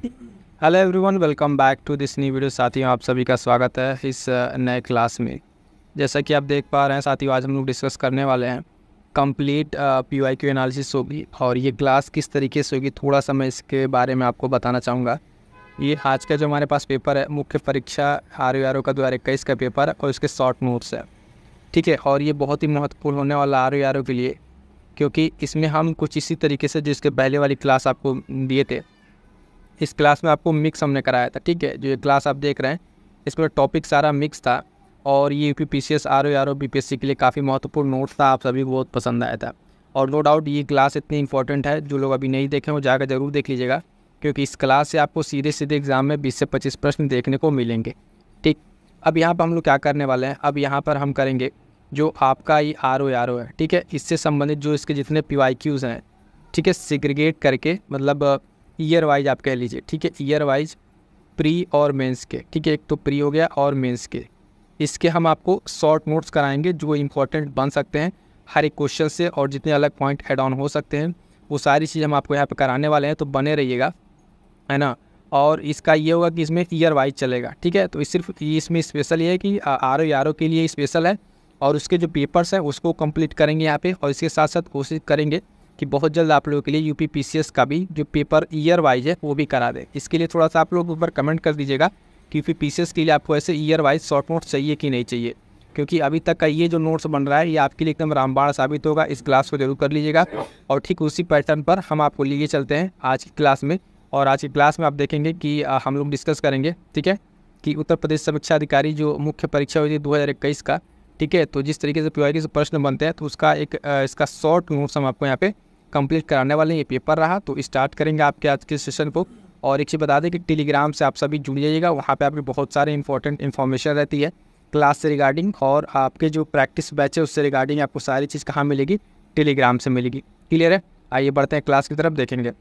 Hello everyone, welcome back to this new video. साथियों, आप सभी का स्वागत है इस नए क्लास में। जैसा कि आप देख पा रहे हैं साथियों, आज हम लोग डिस्कस करने वाले हैं कंप्लीट PYQ एनालिसिस होगी। और ये क्लास किस तरीके से होगी, थोड़ा सा मैं इसके बारे में आपको बताना चाहूँगा। ये आज का जो हमारे पास पेपर है, मुख्य परीक्षा RO का 2021 का पेपर है और इसके शॉर्ट नोट्स है, ठीक है। और ये बहुत ही महत्वपूर्ण होने वाला RO के लिए, क्योंकि इसमें हम कुछ इसी तरीके से जिसके पहले वाली क्लास आपको दिए थे, इस क्लास में आपको मिक्स हमने कराया था, ठीक है। जो ये क्लास आप देख रहे हैं, इसमें टॉपिक सारा मिक्स था और ये UPPCS RO BPSC के लिए काफ़ी महत्वपूर्ण नोट्स था। आप सभी को बहुत पसंद आया था और नो डाउट ये क्लास इतनी इंपॉर्टेंट है, जो लोग अभी नहीं देखे वो जाकर ज़रूर देख लीजिएगा, क्योंकि इस क्लास से आपको सीधे सीधे एग्जाम में 20 से 25 प्रश्न देखने को मिलेंगे, ठीक। अब यहाँ पर हम लोग क्या करने वाले हैं, अब यहाँ पर हम करेंगे जो आपका ये RO है, ठीक है। इससे संबंधित जो इसके जितने PYQs हैं, ठीक है, सेग्रीगेट करके, मतलब ईयर वाइज आप कह लीजिए, ठीक है। ईयर वाइज प्री और मेंस के, ठीक है। एक तो प्री हो गया और मेंस के, इसके हम आपको शॉर्ट नोट्स कराएंगे जो इंपॉर्टेंट बन सकते हैं हर एक क्वेश्चन से, और जितने अलग पॉइंट ऐड ऑन हो सकते हैं वो सारी चीज़ हम आपको यहाँ पे कराने वाले हैं, तो बने रहिएगा, है ना। और इसका ये होगा कि इसमें ईयर वाइज चलेगा, ठीक है। तो सिर्फ इसमें स्पेशल ये है कि RO के लिए स्पेशल है, और उसके जो पेपर्स हैं उसको कंप्लीट करेंगे यहाँ पे, और इसके साथ साथ कोशिश करेंगे कि बहुत जल्द आप लोगों के लिए UPPCS का भी जो पेपर ईयर वाइज है वो भी करा दें। इसके लिए थोड़ा सा आप लोग ऊपर कमेंट कर दीजिएगा कि UPPCS के लिए आपको ऐसे ईयर वाइज शॉर्ट नोट्स चाहिए कि नहीं चाहिए, क्योंकि अभी तक का ये जो नोट्स बन रहा है ये आपके लिए एकदम रामबाण साबित होगा। इस क्लास को जरूर कर लीजिएगा, और ठीक उसी पैटर्न पर हम आपको लिए चलते हैं आज की क्लास में। और आज की क्लास में आप देखेंगे कि हम लोग डिस्कस करेंगे, ठीक है, कि उत्तर प्रदेश समीक्षा अधिकारी जो मुख्य परीक्षा हुई थी 2021 का, ठीक है। तो जिस तरीके से PYQ से प्रश्न बनते हैं, तो उसका एक इसका शॉर्ट नोट्स हम आपको यहाँ पे कंप्लीट कराने वाले हैं। ये पेपर रहा, तो स्टार्ट करेंगे आपके आज के सेशन को। और एक चीज़ बता दें कि टेलीग्राम से आप सभी जुड़ जाइएगा, वहाँ पे आपकी बहुत सारे इंपॉर्टेंट इन्फॉर्मेशन रहती है क्लास से रिगार्डिंग, और आपके जो प्रैक्टिस बैच है उससे रिगार्डिंग आपको सारी चीज़ कहाँ मिलेगी, टेलीग्राम से मिलेगी। क्लियर है? आइए बढ़ते हैं क्लास की तरफ, देखेंगे।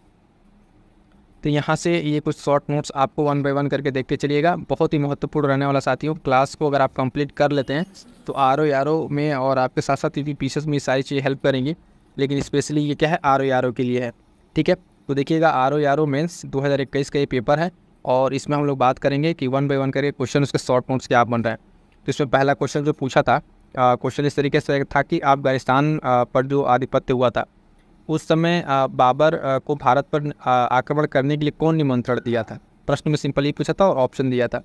तो यहाँ से ये कुछ शॉर्ट नोट्स आपको 1 बाय 1 करके देखते चलिएगा, बहुत ही महत्वपूर्ण रहने वाला साथियों। क्लास को अगर आप कंप्लीट कर लेते हैं तो RO में और आपके साथ साथ UPPCS में सारी चीज़ें हेल्प करेंगी, लेकिन स्पेशली ये क्या है, RO के लिए है, ठीक है। तो देखिएगा, RO मेंस 2021 का ये पेपर है, और इसमें हम लोग बात करेंगे कि 1 बाय 1 करके क्वेश्चन उसके शॉर्ट नोट्स क्या बन रहे हैं। तो इसमें पहला क्वेश्चन जो पूछा था, क्वेश्चन इस तरीके से था कि अफगानिस्तान पर जो आधिपत्य हुआ था उस समय बाबर को भारत पर आक्रमण करने के लिए कौन निमंत्रण दिया था। प्रश्न में सिंपल ही पूछा था और ऑप्शन दिया था,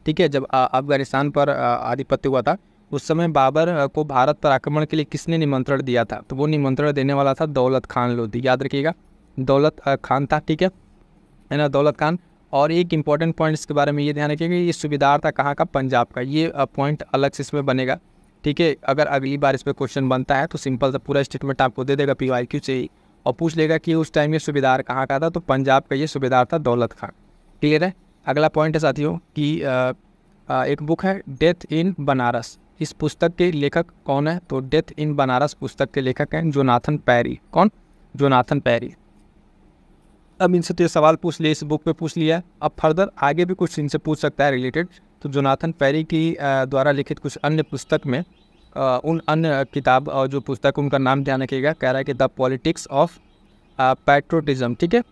ठीक है। जब अफगानिस्तान पर आधिपत्य हुआ था उस समय बाबर को भारत पर आक्रमण के लिए किसने निमंत्रण दिया था, तो वो निमंत्रण देने वाला था दौलत खान लोधी। याद रखिएगा, दौलत खान था, ठीक है ना, दौलत खान। और एक इंपॉर्टेंट पॉइंट इसके बारे में ये ध्यान रखिएगा, ये सूबेदार था कहाँ का, पंजाब का। ये पॉइंट अलग से इसमें बनेगा, ठीक है। अगर अगली बार इस पर क्वेश्चन बनता है तो सिंपल सा पूरा स्टेटमेंट आपको दे देगा PYQ से ही, और पूछ लेगा कि उस टाइम ये सूबेदार कहाँ का था, तो पंजाब का ये सूबेदार था दौलत खान। क्लियर है? अगला पॉइंट है साथियों कि एक बुक है डेथ इन बनारस, इस पुस्तक के लेखक कौन है, तो डेथ इन बनारस पुस्तक के लेखक हैं जोनाथन पैरी। कौन? जोनाथन पैरी। अब इनसे तो ये सवाल पूछ लिया, इस बुक पे पूछ लिया, अब फर्दर आगे भी कुछ इनसे पूछ सकता है रिलेटेड। तो जोनाथन पैरी की द्वारा लिखित कुछ अन्य पुस्तक में उन अन्य किताब और जो पुस्तक उनका नाम ध्यान रखिएगा, कह रहा है कि द पॉलिटिक्स ऑफ पैट्रोटिज्म, ठीक है,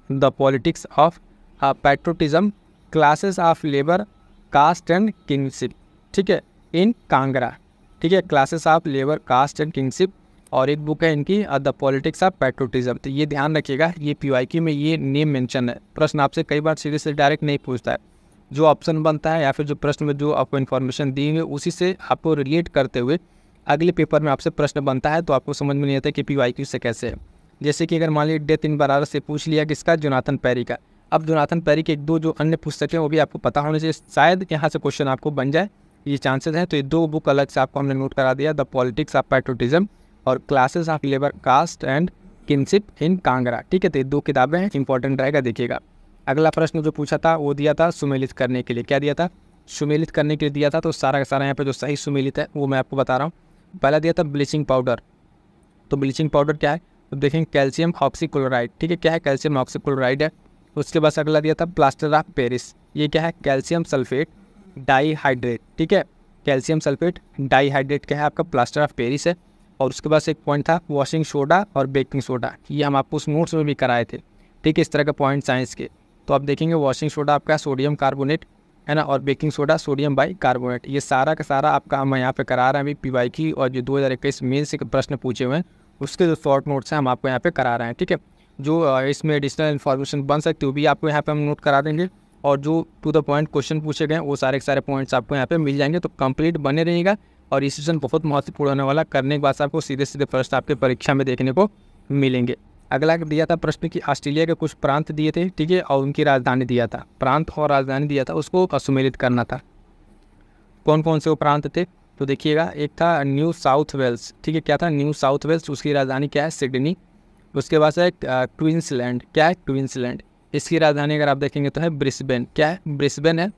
the politics of patriotism, classes of labour, caste and kingship, ठीक है, इन कांगड़ा, ठीक है, classes of labour, caste and kingship. और एक बुक है इनकी द पॉलिटिक्स ऑफ पैट्रोटिज्म। तो ये ध्यान रखिएगा, ये PYQ में ये नेम मेंशन है। प्रश्न आपसे कई बार सीधे से डायरेक्ट नहीं पूछता है, जो ऑप्शन बनता है या फिर जो प्रश्न में जो आपको इन्फॉर्मेशन दी हुई है उसी से आपको रिलेट करते हुए अगले पेपर में आपसे प्रश्न बनता है, तो आपको समझ में नहीं आता कि PYQ से कैसे है। जैसे कि अगर मान लीजिए डेथ इन बनारस से पूछ लिया किसका, जोनाथन पैरी का। अब जोनाथन पैरी के एक दो जो अन्य पुस्तकें वो भी आपको पता होने चाहिए, शायद यहाँ से क्वेश्चन आपको बन जाए, ये चांसेस हैं। तो ये 2 बुक अलग से आपको हमने नोट करा दिया, द पॉलिटिक्स ऑफ पैट्रोटिज्म और classes of labour, caste and kingship in Kangra, ठीक है। तो ये 2 किताबें हैं, इंपॉर्टेंट रहेगा, देखिएगा। अगला प्रश्न जो पूछा था वो दिया था सुमेलित करने के लिए। क्या दिया था? सुमेलित करने के लिए दिया था। तो सारा का सारा यहाँ पे जो सही सुमेलित है वो मैं आपको बता रहा हूँ। पहला दिया था ब्लीचिंग पाउडर। तो ब्लीचिंग पाउडर क्या है, तो देखेंगे कैल्शियम ऑक्सीक्लोराइड, ठीक है, क्या है, कैल्शियम ऑक्सीक्लोराइड है। उसके बाद अगला दिया था प्लास्टर ऑफ पेरिस, ये क्या है, कैल्शियम सल्फेट डाईहाइड्रेट, ठीक है, कैल्शियम सल्फेट डाईहाइड्रेट क्या है आपका, प्लास्टर ऑफ पेरिस है। और उसके बाद एक पॉइंट था वॉशिंग सोडा और बेकिंग सोडा, ये हम आपको उस नोट्स में भी कराए थे, ठीक है, इस तरह के पॉइंट साइंस के। तो आप देखेंगे वॉशिंग सोडा आपका सोडियम कार्बोनेट है ना, और baking soda sodium by carbonate. ये सारा का सारा आपका हम यहाँ पे करा रहे हैं अभी PY की, और जो 2021 मेन से प्रश्न पूछे हुए हैं उसके जो शॉर्ट नोट्स हैं हम आपको यहाँ पे करा रहे हैं। ठीक है, जो इसमें एडिशनल इन्फॉर्मेशन बन सकती है वो भी आपको यहाँ पे हम नोट करा देंगे, और जो टू द पॉइंट क्वेश्चन पूछे गए वो सारे के सारे पॉइंट्स आपको यहाँ पे मिल जाएंगे। तो कंप्लीट बने रहिएगा, और ये सेशन बहुत महत्वपूर्ण होने वाला। करने के बाद आपको सीधे सीधे प्रश्न आपके परीक्षा में देखने को मिलेंगे। अगला दिया था प्रश्न कि ऑस्ट्रेलिया के कुछ प्रांत दिए थे, ठीक है, और उनकी राजधानी दिया था। प्रांत और राजधानी दिया था, उसको सुमेलित करना था। कौन कौन से वो प्रांत थे तो देखिएगा, एक था न्यू साउथ वेल्स, ठीक है, क्या था न्यू साउथ वेल्स, उसकी राजधानी क्या है सिडनी। उसके बाद है क्वींसलैंड, क्या है क्वींसलैंड, इसकी राजधानी अगर आप देखेंगे तो है ब्रिस्बेन, क्या है ब्रिस्बेन है।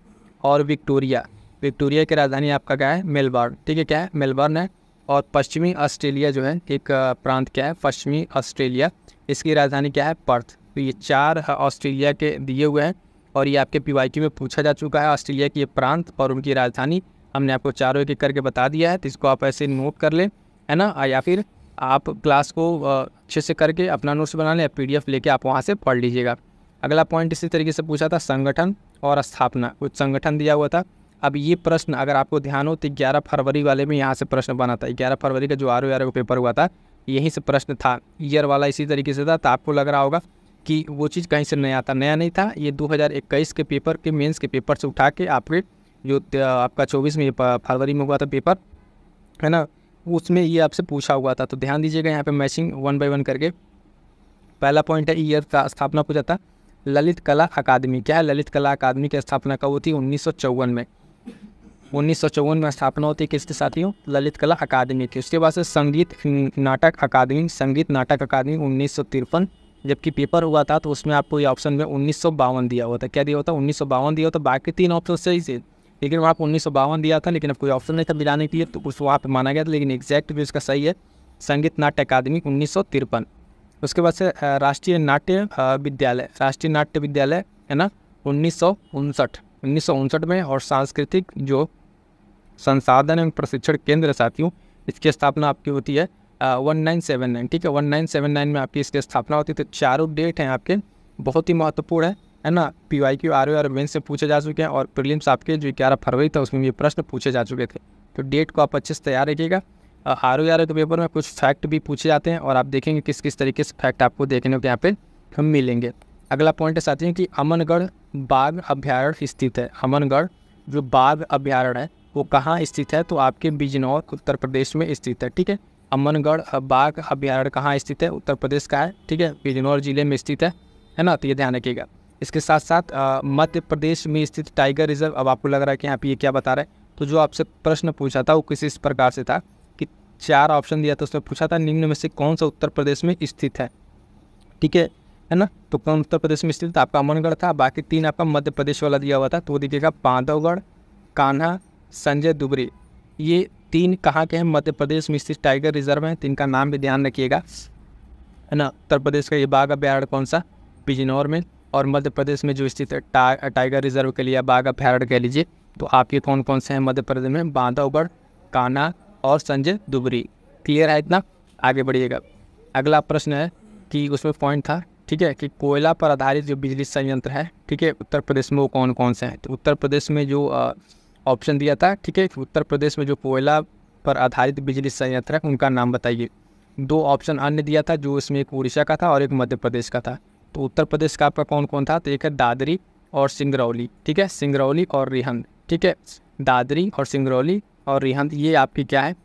और विक्टोरिया, विक्टोरिया की राजधानी आपका क्या है मेलबर्न, ठीक है, क्या है मेलबर्न है। और पश्चिमी ऑस्ट्रेलिया जो है एक प्रांत क्या है पश्चिमी ऑस्ट्रेलिया, इसकी राजधानी क्या है पर्थ। तो ये 4 ऑस्ट्रेलिया के दिए हुए हैं, और ये आपके PYQ में पूछा जा चुका है। ऑस्ट्रेलिया की ये प्रांत और उनकी राजधानी हमने आपको चारों एक एक करके बता दिया है, तो इसको आप ऐसे नोट कर लें, है ना, या फिर आप क्लास को अच्छे से करके अपना नोट्स बना लें या PDF लेके आप वहाँ से पढ़ लीजिएगा। अगला पॉइंट इसी तरीके से पूछा था संगठन और स्थापना, कुछ संगठन दिया हुआ था। अब ये प्रश्न अगर आपको ध्यान हो तो 11 फरवरी वाले में यहाँ से प्रश्न बना था। 11 फरवरी का जो RO का पेपर हुआ था यहीं से प्रश्न था, ईयर वाला इसी तरीके से था। तो आपको लग रहा होगा कि वो चीज़ कहीं से नया था, नया नहीं था, ये 2021 के पेपर के मेंस के पेपर से उठा के आपके जो आपका 24 में फरवरी में हुआ था पेपर, है ना, उसमें ये आपसे पूछा हुआ था। तो ध्यान दीजिएगा यहाँ पे मैचिंग 1 बाय 1 करके। पहला पॉइंट है ईयर का स्थापना पूछा था। ललित कला अकादमी, क्या है ललित कला अकादमी की स्थापना कब होती है 1954 में। 1954 में स्थापना होती है किसके साथियों ललित कला अकादमी की। उसके बाद से संगीत नाटक अकादमी, संगीत नाटक अकादमी 1953, जबकि पेपर हुआ था तो उसमें आपको ये ऑप्शन में 1952 दिया हुआ था। क्या दिया होता 1952 दिया होता, बाकी 3 ऑप्शन सही से, लेकिन वहाँ पर 1952 दिया था, लेकिन अब कोई ऑप्शन नहीं था मिलाने के लिए, तो उस वहाँ पर माना गया था, लेकिन एग्जैक्ट भी उसका सही है संगीत नाट्य अकादमी 1953। उसके बाद से राष्ट्रीय नाट्य विद्यालय, राष्ट्रीय नाट्य विद्यालय है ना 1959 में। और सांस्कृतिक जो संसाधन एवं प्रशिक्षण केंद्र साथियों, इसकी स्थापना आपकी होती है 1979, ठीक है, 1979 में आपकी इसकी स्थापना होती है। तो चारों डेट हैं आपके बहुत ही महत्वपूर्ण है ना। PYQ RO और मेंस से पूछे जा चुके हैं, और प्रीलिम्स आपके जो 11 फरवरी था उसमें ये प्रश्न पूछे जा चुके थे। तो डेट को आप अच्छे से तैयार रखिएगा। RO के पेपर में कुछ फैक्ट भी पूछे जाते हैं, और आप देखेंगे किस किस तरीके से फैक्ट आपको देखने को यहाँ पे हम मिलेंगे। अगला पॉइंट है साथियों कि अमनगढ़ बाघ अभ्यारण्य स्थित है। अमनगढ़ जो बाघ अभ्यारण्य है वो कहाँ स्थित है, तो आपके बिजनौर उत्तर प्रदेश में स्थित है, ठीक है। अमनगढ़ बाघ अभ्यारण्य कहाँ स्थित है, उत्तर प्रदेश का है, ठीक है, बिजनौर जिले में स्थित है ना, तो ये ध्यान रखिएगा। इसके साथ साथ मध्य प्रदेश में स्थित टाइगर रिजर्व, अब आपको लग रहा है कि यहाँ पे ये क्या बता रहा है, तो जो आपसे प्रश्न पूछा था वो किसी इस प्रकार से था कि 4 ऑप्शन दिया था, उसमें पूछा था निम्न में से कौन सा उत्तर प्रदेश में स्थित है, ठीक है ना। तो कौन उत्तर प्रदेश में स्थित था, आपका अमनगढ़ था, बाकी 3 आपका मध्य प्रदेश वाला दिया हुआ था। तो वो देखिएगा बांधवगढ़, कान्हा, संजय दुबरी, ये 3 कहाँ के हैं मध्य प्रदेश में स्थित टाइगर रिजर्व हैं। 3 का नाम भी ध्यान रखिएगा, है ना। उत्तर प्रदेश का ये बाघ अभ्यारण्य कौन सा, बिजनौर में, और मध्य प्रदेश में जो स्थित है टाइगर रिजर्व के लिए बाघ अभ्यारण्य कह लीजिए, तो आपके कौन कौन से हैं मध्य प्रदेश में, बांधवगढ़, कान्हा और संजय दुबरी। क्लियर है इतना, आगे बढ़िएगा। अगला प्रश्न है कि उसमें पॉइंट था, ठीक है, कि कोयला पर आधारित जो बिजली संयंत्र है, ठीक है, उत्तर प्रदेश में वो कौन कौन से हैं। तो उत्तर प्रदेश में जो ऑप्शन दिया था, ठीक है, उत्तर प्रदेश में जो कोयला पर आधारित बिजली संयंत्र है उनका नाम बताइए। 2 ऑप्शन अन्य दिया था, जो इसमें एक उड़ीसा का था और एक मध्य प्रदेश का था। तो उत्तर प्रदेश का आपका कौन कौन था, तो एक है दादरी और सिंगरौली, ठीक है, सिंगरौली और रिहंद, ठीक है, दादरी और सिंगरौली और रिहंद, ये आपकी क्या है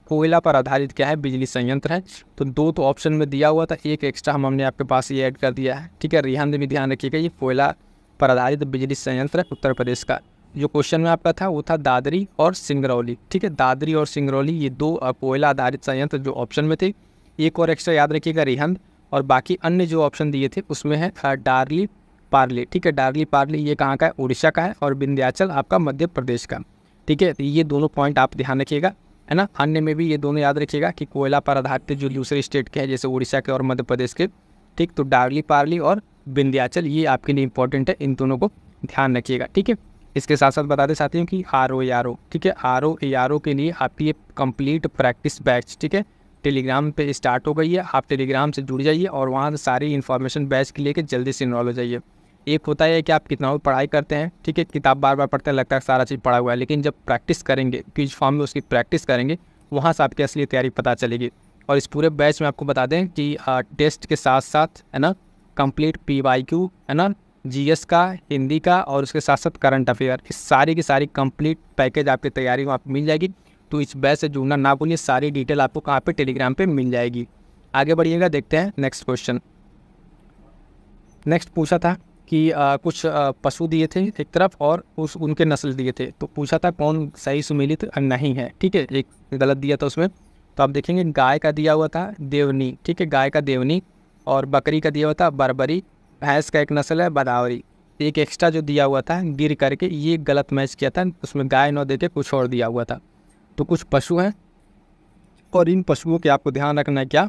कोयला पर आधारित क्या है बिजली संयंत्र है। तो 2 तो ऑप्शन में दिया हुआ था, एक एक्स्ट्रा हमने आपके पास ये ऐड कर दिया है, ठीक है। रिहंद भी ध्यान रखिएगा, ये कोयला पर आधारित बिजली संयंत्र है उत्तर प्रदेश का। जो क्वेश्चन में आपका था वो था दादरी और सिंगरौली, ठीक है, दादरी और सिंगरौली ये 2 कोयला आधारित संयंत्र जो ऑप्शन में थे। एक और एक्स्ट्रा याद रखिएगा रिहंद, और बाकी अन्य जो ऑप्शन दिए थे उसमें है डार्ली पार्ले, ठीक है, डार्ली पार्ले ये कहाँ का है, उड़ीसा का है, और विंध्याचल आपका मध्य प्रदेश का, ठीक है। तो ये दोनों पॉइंट आप ध्यान रखिएगा, है ना। अन्य में भी ये दोनों याद रखिएगा कि कोयला पर आधारित जो दूसरे स्टेट के हैं जैसे उड़ीसा के और मध्य प्रदेश के, ठीक, तो डार्ली पार्ली और विंध्याचल ये आपके लिए इंपॉर्टेंट है, इन दोनों को ध्यान रखिएगा, ठीक है। इसके साथ साथ बता दें साथियों कि RO ठीक है, RO के लिए आपकी ये कंप्लीट प्रैक्टिस बैच, ठीक है, टेलीग्राम पे स्टार्ट हो गई है। आप टेलीग्राम से जुड़ जाइए और वहाँ से सारी इन्फॉर्मेशन बैच के लेके जल्दी से इनरोल हो जाइए। एक होता है कि आप कितना भी पढ़ाई करते हैं, ठीक है, किताब बार बार पढ़ते हैं, लगता है सारा चीज़ पढ़ा हुआ है, लेकिन जब प्रैक्टिस करेंगे, क्विज फॉर्म में उसकी प्रैक्टिस करेंगे, वहाँ से आपकी असली तैयारी पता चलेगी। और इस पूरे बैच में आपको बता दें कि टेस्ट के साथ साथ है ना कंप्लीट PYQ है ना, GS का, हिंदी का, और उसके साथ साथ करंट अफेयर, इस सारी की सारी कंप्लीट पैकेज आपकी तैयारी में आपको मिल जाएगी। तो इस बैच से जुड़ना ना भूलिए, सारी डिटेल आपको कहाँ पे, टेलीग्राम पे मिल जाएगी। आगे बढ़िएगा, देखते हैं नेक्स्ट क्वेश्चन। नेक्स्ट पूछा था कि कुछ पशु दिए थे एक तरफ और उनके नस्ल दिए थे, तो पूछा था कौन सही सुमेलित नहीं है, ठीक है, एक गलत दिया था उसमें। तो आप देखेंगे गाय का दिया हुआ था देवनी, ठीक है, गाय का देवनी, और बकरी का दिया हुआ था बरबरी, भैंस का एक नस्ल है बदावरी, एक एक्स्ट्रा जो दिया हुआ था गिर करके, ये गलत मैच किया था, उसमें गाय न देके कुछ और दिया हुआ था। तो कुछ पशु हैं और इन पशुओं के आपको ध्यान रखना है क्या,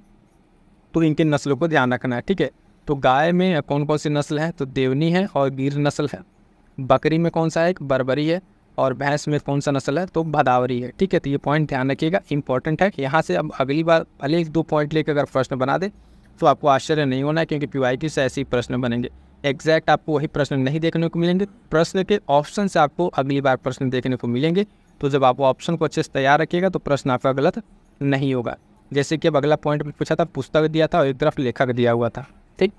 तो इनके नस्लों को ध्यान रखना है, ठीक है। तो गाय में कौन कौन सी नस्ल है, तो देवनी है और गिर नस्ल है। बकरी में कौन सा है, एक बरबरी है, और भैंस में कौन सा नस्ल है, तो भदावरी है, ठीक है। तो ये पॉइंट ध्यान रखिएगा, इंपॉर्टेंट है। यहाँ से अब अगली बार भले 1-2 पॉइंट लेकर अगर प्रश्न बना दे तो आपको आश्चर्य नहीं होना है, क्योंकि PYQ से ऐसे ही प्रश्न बनेंगे। एग्जैक्ट आपको वही प्रश्न नहीं देखने को मिलेंगे, प्रश्न के ऑप्शन से आपको अगली बार प्रश्न देखने को मिलेंगे। तो जब आप ऑप्शन को अच्छे से तैयार रखिएगा तो प्रश्न आपका गलत नहीं होगा। जैसे कि अब अगला पॉइंट में पूछा था, पुस्तक दिया था और एक तरफ लेखक दिया हुआ था, ठीक।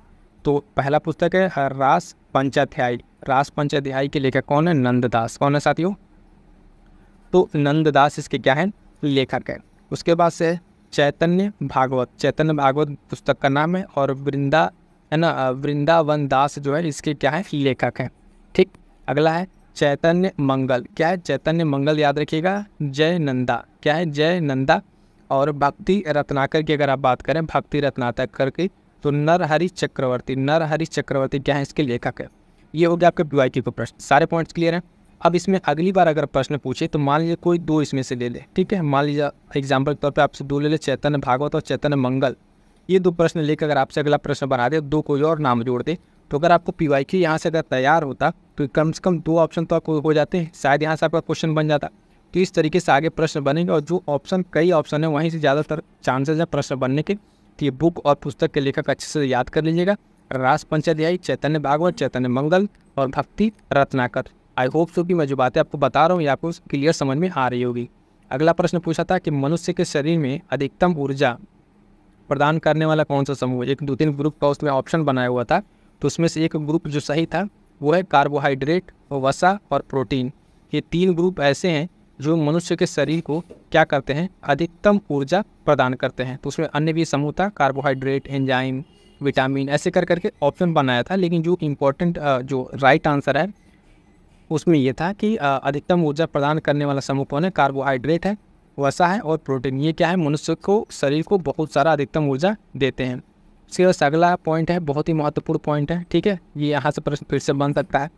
तो पहला पुस्तक है रास पंचाध्यायी। रास पंचाध्यायी के लेखक कौन है, नंददास। कौन है साथियों, तो नंददास इसके क्या है, लेखक है। उसके बाद से चैतन्य भागवत, चैतन्य भागवत पुस्तक का नाम है, और वृंदावन दास जो है इसके क्या है, लेखक हैं, ठीक। अगला है चैतन्य मंगल, क्या है, चैतन्य मंगल याद रखिएगा, जय नंदा, क्या है, जय नंदा। और भक्ति रत्नाकर की अगर आप बात करें, भक्ति रत्नाकर की, तो नरहरि चक्रवर्ती, नरहरि चक्रवर्ती क्या है, इसके लेखक है। ये हो गया आपके PYQ का प्रश्न। सारे पॉइंट्स क्लियर हैं। अब इसमें अगली बार अगर प्रश्न पूछे तो मान लीजिए कोई 2 इसमें से ले ले, ठीक है, मान लीजिए एग्जाम्पल के तौर पे आपसे 2 ले ले, चैतन्य भागवत और चैतन्य मंगल, ये 2 प्रश्न लेकर अगर आपसे अगला प्रश्न बना दे, 2 कोई और नाम जोड़ दे, तो अगर आपको PYQ यहाँ से अगर तैयार होता तो कम से कम 2 ऑप्शन तो आपको हो जाते हैं, शायद यहाँ से आपका क्वेश्चन बन जाता। तो इस तरीके से आगे प्रश्न बनेंगे, और जो ऑप्शन कई ऑप्शन है वहीं से ज़्यादातर चांसेस है प्रश्न बनने के। तो ये बुक और पुस्तक के लेखक अच्छे से याद कर लीजिएगा, रास पंचाध्यायी, चैतन्य भागवत, चैतन्य मंगल और भक्ति रत्नाकर। आई होप सो कि मैं जो बातें आपको बता रहा हूँ ये आपको क्लियर समझ में आ रही होगी। अगला प्रश्न पूछा था कि मनुष्य के शरीर में अधिकतम ऊर्जा प्रदान करने वाला कौन सा समूह, एक 2-3 ग्रुप का उसमें ऑप्शन बनाया हुआ था, तो उसमें से एक ग्रुप जो सही था वो है कार्बोहाइड्रेट, वसा और प्रोटीन। ये 3 ग्रुप ऐसे हैं जो मनुष्य के शरीर को क्या करते हैं, अधिकतम ऊर्जा प्रदान करते हैं। तो उसमें अन्य भी समूह था, कार्बोहाइड्रेट, एंजाइम, विटामिन, ऐसे कर करके ऑप्शन बनाया था, लेकिन जो इम्पोर्टेंट जो राइट आंसर है उसमें ये था कि अधिकतम ऊर्जा प्रदान करने वाला समूह कौन है, कार्बोहाइड्रेट है, वसा है और प्रोटीन। ये क्या है, मनुष्य को, शरीर को बहुत सारा अधिकतम ऊर्जा देते हैं। इसके बाद अगला पॉइंट है, बहुत ही महत्वपूर्ण पॉइंट है, ठीक है, ये यहाँ से प्रश्न फिर से बन सकता है।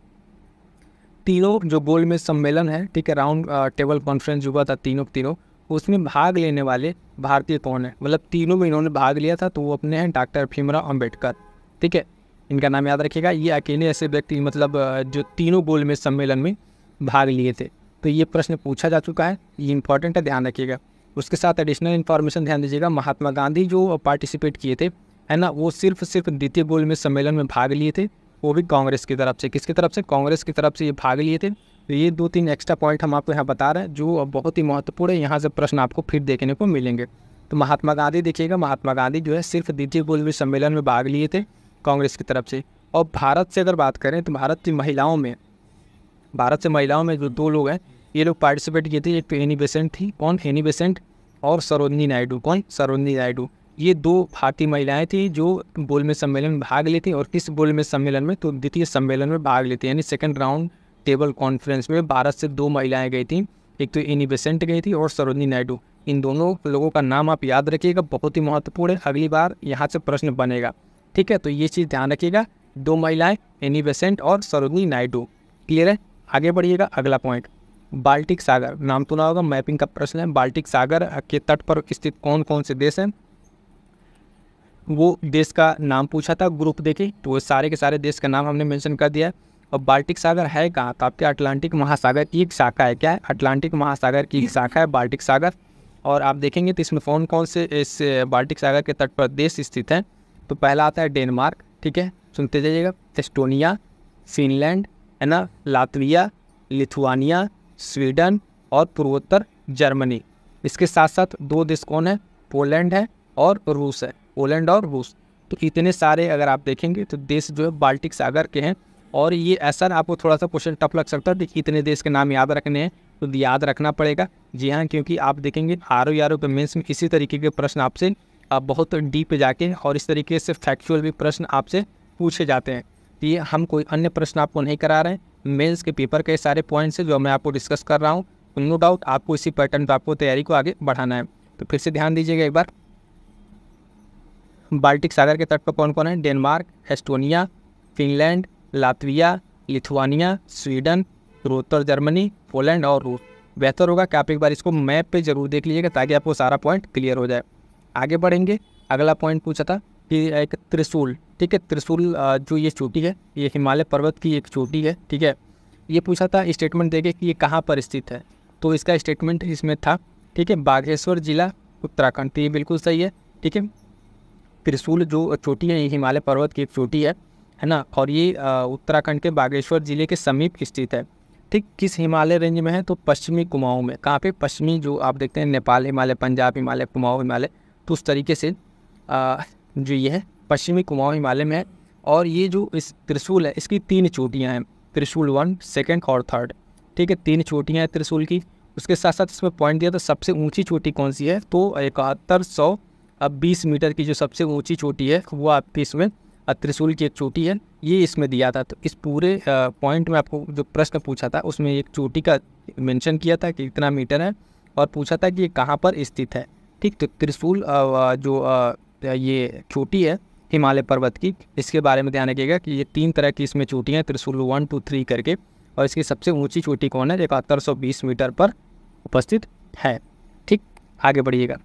तीनों जो गोलमेज सम्मेलन है, ठीक है, राउंड टेबल कॉन्फ्रेंस जो हुआ था तीनों, उसमें भाग लेने वाले भारतीय कौन है, मतलब तीनों में इन्होंने भाग लिया था, तो वो अपने हैं डॉक्टर भीमराव अम्बेडकर, ठीक है, इनका नाम याद रखिएगा। ये अकेले ऐसे व्यक्ति मतलब जो तीनों गोलमेज सम्मेलन में भाग लिए थे। तो ये प्रश्न पूछा जा चुका है, ये इंपॉर्टेंट है, ध्यान रखिएगा। उसके साथ एडिशनल इन्फॉर्मेशन ध्यान दीजिएगा, महात्मा गांधी जो पार्टिसिपेट किए थे, है ना, वो सिर्फ द्वितीय गोलमेज सम्मेलन में भाग लिए थे, वो भी कांग्रेस की तरफ से। किसकी तरफ से, कांग्रेस की तरफ से ये भाग लिए थे। तो ये 2-3 एक्स्ट्रा पॉइंट हम आपको यहाँ बता रहे हैं जो बहुत ही महत्वपूर्ण है, यहाँ से प्रश्न आपको फिर देखने को मिलेंगे। तो महात्मा गांधी देखिएगा, महात्मा गांधी जो है सिर्फ द्वितीय गोलमेज सम्मेलन में भाग लिए थे कांग्रेस की तरफ से। और भारत से अगर बात करें तो भारत से महिलाओं में जो 2 लोग हैं, ये लोग पार्टिसिपेट किए थे। एक तो एनी बेसेंट थी, कौन, एनी बेसेंट, और सरोजनी नायडू, कौन, सरोजनी नायडू। ये 2 भारतीय महिलाएं थी जो गोलमेज सम्मेलन में भाग ली थी, और किस गोलमेज सम्मेलन में, तो द्वितीय सम्मेलन में भाग ली थी, यानी सेकंड राउंड टेबल कॉन्फ्रेंस में भारत से 2 महिलाएं गई थी, एक तो एनी बेसेंट गई थी और सरोजनी नायडू। इन दोनों लोगों का नाम आप याद रखिएगा, बहुत ही महत्वपूर्ण है, अगली बार यहाँ से प्रश्न बनेगा, ठीक है। तो ये चीज़ ध्यान रखिएगा, 2 महिलाएं, एनी बेसेंट और सरोजनी नायडू, क्लियर है। आगे बढ़िएगा, अगला पॉइंट, बाल्टिक सागर, नाम सुना होगा, मैपिंग का प्रश्न है। बाल्टिक सागर के तट पर स्थित कौन कौन से देश हैं, वो देश का नाम पूछा था। ग्रुप देखे तो वो सारे के सारे देश का नाम हमने मेंशन कर दिया है। और बाल्टिक सागर है कहाँ, तो आपके अटलांटिक महासागर की एक शाखा है, क्या है, अटलांटिक महासागर की एक शाखा है बाल्टिक सागर। और आप देखेंगे तो इसमें कौन कौन से इस बाल्टिक सागर के तट पर देश स्थित हैं, तो पहला आता है डेनमार्क, ठीक है, सुनते जाइएगा, एस्टोनिया, फिनलैंड, है ना, लातविया, लिथुआनिया, स्वीडन और पूर्वोत्तर जर्मनी। इसके साथ साथ 2 देश कौन है, पोलैंड है और रूस है, पोलैंड और रूस। तो इतने सारे अगर आप देखेंगे तो देश जो है बाल्टिक सागर के हैं। और ये ऐसा आपको थोड़ा सा क्वेश्चन टफ लग सकता है, देखिए इतने देश के नाम याद रखने हैं तो याद रखना पड़ेगा। जी हाँ, क्योंकि आप देखेंगे आर पे मेंस में इसी तरीके के प्रश्न आपसे बहुत डीप जाके और इस तरीके से फैक्चुअल भी प्रश्न आपसे पूछे जाते हैं। तो ये हम कोई अन्य प्रश्न आपको नहीं करा रहे हैं, मेंस के पेपर के सारे पॉइंट्स हैं जो मैं आपको डिस्कस कर रहा हूँ। नो डाउट आपको इसी पैटर्न पर आपको तैयारी को आगे बढ़ाना है। तो फिर से ध्यान दीजिएगा एक बार, बाल्टिक सागर के तट पर कौन कौन है, Denmark, Estonia, Finland, Latvia, Lithuania, Sweden, पूर्वोत्तर जर्मनी, पोलैंड और रूस। बेहतर होगा कि आप एक बार इसको मैप पे जरूर देख लीजिएगा ताकि आपको सारा पॉइंट क्लियर हो जाए। आगे बढ़ेंगे, अगला पॉइंट पूछा था कि एक त्रिशूल, ठीक है, त्रिशूल जो ये चोटी है ये हिमालय पर्वत की एक चोटी है, ठीक है। ये पूछा था स्टेटमेंट देके कि ये कहाँ पर स्थित है, तो इसका स्टेटमेंट इसमें था, ठीक है, बागेश्वर जिला उत्तराखंड। तो ये बिल्कुल सही है, ठीक है। त्रिशूल जो चोटी है ये हिमालय पर्वत की एक चोटी है ना, और ये उत्तराखंड के बागेश्वर जिले के समीप स्थित है, ठीक। किस हिमालय रेंज में है, तो पश्चिमी कुमाऊं में। कहाँ पे, पश्चिमी जो आप देखते हैं नेपाल हिमालय, पंजाब हिमालय, कुमाऊं हिमालय, तो उस तरीके से जो ये है पश्चिमी कुमाऊं हिमालय में है। और ये जो इस त्रिशूल है इसकी 3 चोटियाँ हैं, त्रिशूल 1, 2 और 3, ठीक है, 3 चोटियाँ हैं त्रिशूल की। उसके साथ साथ इसमें पॉइंट दिया तो सबसे ऊंची चोटी कौन सी है, तो 7120 मीटर की जो सबसे ऊंची चोटी है वो आपकी इसमें त्रिशूल की एक चोटी है, ये इसमें दिया था। तो इस पूरे पॉइंट में आपको जो प्रश्न पूछा था उसमें एक चोटी का मेंशन किया था कि कितना मीटर है और पूछा था कि ये कहाँ पर स्थित है, ठीक। तो त्रिशूल जो ये चोटी है हिमालय पर्वत की, इसके बारे में ध्यान रखिएगा कि ये 3 तरह की इसमें चोटियाँ हैं, त्रिशूल 1, 2, 3 करके। और इसकी सबसे ऊंची चोटी कौन है, 7120 मीटर पर उपस्थित है, ठीक। आगे बढ़िएगा,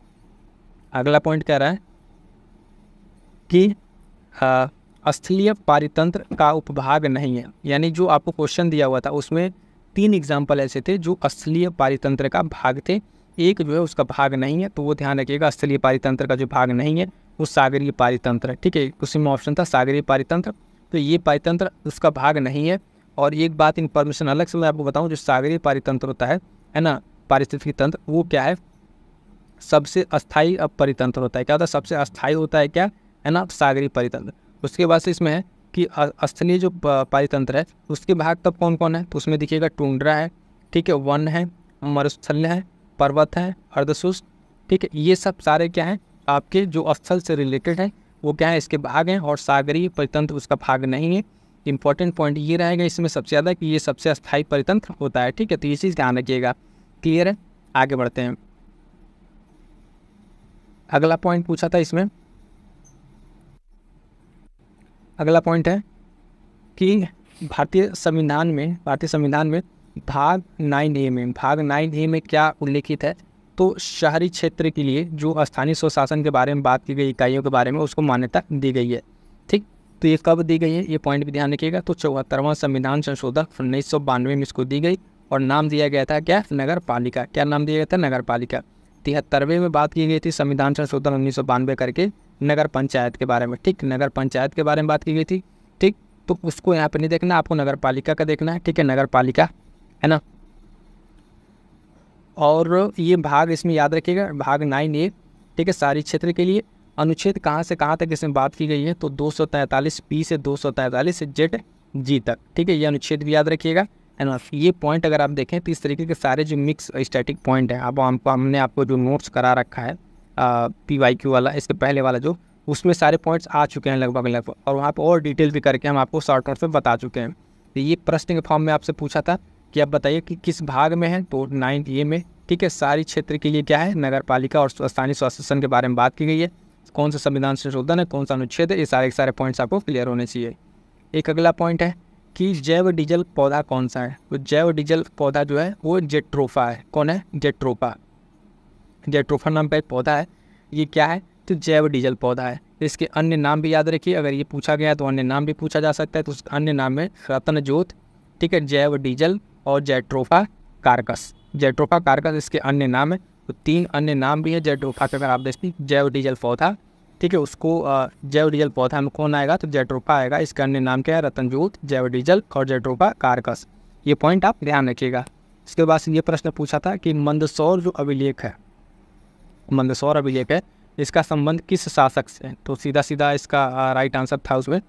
अगला पॉइंट कह रहा है कि स्थलीय पारितंत्र का उपभाग नहीं है। यानी जो आपको क्वेश्चन दिया हुआ था उसमें 3 एग्जाम्पल ऐसे थे जो स्थलीय पारितंत्र का भाग थे, एक जो है उसका भाग नहीं है। तो वो ध्यान रखिएगा, स्थलीय पारितंत्र का जो भाग नहीं है वो सागरीय पारितंत्र है, ठीक है। उसी में ऑप्शन था सागरीय पारितंत्र, तो ये पारितंत्र उसका भाग नहीं है। और एक बात इन्फॉर्मेशन अलग से मैं आपको बताऊं, जो सागरीय पारितंत्र होता है ना, पारिस्थितिकी तंत्र, वो क्या है, सबसे अस्थायी परितंत्र होता है। क्या होता है, सबसे अस्थायी होता है, क्या है ना, सागरीय परितंत्र। उसके बाद से इसमें है कि स्थलीय जो परितंत्र है उसके भाग तब कौन कौन है, तो उसमें देखिएगा टुंड्रा है, ठीक है, वन है, मरुस्थल है, पर्वत है, अर्धशुष्क, ठीक है। ये सब सारे क्या हैं आपके जो स्थल से रिलेटेड है वो क्या है, इसके भाग हैं। और सागरीय परितंत्र उसका भाग नहीं है। इंपॉर्टेंट पॉइंट ये रहेगा इसमें सबसे ज़्यादा कि ये सबसे अस्थायी परितंत्र होता है, ठीक है। तो ये चीज़ ध्यान रखिएगा, क्लियर है। आगे बढ़ते हैं, अगला पॉइंट पूछा था इसमें, अगला पॉइंट है कि भारतीय संविधान में भाग 9A में क्या उल्लेखित है, तो शहरी क्षेत्र के लिए जो स्थानीय स्वशासन के बारे में बात की गई इकाइयों के बारे में उसको मान्यता दी गई है, ठीक। तो ये कब दी गई है, ये पॉइंट भी ध्यान रखिएगा। तो 74वां संविधान संशोधन 1992 में इसको दी गई और नाम दिया गया था क्या, नगर पालिका। क्या नाम दिया गया था, नगर पालिका। 73वें में बात की गई थी संविधान संशोधन 1992 करके नगर पंचायत के बारे में, ठीक, नगर पंचायत के बारे में बात की गई थी, ठीक। तो उसको यहाँ पे नहीं देखना, आपको नगर पालिका का देखना है, ठीक है, नगर पालिका है ना। और ये भाग इसमें याद रखिएगा, भाग 9A, ठीक है, सारी क्षेत्र के लिए। अनुच्छेद कहाँ से कहाँ तक इसमें बात की गई है, तो 243B से 243ZG तक, ठीक है, ये अनुच्छेद भी याद रखिएगा, है ना। ये पॉइंट अगर आप देखें तो इस तरीके के सारे जो मिक्स स्टैटिक पॉइंट है, अब हमने आपको जो नोट्स करा रखा है PYQ वाला, इसके पहले वाला जो, उसमें सारे पॉइंट्स आ चुके हैं लगभग, और वहाँ पर और डिटेल भी करके हम आपको शॉर्ट नोट्स में बता चुके हैं। तो ये प्रश्न के फॉर्म में आपसे पूछा था कि आप बताइए कि किस भाग में है, तो 9A में, ठीक है। सारी क्षेत्र के लिए क्या है, नगर पालिका और स्थानीय स्वशासन के बारे में बात की गई है। कौन सा संविधान संशोधन है, कौन सा अनुच्छेद है, ये सारे पॉइंट्स आपको क्लियर होने चाहिए। एक अगला पॉइंट है कि जैव डीजल पौधा कौन सा है, तो जैव डीजल पौधा जो है वो जेट्रोफा है। कौन है, जेट्रोफा नाम का एक पौधा है। ये क्या है, तो जैव डीजल पौधा है। इसके अन्य नाम भी याद रखिए, अगर ये पूछा गया तो अन्य नाम भी पूछा जा सकता है। तो उसके अन्य नाम में रत्न ज्योत, ठीक है, जैव डीजल और जैट्रोफा कारकस। इसके अन्य नाम है। तो 3 अन्य नाम भी है जेट्रोफा के, अगर आप देखते जैव डीजल पौधा, ठीक है, उसको जैव डीजल पौधा में कौन आएगा, तो जैट्रोफा आएगा। इसका अन्य नाम क्या है, रतनजोत, जैव डीजल और जैट्रोफा कारकस। ये पॉइंट आप ध्यान रखिएगा। इसके बाद ये प्रश्न पूछा था कि मंदसौर जो अभिलेख है, मंदसौर अभिलेख है, इसका संबंध किस शासक से है, तो सीधा सीधा इसका राइट आंसर था उसमें,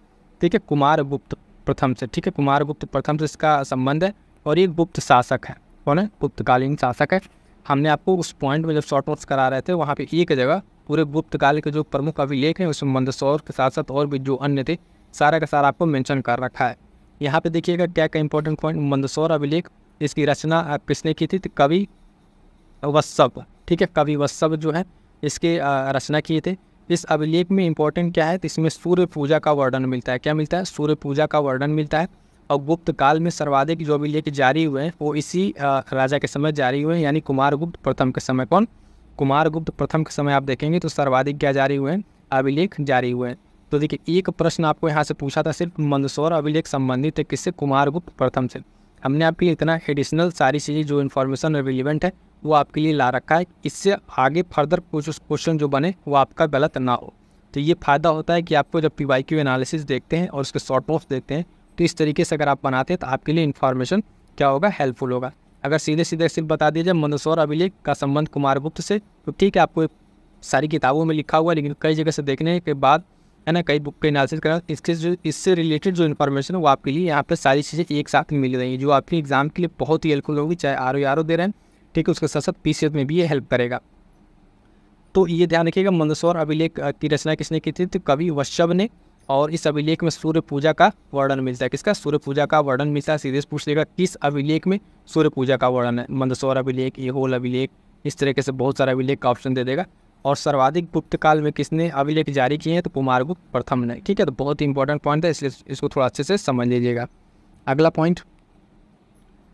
ठीक है, कुमारगुप्त प्रथम से। ठीक है, कुमारगुप्त प्रथम से इसका संबंध है और ये गुप्त शासक है। कौन है, गुप्तकालीन शासक है। हमने आपको उस पॉइंट में जब शॉर्ट नोट्स करा रहे थे वहाँ पे एक जगह पूरे गुप्त काल के जो प्रमुख अभिलेख हैं उसमें मंदसौर के साथ साथ और भी जो अन्य थे सारा का सारा आपको मेंशन कर रखा है। यहाँ पे देखिएगा क्या क्या इंपॉर्टेंट पॉइंट, मंदसौर अभिलेख, इसकी रचना किसने की थी, तो कवि वत्सव। ठीक है, कवि वत्सव जो है इसके रचना किए थे। इस अभिलेख में इंपॉर्टेंट क्या है, तो इसमें सूर्य पूजा का वर्णन मिलता है। क्या मिलता है, सूर्य पूजा का वर्णन मिलता है। और गुप्त काल में सर्वाधिक जो अभिलेख जारी हुए हैं वो इसी राजा के समय जारी हुए हैं, यानी कुमारगुप्त प्रथम के समय। कौन, कुमारगुप्त प्रथम के समय आप देखेंगे तो सर्वाधिक क्या जारी हुए हैं, अभिलेख जारी हुए हैं। तो देखिए एक प्रश्न आपको यहाँ से पूछा था, सिर्फ मंदसौर अभिलेख संबंधित है किससे, कुमारगुप्त प्रथम से। हमने आपकी इतना एडिशनल सारी चीज़ें जो इन्फॉर्मेशन रिलेवेंट है वो आपके लिए ला रखा है, इससे आगे फर्दर कुछ क्वेश्चन जो बने वो आपका गलत ना हो। तो ये फ़ायदा होता है कि आपको जब PYQ एनालिसिस देखते हैं और उसके शॉर्ट नोट्स देखते हैं तो इस तरीके से अगर आप बनाते हैं तो आपके लिए इन्फॉर्मेशन क्या होगा, हेल्पफुल होगा। अगर सीधे सीधे सिर्फ बता दीजिए मंदसौर अभिलेख का संबंध कुमारगुप्त से, तो ठीक है आपको सारी किताबों में लिखा हुआ है, लेकिन कई जगह से देखने के बाद है ना, कई बुक के एनालिसिस करना, इससे रिलेटेड जो इन्फॉर्मेशन है वो आपके लिए यहाँ पे सारी चीज़ें एक साथ मिल रही हैं, जो आपके एग्जाम के लिए बहुत ही हेल्पफुल होगी। चाहे RO दे रहे हैं, ठीक है, उसके साथ साथ PCF में भी ये हेल्प करेगा। तो ये ध्यान रखिएगा, मंदसौर अभिलेख की रचना किसने की थी, तो कवि वत्सव ने। और इस अभिलेख में सूर्य पूजा का वर्णन मिलता है। किसका, सूर्य पूजा का वर्णन मिलता है। सीधे पूछ लेगा किस अभिलेख में सूर्य पूजा का वर्णन है, मंदसौर अभिलेख, ऐहोल अभिलेख, इस तरीके से बहुत सारा अभिलेख का ऑप्शन दे देगा। और सर्वाधिक गुप्त काल में किसने अभिलेख जारी किए हैं, तो कुमारगुप्त प्रथम ने। ठीक है, तो बहुत ही इंपॉर्टेंट पॉइंट है, इसलिए इसको थोड़ा अच्छे से समझ लीजिएगा। अगला पॉइंट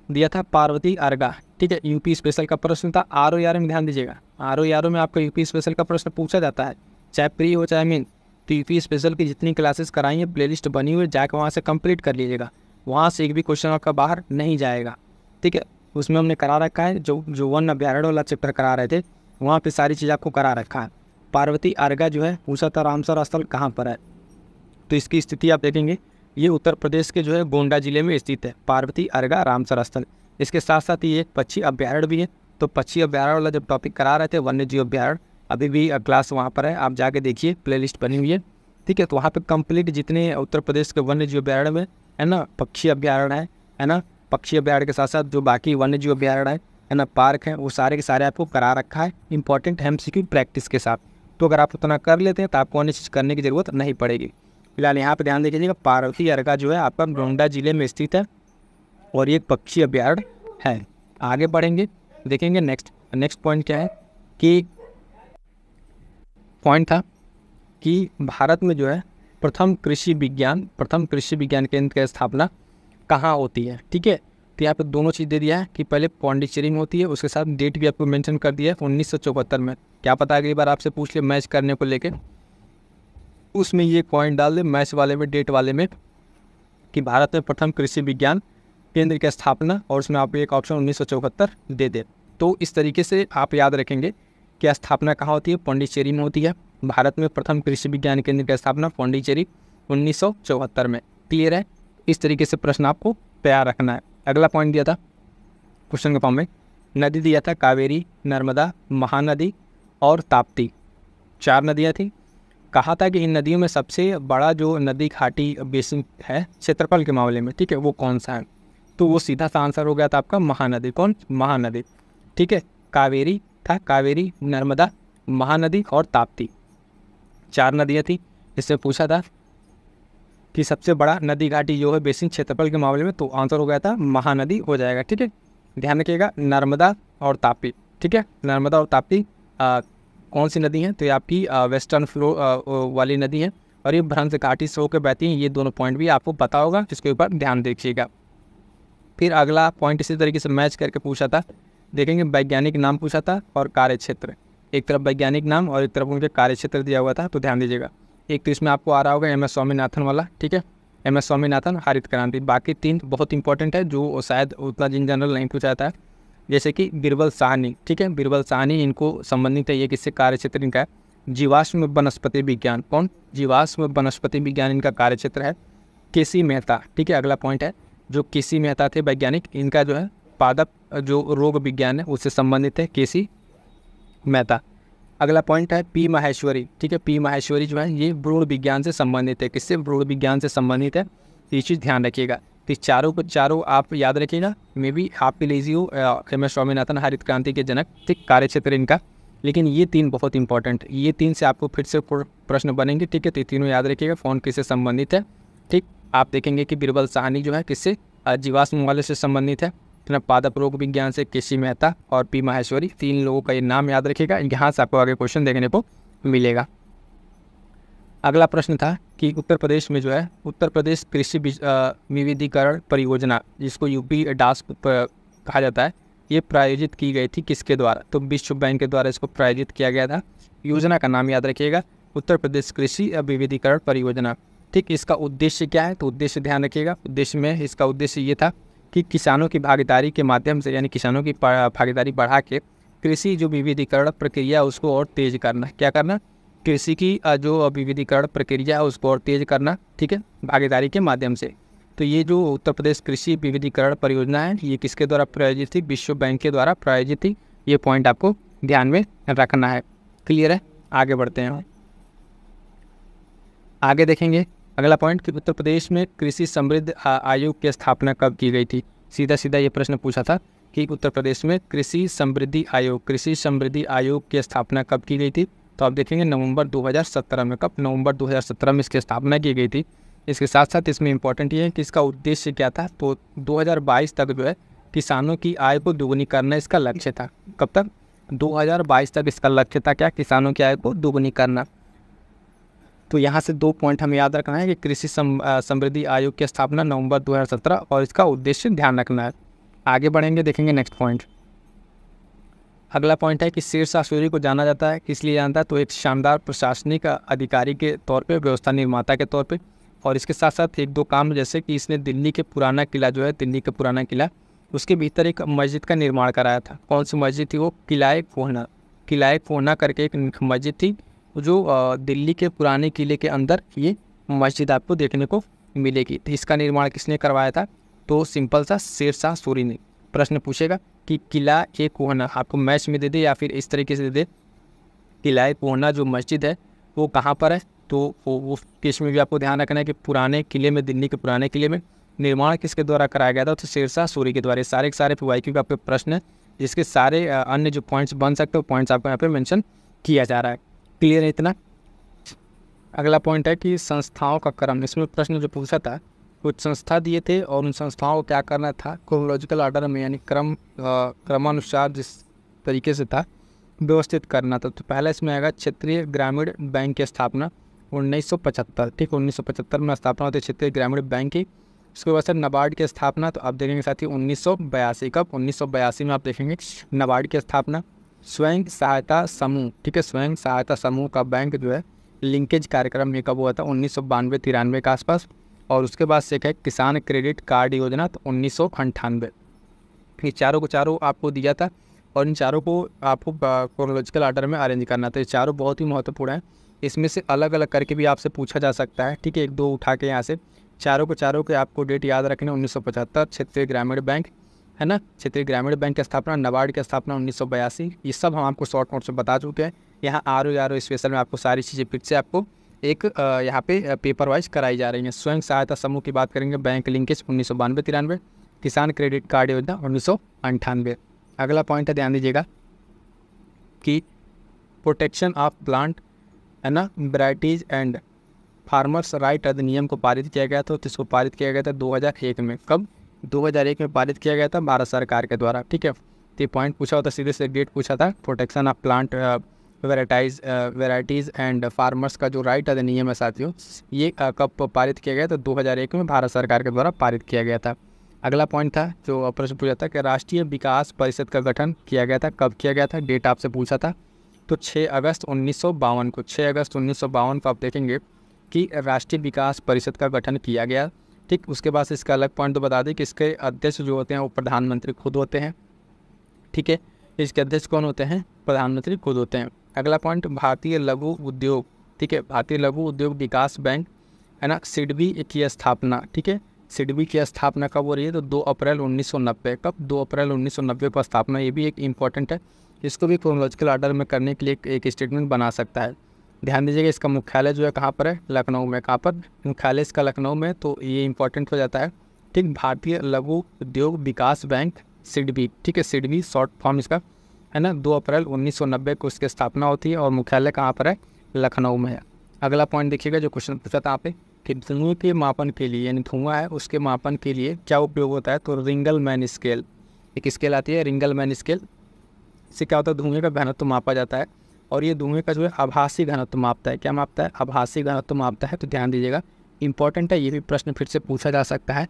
दिया था पार्वती अर्गा। ठीक है, यूपी स्पेशल का प्रश्न था। RO में ध्यान दीजिएगा, RO में आपका यूपी स्पेशल का प्रश्न पूछा जाता है, चाहे प्री हो चाहे मेन। तो यूपी स्पेशल की जितनी क्लासेस कराई हैं प्लेलिस्ट बनी हुई है, जाकर वहाँ से कंप्लीट कर लीजिएगा। वहाँ से एक भी क्वेश्चन आपका बाहर नहीं जाएगा। ठीक है, उसमें हमने करा रखा है, जो वन अभ्यारण्य वाला चैप्टर करा रहे थे वहाँ पे सारी चीज़ आपको करा रखा है। पार्वती अर्गा जो है पूछा था रामसर स्थल कहाँ पर है, तो इसकी स्थिति आप देखेंगे ये उत्तर प्रदेश के जो है गोंडा जिले में स्थित है, पार्वती अर्गा रामसर स्थल। इसके साथ साथ ये एक पक्षी अभ्यारण्य भी है। तो पक्षी अभ्यारण्य वाला जब टॉपिक करा रहे थे वन्य जीव अभ्यारण्य, अभी भी क्लास वहाँ पर है, आप जाके देखिए, प्लेलिस्ट बनी हुई है। ठीक है, तो वहाँ पे कंप्लीट जितने उत्तर प्रदेश के वन्य जीव अभ्यारण्य में है ना, पक्षी अभ्यारण्य है ना, पक्षी अभ्यारण्य के साथ साथ जो बाकी वन्य जीव अभ्यारण्य है ना, पार्क है, वो सारे के सारे आपको करा रखा है इंपॉर्टेंट MCQ प्रैक्टिस के साथ। तो अगर आप उतना कर लेते हैं तो आपको अन्य चीज़ करने की ज़रूरत नहीं पड़ेगी। फिलहाल यहाँ पे ध्यान दीजिएगा, पार्वती अर्गा जो है आपका गोंडा जिले में स्थित है और ये एक पक्षी अभ्यारण्य है। आगे बढ़ेंगे, देखेंगे नेक्स्ट पॉइंट क्या है, कि पॉइंट था कि भारत में जो है प्रथम कृषि विज्ञान केंद्र की स्थापना कहाँ होती है। ठीक है, तो यहाँ पे दोनों चीज़ दे दिया है कि पहले पौंडीचेरी में होती है, उसके साथ डेट भी आपको मेंशन कर दिया है 1974 में। क्या पता अगली बार आपसे पूछ ले मैच करने को लेके, उसमें ये पॉइंट डाल दे मैच वाले में, डेट वाले में, कि भारत में प्रथम कृषि विज्ञान केंद्र की स्थापना, और उसमें आप एक ऑप्शन 1974 दे दे। तो इस तरीके से आप याद रखेंगे कि स्थापना कहाँ होती है, पौंडीचेरी में होती है। भारत में प्रथम कृषि विज्ञान केंद्र की स्थापना पौंडीचेरी 1974 में। क्लियर है, इस तरीके से प्रश्न आपको तैयार रखना है। अगला पॉइंट दिया था क्वेश्चन के फॉर्म में, नदी दिया था कावेरी, नर्मदा, महानदी और ताप्ती, 4 नदियाँ थी। कहा था कि इन नदियों में सबसे बड़ा जो नदी घाटी बेसिन है क्षेत्रफल के मामले में, ठीक है, वो कौन सा है, तो वो सीधा सा आंसर हो गया था आपका महानदी। कौन, महानदी। ठीक है, कावेरी था, कावेरी, नर्मदा, महानदी और ताप्ती, 4 नदियाँ थी। इससे पूछा था कि सबसे बड़ा नदी घाटी जो है बेसिन क्षेत्रफल के मामले में, तो आंसर हो गया था महानदी हो जाएगा। ठीक है, ध्यान रखिएगा, नर्मदा और ताप्ती। ठीक है, नर्मदा और ताप्ती कौन सी नदी हैं, तो ये आपकी वेस्टर्न फ्लो वाली नदी है, और ये भ्रंश घाटी से होकर बहती हैं। ये दोनों पॉइंट भी आपको पता होगा, जिसके ऊपर ध्यान देखिएगा। फिर अगला पॉइंट इसी तरीके से मैच करके पूछा था, देखेंगे वैज्ञानिक नाम पूछा था और कार्य क्षेत्र, एक तरफ वैज्ञानिक नाम और एक तरफ उनके कार्य क्षेत्र दिया हुआ था। तो ध्यान दीजिएगा, एक तो इसमें आपको आ रहा होगा MS स्वामीनाथन वाला। ठीक है, MS स्वामीनाथन, हरित क्रांति। बाकी 3 बहुत इंपॉर्टेंट है जो शायद उतना जिन जनरल नहीं पूछा जाता है, जैसे कि बीरबल साहनी। ठीक है, बीरबल साहनी इनको संबंधित है, ये किससे, कार्य क्षेत्र इनका है जीवाश्म वनस्पति विज्ञान। कौन? जीवाश्म वनस्पति विज्ञान इनका कार्यक्षेत्र है। केसी मेहता, ठीक है, अगला पॉइंट है, जो केसी मेहता थे वैज्ञानिक, इनका जो है पादप जो रोग विज्ञान है उससे संबंधित है केसी मेहता। अगला पॉइंट है पी माहेश्वरी, ठीक है, पी माहेश्वरी जो है ये भ्रूण विज्ञान से संबंधित है। किससे? भ्रूण विज्ञान से संबंधित है, ये चीज़ ध्यान रखिएगा। तो चारों को चारों आप याद रखिएगा, मे बी आपके लिए हो एम एस स्वामीनाथन हरित क्रांति के जनक, ठीक, कार्यक्षेत्र इनका। लेकिन ये तीन बहुत इंपॉर्टेंट, ये तीन से आपको फिर से प्रश्न बनेंगे, ठीक है, तो ये तीनों याद रखिएगा। फ़ोन किससे संबंधित है, ठीक, आप देखेंगे कि बीरबल साहनी जो है किससे? जीवाश्म वाले से संबंधित है, पादप रोग विज्ञान से केसी मेहता और पी माहेश्वरी, तीन लोगों का ये नाम याद रखिएगा। यहाँ से आपको आगे क्वेश्चन देखने को मिलेगा। अगला प्रश्न था कि उत्तर प्रदेश में जो है उत्तर प्रदेश कृषि विविधीकरण परियोजना, जिसको यूपी डास कहा जाता है, ये प्रायोजित की गई थी किसके द्वारा? तो विश्व बैंक के द्वारा इसको प्रायोजित किया गया था। योजना का नाम याद रखिएगा, उत्तर प्रदेश कृषि विविधीकरण परियोजना, ठीक। इसका उद्देश्य क्या है? तो उद्देश्य ध्यान रखिएगा, उद्देश्य में इसका उद्देश्य ये था कि किसानों की भागीदारी के माध्यम से, यानी किसानों की भागीदारी बढ़ा के कृषि जो विविधीकरण प्रक्रिया उसको और तेज करना। क्या करना? कृषि की जो विविधीकरण प्रक्रिया है उसको और तेज करना, ठीक है, भागीदारी के माध्यम से। तो ये जो उत्तर प्रदेश कृषि विविधीकरण परियोजना है ये किसके द्वारा प्रायोजित थी? विश्व बैंक के द्वारा प्रायोजित थी। ये पॉइंट आपको ध्यान में रखना है। क्लियर है? आगे बढ़ते हैं, आगे देखेंगे अगला पॉइंट कि उत्तर प्रदेश में कृषि समृद्धि आयोग की स्थापना कब की गई थी? सीधा सीधा ये प्रश्न पूछा था कि उत्तर प्रदेश में कृषि समृद्धि आयोग की स्थापना कब की गई थी? तो आप देखेंगे नवंबर 2017 में। कब? नवंबर 2017 में इसकी स्थापना की गई थी। इसके साथ साथ इसमें इंपॉर्टेंट ये है कि इसका उद्देश्य क्या था? तो 2022 तक जो है किसानों की आय को दोगुनी करना इसका लक्ष्य था। कब तक? 2022 तक इसका लक्ष्य था क्या? किसानों की आय को दोगुनी करना। तो यहाँ से दो पॉइंट हमें याद रखना है कि कृषि समृद्धि आयोग की स्थापना नवंबर 2017 और इसका उद्देश्य ध्यान रखना है। आगे बढ़ेंगे, देखेंगे नेक्स्ट पॉइंट। अगला पॉइंट है कि शेरशाह सूरी को जाना जाता है, किस लिए जानता है? तो एक शानदार प्रशासनिक अधिकारी के तौर पे, व्यवस्था निर्माता के तौर पे, और इसके साथ साथ एक दो काम, जैसे कि इसने दिल्ली के पुराना किला जो है, दिल्ली का पुराना किला, उसके भीतर एक मस्जिद का निर्माण कराया था। कौन सी मस्जिद थी वो? किला कोहना करके एक मस्जिद थी जो दिल्ली के पुराने किले के अंदर ये मस्जिद आपको देखने को मिलेगी। तो इसका निर्माण किसने करवाया था? तो सिंपल सा शेरशाह सूरी ने। प्रश्न पूछेगा कि किला ए कोहना, आपको मैच में दे दे या फिर इस तरीके से दे दे, किला ए कोहना जो मस्जिद है वो कहाँ पर है? तो वो केस में भी आपको ध्यान रखना है कि पुराने किले में, दिल्ली के पुराने किले में निर्माण किसके द्वारा कराया गया था? तो शेरशाह सूरी के द्वारा। सारे के सारे PYQ का आपके प्रश्न है, जिसके सारे अन्य जो पॉइंट्स बन सकते हैं वो पॉइंट्स आपको यहाँ पे मेंशन किया जा रहा है। क्लियर है इतना? अगला पॉइंट है कि संस्थाओं का क्रम। इसमें प्रश्न जो पूछा था, कुछ संस्था दिए थे और उन संस्थाओं को क्या करना था? क्रोनोलॉजिकल ऑर्डर में, यानी क्रमानुसार जिस तरीके से था व्यवस्थित करना था। तो पहला इसमें आएगा क्षेत्रीय ग्रामीण बैंक की स्थापना 1975, ठीक, 1975 में स्थापना होती है क्षेत्रीय ग्रामीण बैंक की। उसके बाद से नाबार्ड की स्थापना, तो आप देखेंगे साथी 1982। कब? 1982 में आप देखेंगे नाबार्ड की स्थापना। स्वयं सहायता समूह, ठीक है, स्वयं सहायता समूह का बैंक जो है लिंकेज कार्यक्रम ये कब हुआ था? 1992-93 के आसपास। और उसके बाद से क्या है? किसान क्रेडिट कार्ड योजना, तो 1998। ये चारों को चारों आपको दिया था और इन चारों को आपको क्रोनोलॉजिकल ऑर्डर में अरेंज करना था। ये चारों बहुत ही महत्वपूर्ण है, इसमें से अलग अलग करके भी आपसे पूछा जा सकता है, ठीक है, एक दो उठा के यहाँ से। चारों के आपको डेट याद रखना। 1975 क्षेत्रीय ग्रामीण बैंक है ना, क्षेत्रीय ग्रामीण बैंक की स्थापना, नाबार्ड की स्थापना 1982। ये सब हम आपको शॉर्ट नोट से बता चुके हैं। यहाँ आर स्पेशल में आपको सारी चीज़ें फिर से आपको एक यहाँ पे पेपर वाइज कराई जा रही हैं। स्वयं सहायता समूह की बात करेंगे, बैंक लिंकेज 1992-93, किसान क्रेडिट कार्ड योजना 1998। अगला पॉइंट है, ध्यान दीजिएगा कि प्रोटेक्शन ऑफ प्लांट है ना, वेराइटीज़ एंड फार्मर्स राइट अधिनियम को पारित किया गया था। तो इसको पारित किया गया था 2001 में। कब? 2001 में पारित किया गया था भारत सरकार के द्वारा, ठीक है। तो ये पॉइंट पूछा होता, सीधे से डेट पूछा था। Protection of plant varieties and farmers का जो राइट अधिनियम है साथियों, ये कब पारित किया गया? तो 2001 में भारत सरकार के द्वारा पारित किया गया था। अगला पॉइंट था जो प्रश्न पूछा था कि राष्ट्रीय विकास परिषद का गठन किया गया था। कब किया गया था? डेट आपसे पूछा था। तो 6 अगस्त 1952 को, 6 अगस्त 1952 को आप देखेंगे कि राष्ट्रीय विकास परिषद का गठन किया गया, ठीक। उसके बाद इसका अलग पॉइंट तो बता दें कि इसके अध्यक्ष जो होते हैं वो प्रधानमंत्री खुद होते हैं, ठीक है। इसके अध्यक्ष कौन होते हैं? प्रधानमंत्री खुद होते हैं। अगला पॉइंट भारतीय लघु उद्योग, ठीक है, भारतीय लघु उद्योग विकास बैंक है ना, सिडबी की स्थापना, ठीक है, सिडबी की स्थापना कब हो रही है? तो 2 अप्रैल 1990। कब? 2 अप्रैल 1990 पर स्थापना। ये भी एक इम्पॉर्टेंट है, इसको भी क्रोनोलॉजिकल ऑर्डर में करने के लिए एक स्टेटमेंट बना सकता है। ध्यान दीजिएगा, इसका मुख्यालय जो है कहाँ पर है? लखनऊ में। कहाँ पर मुख्यालय इसका? लखनऊ में। तो ये इंपॉर्टेंट हो जाता है, ठीक। भारतीय लघु उद्योग विकास बैंक सिडबी, ठीक है, सिडबी शॉर्ट फॉर्म इसका है ना। 2 अप्रैल 1990 को इसकी स्थापना होती है और मुख्यालय कहाँ पर है? लखनऊ में है। अगला पॉइंट देखिएगा, जो क्वेश्चन पूछा था यहाँ पे कि धुएं के मापन के लिए, यानी धुआं है उसके मापन के लिए क्या उपयोग होता है? तो रिंगलमैन स्केल, एक स्केल आती है रिंगलमैन स्केल। इससे क्या होता है? धुएं का घनत्व मापा जाता है और ये धुएं का जो है आभासी घनत्व मापता है। क्या मापता है? आभासी घनत्व मापता है। तो ध्यान दीजिएगा, इंपॉर्टेंट है, ये भी प्रश्न फिर से पूछा जा सकता है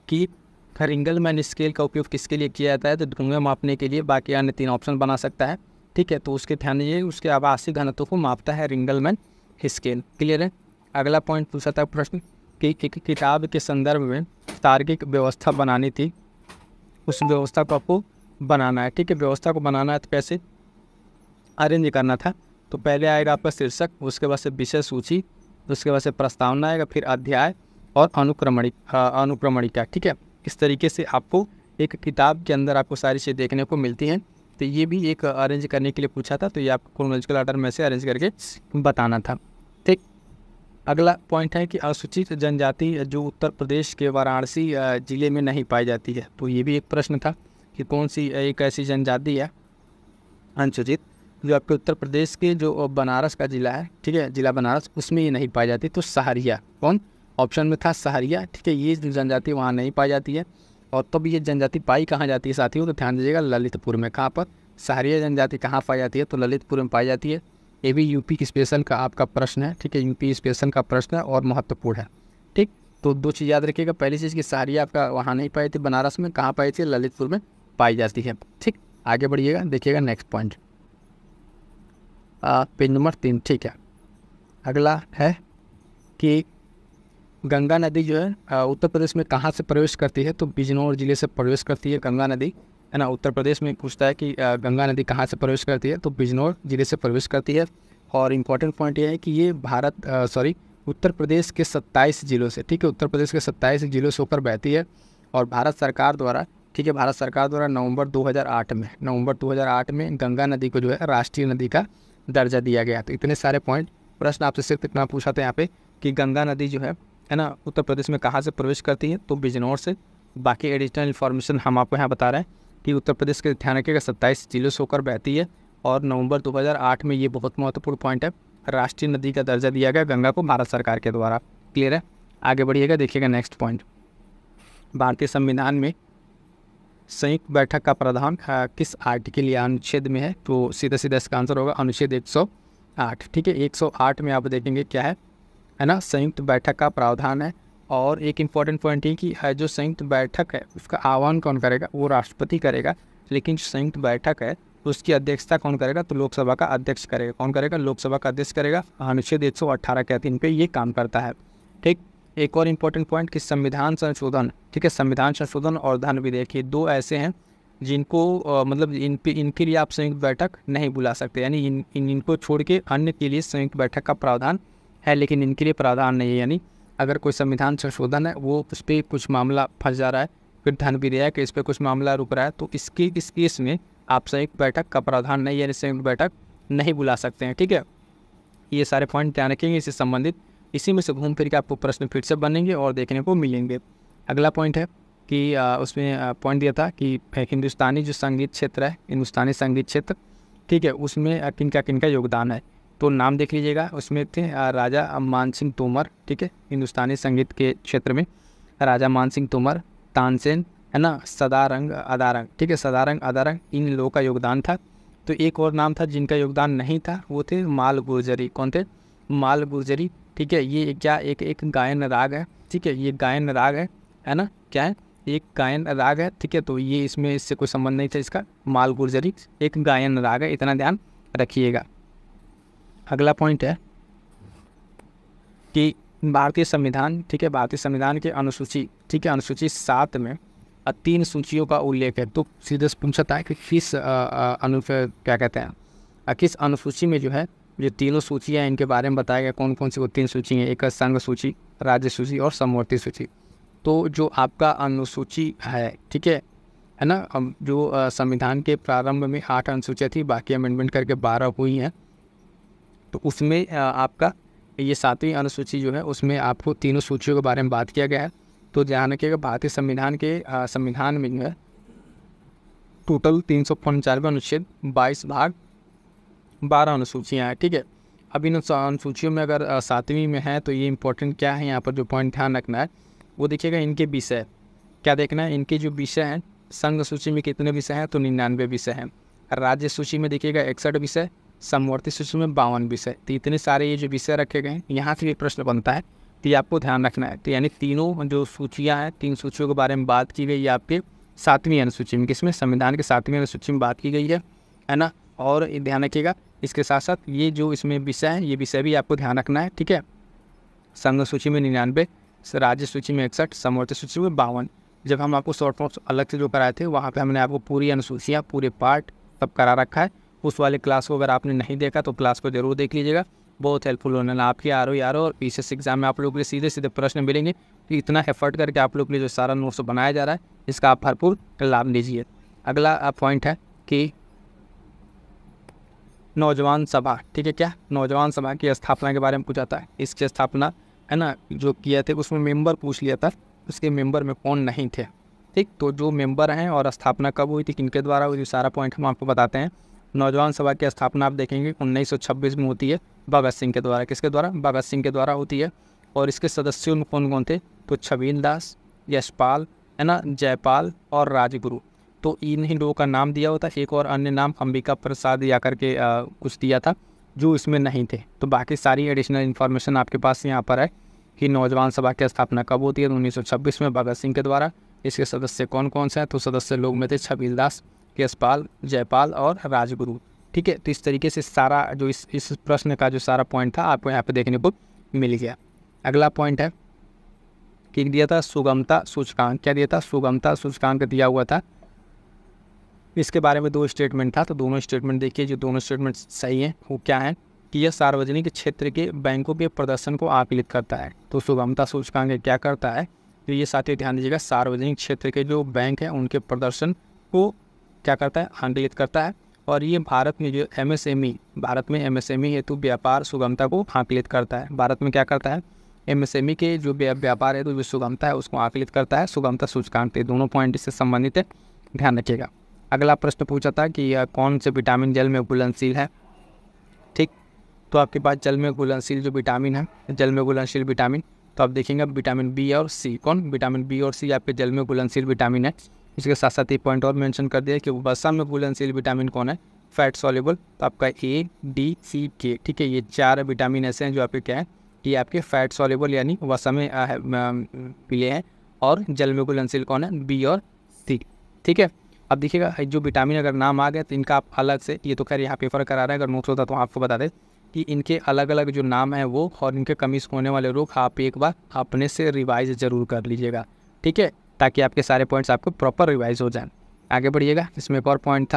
कि रिंगलमैन स्केल का उपयोग किसके लिए किया जाता है? तो धुएं मापने के लिए। बाकी अन्य 3 ऑप्शन बना सकता है, ठीक है। तो उसके ध्यान दीजिए, उसके आभासी घनत्व को मापता है रिंगलमैन स्केल। क्लियर है? अगला पॉइंट पूछा था प्रश्न कि एक किताब के संदर्भ में तार्किक व्यवस्था बनानी थी, उस व्यवस्था को आपको बनाना है, ठीक है। व्यवस्था को बनाना है तो कैसे अरेंज करना था? तो पहले आएगा आपका शीर्षक, उसके बाद से विषय सूची, उसके बाद से प्रस्तावना आएगा, फिर अध्याय और अनुक्रमणिका, ठीक है। इस तरीके से आपको एक किताब के अंदर आपको सारी चीज़ें देखने को मिलती हैं। तो ये भी एक अरेंज करने के लिए पूछा था, तो ये आपको क्रोनोलॉजिकल ऑर्डर में से अरेंज करके बताना था, ठीक। अगला पॉइंट है कि अनुसूचित जनजाति जो उत्तर प्रदेश के वाराणसी ज़िले में नहीं पाई जाती है। तो ये भी एक प्रश्न था कि कौन सी एक ऐसी जनजाति है अनुसूचित जो आपके उत्तर प्रदेश के जो बनारस का ज़िला है, ठीक है, ज़िला बनारस, उसमें ये नहीं पाई जाती। तो सहरिया, कौन ऑप्शन में था? सहरिया, ठीक है। ये जनजाति वहाँ नहीं पाई जाती है। और तब ये जनजाति पाई कहाँ जाती है साथियों? तो ध्यान दीजिएगा, ललितपुर में। कहाँ पर? सहरिया जनजाति कहाँ पाई जाती है? तो ललितपुर में पाई जाती है। ये भी यूपी स्पेशल का आपका प्रश्न है, ठीक है, यूपी स्पेशल का प्रश्न है और महत्वपूर्ण है, ठीक। तो 2 चीज़ याद रखिएगा। पहली चीज़ कि सहरिया आपका वहाँ नहीं पाई थी बनारस में, कहाँ पाई थी? ललितपुर में पाई जाती है, ठीक। आगे बढ़िएगा, देखिएगा नेक्स्ट पॉइंट, पेज नंबर 3, ठीक है। अगला है कि गंगा नदी जो है उत्तर प्रदेश में कहाँ से प्रवेश करती है? तो बिजनौर जिले से प्रवेश करती है गंगा नदी, है ना। उत्तर प्रदेश में पूछता है कि गंगा नदी कहाँ से प्रवेश करती है? तो बिजनौर जिले से प्रवेश करती है। और इम्पॉर्टेंट पॉइंट ये है कि ये उत्तर प्रदेश के 27 जिलों से, ठीक है, उत्तर प्रदेश के 27 जिलों से होकर बहती है। और भारत सरकार द्वारा, ठीक है, भारत सरकार द्वारा नवंबर 2008 में गंगा नदी को जो है राष्ट्रीय नदी का दर्जा दिया गया। तो इतने सारे पॉइंट, प्रश्न आपसे सिर्फ इतना पूछा था यहाँ पे कि गंगा नदी जो है ना, उत्तर प्रदेश में कहाँ से प्रवेश करती है? तो बिजनौर से। बाकी एडिशनल इन्फॉर्मेशन हम आपको यहाँ बता रहे हैं कि उत्तर प्रदेश के ध्यान रखिएगा 27 जिलों से होकर बहती है। और नवंबर 2008 में, ये बहुत महत्वपूर्ण पॉइंट है, राष्ट्रीय नदी का दर्जा दिया गया गंगा को भारत सरकार के द्वारा। क्लियर है? आगे बढ़िएगा, देखिएगा नेक्स्ट पॉइंट, भारतीय संविधान में संयुक्त बैठक का प्रावधान किस आर्टिकल या अनुच्छेद में है? तो सीधा सीधा इसका आंसर होगा अनुच्छेद 108, ठीक है। 108 में आप देखेंगे क्या है ना, संयुक्त बैठक का प्रावधान है। और एक इम्पॉर्टेंट पॉइंट है कि जो संयुक्त बैठक है उसका आह्वान कौन करेगा? वो राष्ट्रपति करेगा। लेकिन संयुक्त बैठक है उसकी अध्यक्षता कौन करेगा? तो लोकसभा का अध्यक्ष करेगा। कौन करेगा? लोकसभा का अध्यक्ष करेगा। अनुच्छेद 118 के अधीन पे ये काम करता है, ठीक। एक और इम्पॉर्टेंट पॉइंट कि संविधान संशोधन, ठीक है, संविधान संशोधन और धन विधेयक, ये 2 ऐसे हैं जिनको मतलब इनके लिए आप संयुक्त बैठक नहीं बुला सकते, यानी इनको छोड़ के अन्य के लिए संयुक्त बैठक का प्रावधान है, लेकिन इनके लिए प्रावधान नहीं है। यानी अगर कोई संविधान संशोधन है, वो उस पर कुछ मामला फंस जा रहा है, फिर धन विधेयक इस पर कुछ मामला रुक रहा है, तो इस केस में आप संयुक्त बैठक का प्रावधान नहीं, यानी संयुक्त बैठक नहीं बुला सकते हैं, ठीक है। ये सारे पॉइंट ध्यान रखेंगे, इससे संबंधित इसी में से घूम फिर के आपको प्रश्न फिर से बनेंगे और देखने को मिलेंगे। अगला पॉइंट है कि उसमें पॉइंट दिया था कि हिंदुस्तानी जो संगीत क्षेत्र है, हिंदुस्तानी संगीत क्षेत्र, ठीक है, उसमें किनका योगदान है? तो नाम देख लीजिएगा, उसमें थे राजा मानसिंह तोमर, ठीक है, हिंदुस्तानी संगीत के क्षेत्र में राजा मानसिंह तोमर, तानसेन, है ना, सदारंग अदारंग, ठीक है, सदारंग अदारंग, इन लोगों का योगदान था। तो एक और नाम था जिनका योगदान नहीं था, वो थे माल गुर्जरी। कौन थे? माल गुर्जरी, ठीक है। ये क्या एक गायन राग है, ठीक है, ये गायन राग है ना, क्या है? एक गायन राग है, ठीक है। तो ये इससे कोई संबंध नहीं था इसका। माल गुर्जरी एक गायन राग है, इतना ध्यान रखिएगा। अगला पॉइंट है कि भारतीय संविधान, ठीक है, भारतीय संविधान के अनुसूची, ठीक है, अनुसूची 7 में 3 सूचियों का उल्लेख है। तो सीधे पूछता है कि किस क्या कहते हैं किस अनुसूची में जो है जो तीनों सूचियाँ हैं इनके बारे में बताया गया, कौन कौन सी वो 3 सूची हैं, एक संघ सूची, राज्य सूची और समवर्ती सूची। तो जो आपका अनुसूची है, ठीक है ना, अब जो संविधान के प्रारंभ में 8 अनुसूचियाँ थी, बाकी अमेंडमेंट करके 12 हुई हैं, तो उसमें आपका ये 7वीं अनुसूची जो है उसमें आपको तीनों सूचियों के बारे में बात किया गया है। तो ध्यान रखिएगा भारतीय संविधान के संविधान में जो है टोटल 395 अनुच्छेद, 22 भाग, 12 अनुसूचियाँ हैं, ठीक है। अब इन अनुसूचियों में अगर 7वीं में है तो ये इंपॉर्टेंट क्या है, यहाँ पर जो पॉइंट ध्यान रखना है वो देखिएगा, इनके विषय क्या देखना है, इनके जो विषय हैं, संघ सूची में कितने विषय हैं तो 99 विषय हैं, राज्य सूची में देखिएगा 61 विषय, समवर्ती सूची में 52 विषय। तो इतने सारे ये जो विषय रखे गए हैं, यहाँ से भी प्रश्न बनता है, तो ये आपको ध्यान रखना है। तो यानी तीनों जो सूचियाँ हैं, 3 सूचियों के बारे में बात की गई है आपके 7वीं अनुसूची में, किसमें, संविधान के 7वीं अनुसूची में बात की गई है ना। और ध्यान रखिएगा इसके साथ साथ ये जो इसमें विषय है, ये विषय भी आपको ध्यान रखना है, ठीक है। संघ सूची में 99, राज्य सूची में 61, समवर्ती सूची में 52। जब हम आपको शॉर्ट नोट्स अलग से जो कराए थे वहाँ पे हमने आपको पूरी अनुसूचियाँ, पूरे पार्ट सब करा रखा है। उस वाले क्लास को अगर आपने नहीं देखा तो क्लास को जरूर देख लीजिएगा, बहुत हेल्पफुल होने वाला आपके आर.ओ. और पीसीएस एग्जाम में आप लोगों के लिए सीधे सीधे प्रश्न मिलेंगे। तो इतना एफर्ट करके आप लोग के लिए जो सारा नोट्स बनाया जा रहा है, इसका आप भरपूर लाभ लीजिए। अगला पॉइंट है कि नौजवान सभा, ठीक है, क्या नौजवान सभा की स्थापना के बारे में पूछा था। इसकी स्थापना है ना जो किया थे उसमें मेंबर पूछ लिया था, उसके मेंबर में कौन नहीं थे, ठीक। तो जो मेंबर हैं और स्थापना कब हुई थी, किनके द्वारा हुई थी, सारा पॉइंट हम आपको बताते हैं। नौजवान सभा की स्थापना आप देखेंगे 1926 में होती है, भगत सिंह के द्वारा। किसके द्वारा, भगत सिंह के द्वारा होती है। और इसके सदस्यों में कौन कौन थे, तो छबील दास, यशपाल, है ना, जयपाल और राजगुरु। तो इन्हीं लोगों का नाम दिया होता है। एक और अन्य नाम अंबिका प्रसाद या करके कुछ दिया था जो इसमें नहीं थे। तो बाकी सारी एडिशनल इन्फॉर्मेशन आपके पास यहाँ पर है कि नौजवान सभा की स्थापना कब होती है, तो 1926 में भगत सिंह के द्वारा। इसके सदस्य कौन कौन से हैं, तो सदस्य लोग में थे छबील दास, यशपाल, जयपाल और राजगुरु, ठीक है। तो इस तरीके से सारा जो इस प्रश्न का जो सारा पॉइंट था आपको यहाँ पे देखने को मिल गया। अगला पॉइंट है कि दिया था सुगमता सूचकांक। क्या दिया था, सुगमता सूचकांक दिया हुआ था। इसके बारे में 2 स्टेटमेंट था, तो दोनों स्टेटमेंट देखिए, जो दोनों स्टेटमेंट सही हैं वो क्या है कि यह सार्वजनिक क्षेत्र के बैंकों के प्रदर्शन को आकलित करता है। तो सुगमता सूचकांक क्या करता है, तो ये साथियों ध्यान दीजिएगा, सार्वजनिक क्षेत्र के जो बैंक हैं उनके प्रदर्शन को क्या करता है, आकलित करता है। और ये भारत में जो भारत में एमएसएमई हेतु व्यापार सुगमता को आकलित करता है। भारत में क्या करता है, एमएसएमई के जो व्यापार है तो जो सुगमता है उसको आकलित करता है सुगमता सूचकांक। दोनों पॉइंट इससे संबंधित है, ध्यान रखिएगा। अगला प्रश्न पूछा था कि कौन से विटामिन जल में घुलनशील है, ठीक। तो आपके पास जल में घुलनशील जो विटामिन है, जल में घुलनशील विटामिन, तो आप देखेंगे विटामिन बी और सी। कौन, विटामिन बी और सी आपके जल में घुलनशील विटामिन है। इसके साथ साथ एक पॉइंट और मेंशन कर दिया कि वसा में घुलनशील विटामिन कौन है, फैट सॉल्युबल। तो आपका ए, डी, सी, के, ठीक है, ये 4 विटामिन ऐसे हैं जो आपके क्या है, ये आपके फैट सॉल्युबल यानी वसा में पीले हैं। और जल में घुलनशील कौन है, बी और सी, ठीक है। अब देखिएगा जो विटामिन अगर नाम आ गया तो इनका आप अलग से, ये तो खैर यहाँ पेपर करा रहा है, अगर नोट्स होता तो आपको बता दें कि इनके अलग अलग जो नाम है वो और इनके कमी से होने वाले रोग आप एक बार अपने से रिवाइज ज़रूर कर लीजिएगा, ठीक है, ताकि आपके सारे पॉइंट्स आपको प्रॉपर रिवाइज हो जाएं। आगे बढ़िएगा। इसमें एक और पॉइंट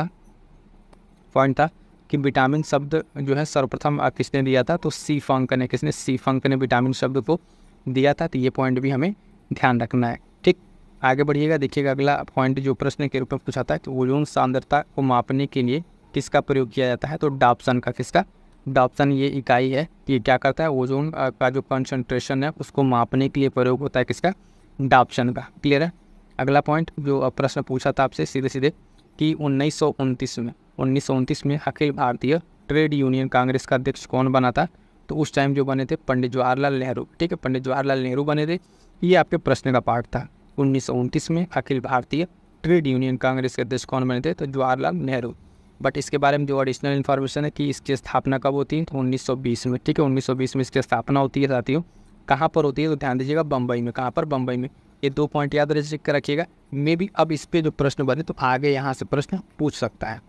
था कि विटामिन शब्द जो है सर्वप्रथम किसने दिया था, तो सी फंक ने, किसने, सी फंक ने विटामिन शब्द को दिया था। तो ये पॉइंट भी हमें ध्यान रखना है, ठीक। आगे बढ़िएगा। देखिएगा अगला पॉइंट जो प्रश्न के रूप में पूछा था कि ओजोन सांद्रता को मापने के लिए किसका प्रयोग किया जाता है, तो डॉप्सन का। किसका, डॉप्सन ये इकाई है कि क्या करता है, ओजोन का जो कंसंट्रेशन है उसको मापने के लिए प्रयोग होता है, किसका, डॉप्सन का। क्लियर है। अगला पॉइंट जो प्रश्न पूछा था आपसे सीधे सीधे कि 1929 में अखिल भारतीय ट्रेड यूनियन कांग्रेस का अध्यक्ष कौन बना था, तो उस टाइम जो बने थे पंडित जवाहरलाल नेहरू, ठीक है, पंडित जवाहरलाल नेहरू बने थे। ये आपके प्रश्न का पार्ट था। 1929 में अखिल भारतीय ट्रेड यूनियन कांग्रेस के अध्यक्ष कौन बने थे, तो जवाहरलाल नेहरू। बट इसके बारे में जो एडिशनल इन्फॉर्मेशन है कि इसकी स्थापना कब होती है, तो 1920 में, ठीक है, 1920 में इसकी स्थापना होती है साथियों। कहाँ पर होती है, तो ध्यान दीजिएगा बम्बई में। कहाँ पर, बम्बई में। ये 2 पॉइंट याद रखिएगा। मे भी अब इस पर जो प्रश्न बने तो आगे यहाँ से प्रश्न पूछ सकता है,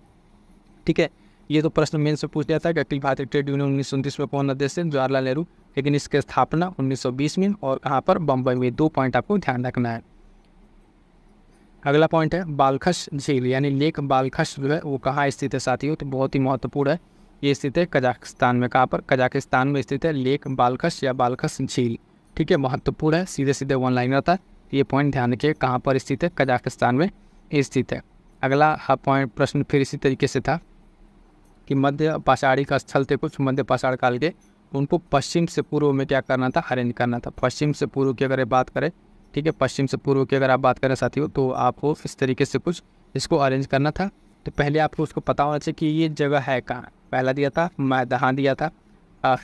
ठीक है। ये तो प्रश्न मेन से पूछ लिया था कि अखिल भारतीय ट्रेड यूनियन 1929 में कौन अध्यक्ष थे, जवाहरलाल नेहरू। लेकिन इसकी स्थापना 1920 में और कहाँ पर, बम्बई में। 2 पॉइंट आपको ध्यान रखना है। अगला पॉइंट है बालखश झील यानी लेक बालखश जो है वो कहाँ स्थित है साथियों, तो बहुत ही महत्वपूर्ण है। ये स्थित है कजाकिस्तान में। कहाँ पर? कजाकिस्तान में स्थित है लेक बालखस या बालखस झील। ठीक है, महत्वपूर्ण है, सीधे सीधे वन लाइनर था। ये पॉइंट ध्यान रखिए, कहाँ पर स्थित है? कजाकिस्तान में स्थित है। अगला पॉइंट प्रश्न फिर इसी तरीके से था कि मध्य पाषाणी का स्थल थे कुछ मध्य पाषाण काल के, उनको पश्चिम से पूर्व में क्या करना था? अरेंज करना था। पश्चिम से पूर्व की अगर बात करें, ठीक है, पश्चिम से पूर्व की अगर आप बात करें साथियों, तो आपको इस तरीके से कुछ इसको अरेंज करना था। तो पहले आपको उसको पता होना चाहिए कि ये जगह है कहाँ। पहला दिया था मैदहा दिया था,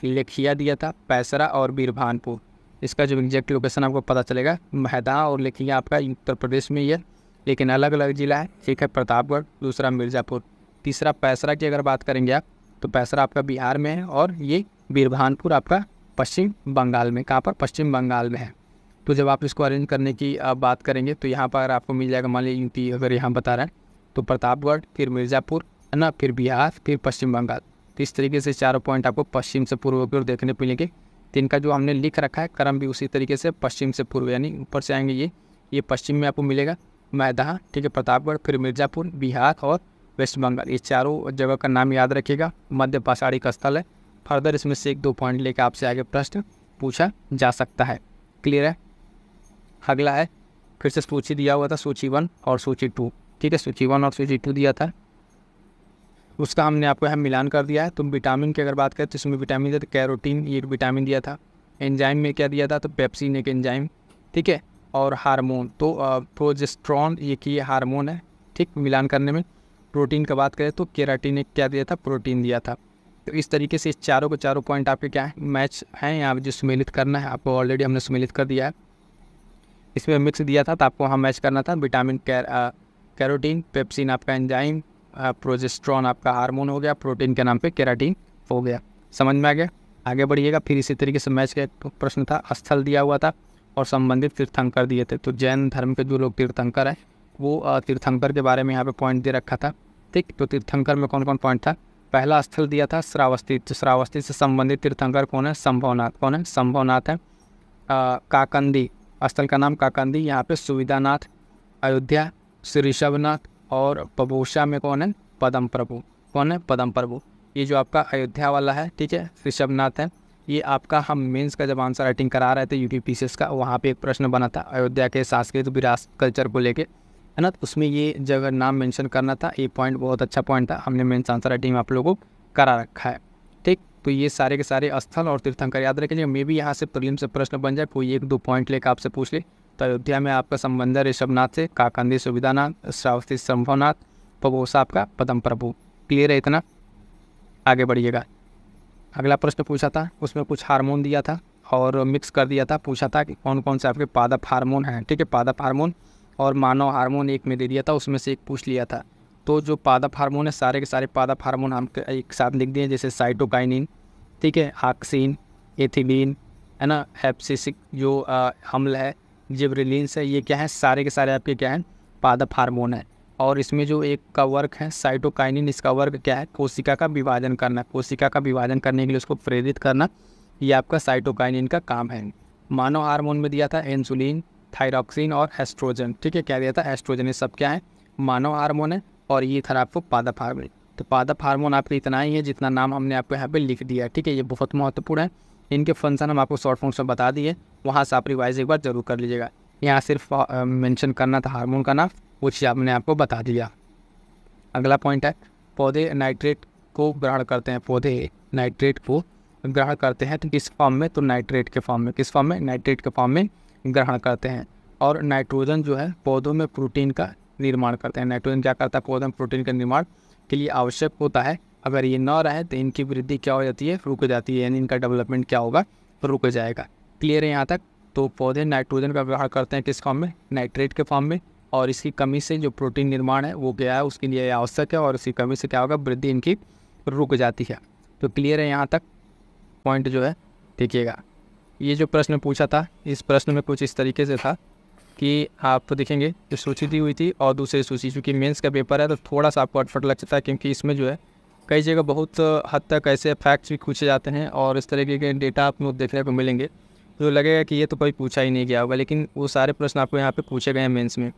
लेखिया दिया था, पैसरा और बीरभानपुर। इसका जो एग्जैक्ट लोकेशन आपको पता चलेगा, मैदहा और लेखिया आपका उत्तर प्रदेश में ही है, लेकिन अलग अलग जिला है। एक है प्रतापगढ़, दूसरा मिर्ज़ापुर, तीसरा पैसरा की अगर बात करेंगे आप, तो पैसरा आपका बिहार में है और ये बीरभानपुर आपका पश्चिम बंगाल में। कहाँ पर? पश्चिम बंगाल में है। तो जब आप इसको अरेंज करने की बात करेंगे तो यहाँ पर आपको मिल जाएगा, मान लीजिए यूपी अगर यहाँ बता रहा है तो प्रतापगढ़, फिर मिर्ज़ापुर, है ना, फिर बिहार, फिर पश्चिम बंगाल। तो इस तरीके से चारों पॉइंट आपको पश्चिम से पूर्व की ओर देखने को मिलेंगे। तो इनका जो हमने लिख रखा है क्रम भी उसी तरीके से पश्चिम से पूर्व, यानी ऊपर से आएंगे ये पश्चिम में आपको मिलेगा मैदहा, ठीक है, प्रतापगढ़, फिर मिर्ज़ापुर, बिहार और वेस्ट बंगाल। ये चारों जगह का नाम याद रखिएगा, मध्य पाषाणी का स्थल है। फर्दर इसमें से 1-2 पॉइंट लेकर आपसे आगे प्रश्न पूछा जा सकता है। क्लियर है? अगला है, फिर से सूची दिया हुआ था, सूची 1 और सूची 2। ठीक है, सूची 1 और सूची 2 दिया था, उसका हमने आपको यहाँ मिलान कर दिया है। तो विटामिन की अगर बात करें तो इसमें विटामिन दिया था कैरोटीन, ये विटामिन दिया था। एंजाइम में क्या दिया था? तो पेप्सिन एक एंजाइम, ठीक है। और हार्मोन, तो प्रोजेस्टेरॉन ये की हार्मोन है, ठीक, मिलान करने में। प्रोटीन की बात करें तो केराटिन एक क्या दिया था? प्रोटीन दिया था। तो इस तरीके से इस चारों के चारों पॉइंट आपके क्या है? मैच हैं। यहाँ जो सम्मिलित करना है आपको ऑलरेडी हमने सम्मिलित कर दिया है। इसमें मिक्स दिया था तो आपको वहाँ मैच करना था। विटामिन कैरोटीन, पेप्सिन आपका एंजाइम, प्रोजेस्टेरॉन आपका हार्मोन हो गया, प्रोटीन के नाम पे केराटिन हो गया। समझ में आ गया? आगे बढ़िएगा। फिर इसी तरीके से मैच का प्रश्न था, स्थल दिया हुआ था और संबंधित तीर्थंकर दिए थे। तो जैन धर्म के जो लोग तीर्थंकर हैं वो तीर्थंकर के बारे में यहाँ पे पॉइंट दे रखा था। ठीक, तो तीर्थंकर में कौन कौन पॉइंट था? पहला स्थल दिया था श्रावस्ती। तो श्रावस्ती से संबंधित तीर्थंकर कौन है? संभवनाथ। कौन है? संभवनाथ है। काकंदी, स्थल का नाम काकंदी, यहाँ पे सुविधानाथ। अयोध्या श्री ऋषभनाथ और पबोसा में कौन है? पदम प्रभु। कौन है? पदम प्रभु। ये जो आपका अयोध्या वाला है, ठीक है, ऋषभनाथ है। ये आपका हम मेंस का जब आंसर राइटिंग करा रहे थे यूपीपीसीएस का, वहाँ पे एक प्रश्न बना था अयोध्या के सांस्कृतिक विरासत कल्चर को लेके, है ना। तो उसमें ये जगह नाम मेंशन करना था। ये पॉइंट बहुत अच्छा पॉइंट था, हमने मेंस आंसर राइटिंग आप लोगों को करा रखा है। ठीक, तो ये सारे के सारे स्थल और तीर्थंकर याद रखेंगे। मे भी यहाँ से प्रीलिम से प्रश्न बन जाए, कोई 1-2 पॉइंट लेकर आपसे पूछ ले। तो अयोध्या में आपका संबंध है ऋषभनाथ से, काकंदी सुविधानाथ, श्रावस्ती संभवनाथ, पबोसा आपका पदम प्रभु। क्लियर है इतना? आगे बढ़िएगा। अगला प्रश्न पूछा था, उसमें कुछ हार्मोन दिया था और मिक्स कर दिया था। पूछा था कि कौन कौन से आपके पादप हार्मोन हैं। ठीक है, पादप हार्मोन और मानव हार्मोन एक में दे दिया था, उसमें से एक पूछ लिया था। तो जो पादप हार्मोन है, सारे के सारे पादप हार्मोन हम एक साथ लिख दिए, जैसे साइटोकाइनिन, ठीक है, ऑक्सिन, एथिलीन, है ना, हेप्सिसिक जो अम्ल है, जिब्रेलिन्स है, ये क्या है? सारे के सारे आपके क्या हैं? पादप हार्मोन है। और इसमें जो एक का वर्क है साइटोकाइनिन, इसका वर्क क्या है? कोशिका का विभाजन करना। कोशिका का विभाजन करने के लिए उसको प्रेरित करना, ये आपका साइटोकाइनिन का काम है। मानव हार्मोन में दिया था इंसुलिन, थायरॉक्सिन और एस्ट्रोजन। ठीक है, क्या दिया था? एस्ट्रोजन। ये सब क्या है? मानव हार्मोन है। और ये था आपको पादप हार्मोन। तो पादप हार्मोन आपको इतना ही है जितना नाम हमने आपको यहाँ पे लिख दिया है। ठीक है, ये बहुत महत्वपूर्ण है। इनके फंक्शन हम आपको शॉर्ट फॉर्म में बता दिए, वहाँ से आप रिवाइज एक बार जरूर कर लीजिएगा। यहाँ सिर्फ मेंशन करना था हार्मोन का नाम, वो चीज़ आपने आपको बता दिया। अगला पॉइंट है, पौधे नाइट्रेट को ग्रहण करते हैं। पौधे नाइट्रेट को ग्रहण करते हैं तो किस फॉर्म में? तो नाइट्रेट के फॉर्म में। किस फॉर्म में? नाइट्रेट के फॉर्म में ग्रहण करते हैं। और नाइट्रोजन जो है पौधों में प्रोटीन का निर्माण करते हैं। नाइट्रोजन क्या करता है? पौधों में प्रोटीन का निर्माण के लिए आवश्यक होता है। अगर ये न रहे तो इनकी वृद्धि क्या हो जाती है? रुक जाती है, यानी इनका डेवलपमेंट क्या होगा? रुक जाएगा। क्लियर है यहाँ तक? तो पौधे नाइट्रोजन का ग्रहण करते हैं किस फॉर्म में? नाइट्रेट के फॉर्म में। और इसकी कमी से जो प्रोटीन निर्माण है वो क्या है? उसके लिए आवश्यक है, और इसकी कमी से क्या होगा? वृद्धि इनकी रुक जाती है। तो क्लियर है यहाँ तक पॉइंट जो है? देखिएगा, ये जो प्रश्न पूछा था, इस प्रश्न में कुछ इस तरीके से था कि आप देखेंगे जो सूची दी हुई थी और दूसरी सूची, चूँकि मेंस का पेपर है तो थोड़ा सा आपको अटफट लग सकता है, क्योंकि इसमें जो है कई जगह बहुत हद तक ऐसे फैक्ट्स भी पूछे जाते हैं और इस तरीके के डेटा आपको देखने को मिलेंगे तो लगेगा कि ये तो कोई पूछा ही नहीं गया होगा, लेकिन वो सारे प्रश्न आपको यहाँ पे पूछे गए हैं। मेंस में